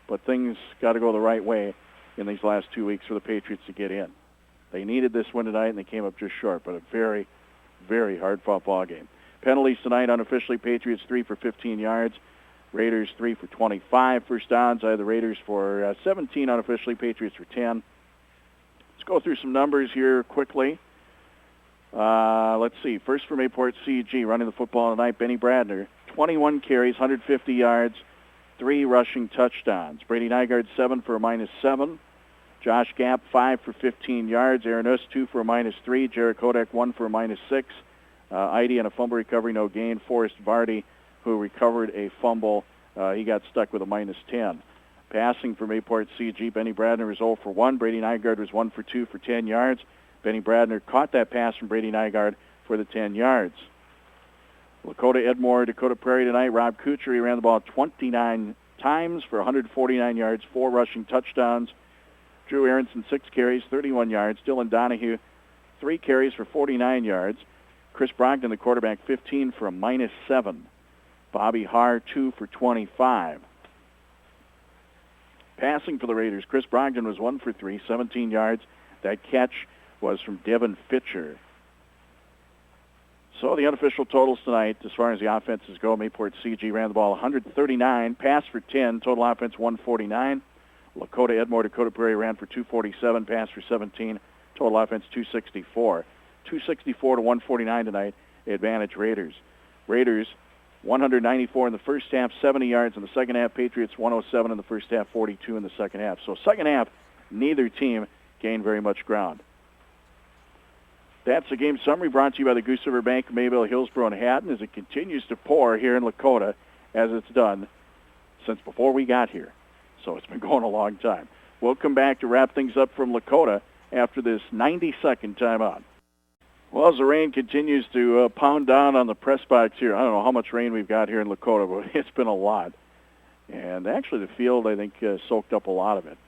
but things got to go the right way in these last 2 weeks for the Patriots to get in. They needed this win tonight, and they came up just short, but a very, very hard-fought ball game. Penalties tonight, unofficially, Patriots 3 for 15 yards. Raiders 3 for 25 first downs. I had the Raiders for 17 unofficially, Patriots for 10. go through some numbers here quickly. Let's see. First for Mayport CG, running the football tonight, Benny Bradner. 21 carries, 150 yards, 3 rushing touchdowns. Brady Nygaard, 7 for a -7. Josh Gapp, 5 for 15 yards. Aaron Us, 2 for a -3. Jared Kodak, 1 for a -6. Idy on a fumble recovery, no gain. Forrest Vardy, who recovered a fumble, he got stuck with a -10. Passing for Mayport CG, Benny Bradner was 0 for 1. Brady Nygaard was 1 for 2 for 10 yards. Benny Bradner caught that pass from Brady Nygaard for the 10 yards. Lakota-Edmore-Dakota Prairie tonight, Rob Kuchar, ran the ball 29 times for 149 yards, 4 rushing touchdowns. Drew Aronson, 6 carries, 31 yards. Dylan Donahue, 3 carries for 49 yards. Chris Brogdon, the quarterback, 15 for a -7. Bobby Haar, 2 for 25. Passing for the Raiders, Chris Brogdon was 1 for 3, 17 yards. That catch was from Devin Fitcher. So the unofficial totals tonight, as far as the offenses go, Mayport CG ran the ball 139, passed for 10, total offense 149. Lakota-Edmore-Dakota Prairie ran for 247, passed for 17, total offense 264. 264 to 149 tonight, advantage Raiders. Raiders, 194 in the first half, 70 yards in the second half. Patriots, 107 in the first half, 42 in the second half. So second half, neither team gained very much ground. That's the game summary brought to you by the Goose River Bank, Mayville, Hillsborough, and Hatton as it continues to pour here in Lakota as it's done since before we got here. So it's been going a long time. We'll come back to wrap things up from Lakota after this 90-second timeout. Well, as the rain continues to pound down on the press box here, I don't know how much rain we've got here in Lakota, but it's been a lot. And actually the field, I think, soaked up a lot of it.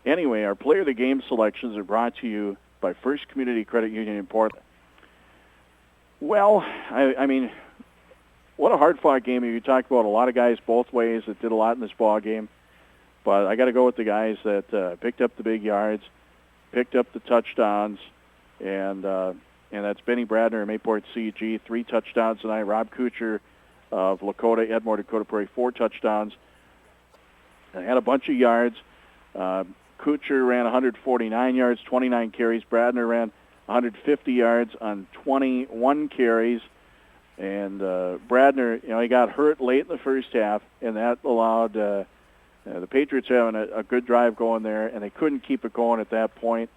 Anyway, our Player of the Game selections are brought to you by First Community Credit Union in Portland. Well, I mean, what a hard-fought game. You talked about a lot of guys both ways that did a lot in this ball game. But I got to go with the guys that picked up the big yards, picked up the touchdowns, and that's Benny Bradner and Mayport CG, 3 touchdowns tonight. Rob Kuchar of Lakota-Edmore-Dakota Prairie, 4 touchdowns. And had a bunch of yards. Kuchar ran 149 yards, 29 carries. Bradner ran 150 yards on 21 carries. And Bradner, he got hurt late in the first half, and that allowed the Patriots having a good drive going there, and they couldn't keep it going at that point.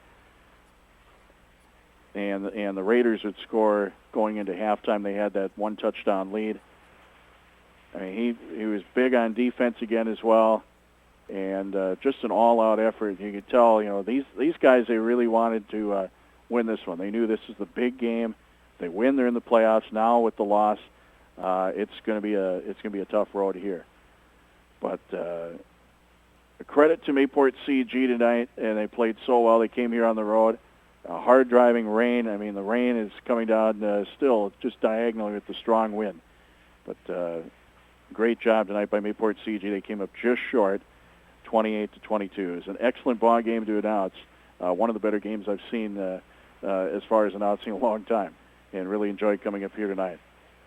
And the Raiders would score going into halftime. They had that 1 touchdown lead. I mean, he was big on defense again as well. And just an all-out effort. You could tell, these guys, they really wanted to win this one. They knew this is the big game. They win, they're in the playoffs. Now with the loss, it's going to be a tough road here. But a credit to Mayport CG tonight, and they played so well. They came here on the road. Hard driving rain. I mean, the rain is coming down still just diagonally with the strong wind. But great job tonight by Mayport CG. They came up just short. 28-22. It's an excellent ball game to announce. One of the better games I've seen as far as announcing a long time, and really enjoyed coming up here tonight.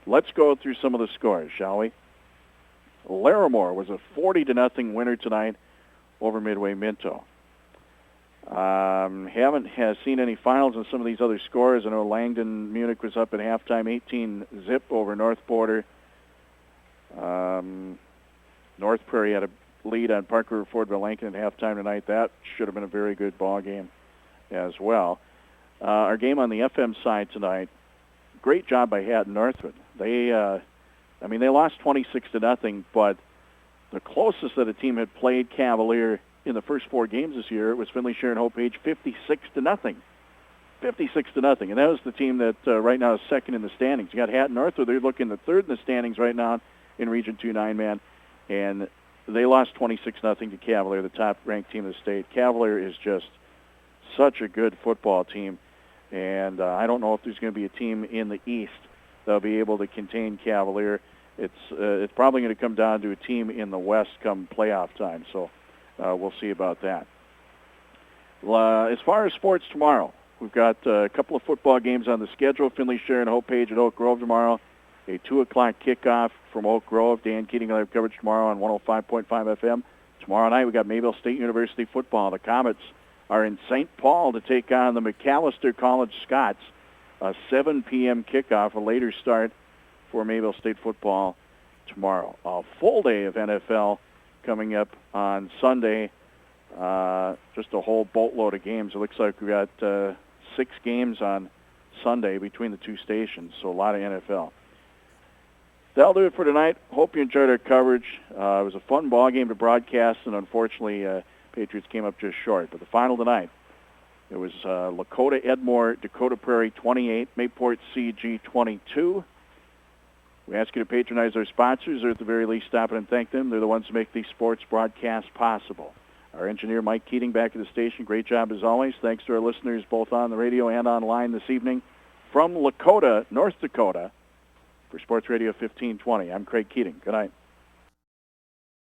Let's go through some of the scores, shall we? Larimore was a 40-0 winner tonight over Midway Minto. Haven't seen any finals in some of these other scores. I know Langdon Munich was up at halftime, 18-0 over North Border. North Prairie had a lead on Park River Fordville Lincoln at halftime tonight. That should have been a very good ball game as well. Our game on the FM side tonight, great job by Hatton Northwood. They lost 26-0, but the closest that a team had played Cavalier in the first 4 games this year, it was Finley Sharon Hope Page, 56-0. 56-0, and that was the team that right now is second in the standings. You got Hatton Northwood, they're looking at third in the standings right now in Region 2 9-man, and they lost 26-0 to Cavalier, the top-ranked team in the state. Cavalier is just such a good football team, and I don't know if there's going to be a team in the East that'll be able to contain Cavalier. It's probably going to come down to a team in the West come playoff time, so we'll see about that. As far as sports tomorrow, we've got a couple of football games on the schedule. Finley Sharon Hope Page at Oak Grove tomorrow. A 2 o'clock kickoff from Oak Grove. Dan Keating will have coverage tomorrow on 105.5 FM. Tomorrow night we got Mayville State University football. The Comets are in St. Paul to take on the McAllister College Scots. A 7 p.m. kickoff, a later start for Mayville State football tomorrow. A full day of NFL coming up on Sunday. Just a whole boatload of games. It looks like we got 6 games on Sunday between the two stations, so a lot of NFL. That'll do it for tonight. Hope you enjoyed our coverage. It was a fun ball game to broadcast, and unfortunately, Patriots came up just short. But the final tonight, it was Lakota-Edmore-Dakota Prairie 28, Mayport CG 22. We ask you to patronize our sponsors, or at the very least stop in and thank them. They're the ones who make these sports broadcasts possible. Our engineer, Mike Keating, back at the station. Great job as always. Thanks to our listeners both on the radio and online this evening. From Lakota, North Dakota, for Sports Radio 1520, I'm Craig Keating. Good night.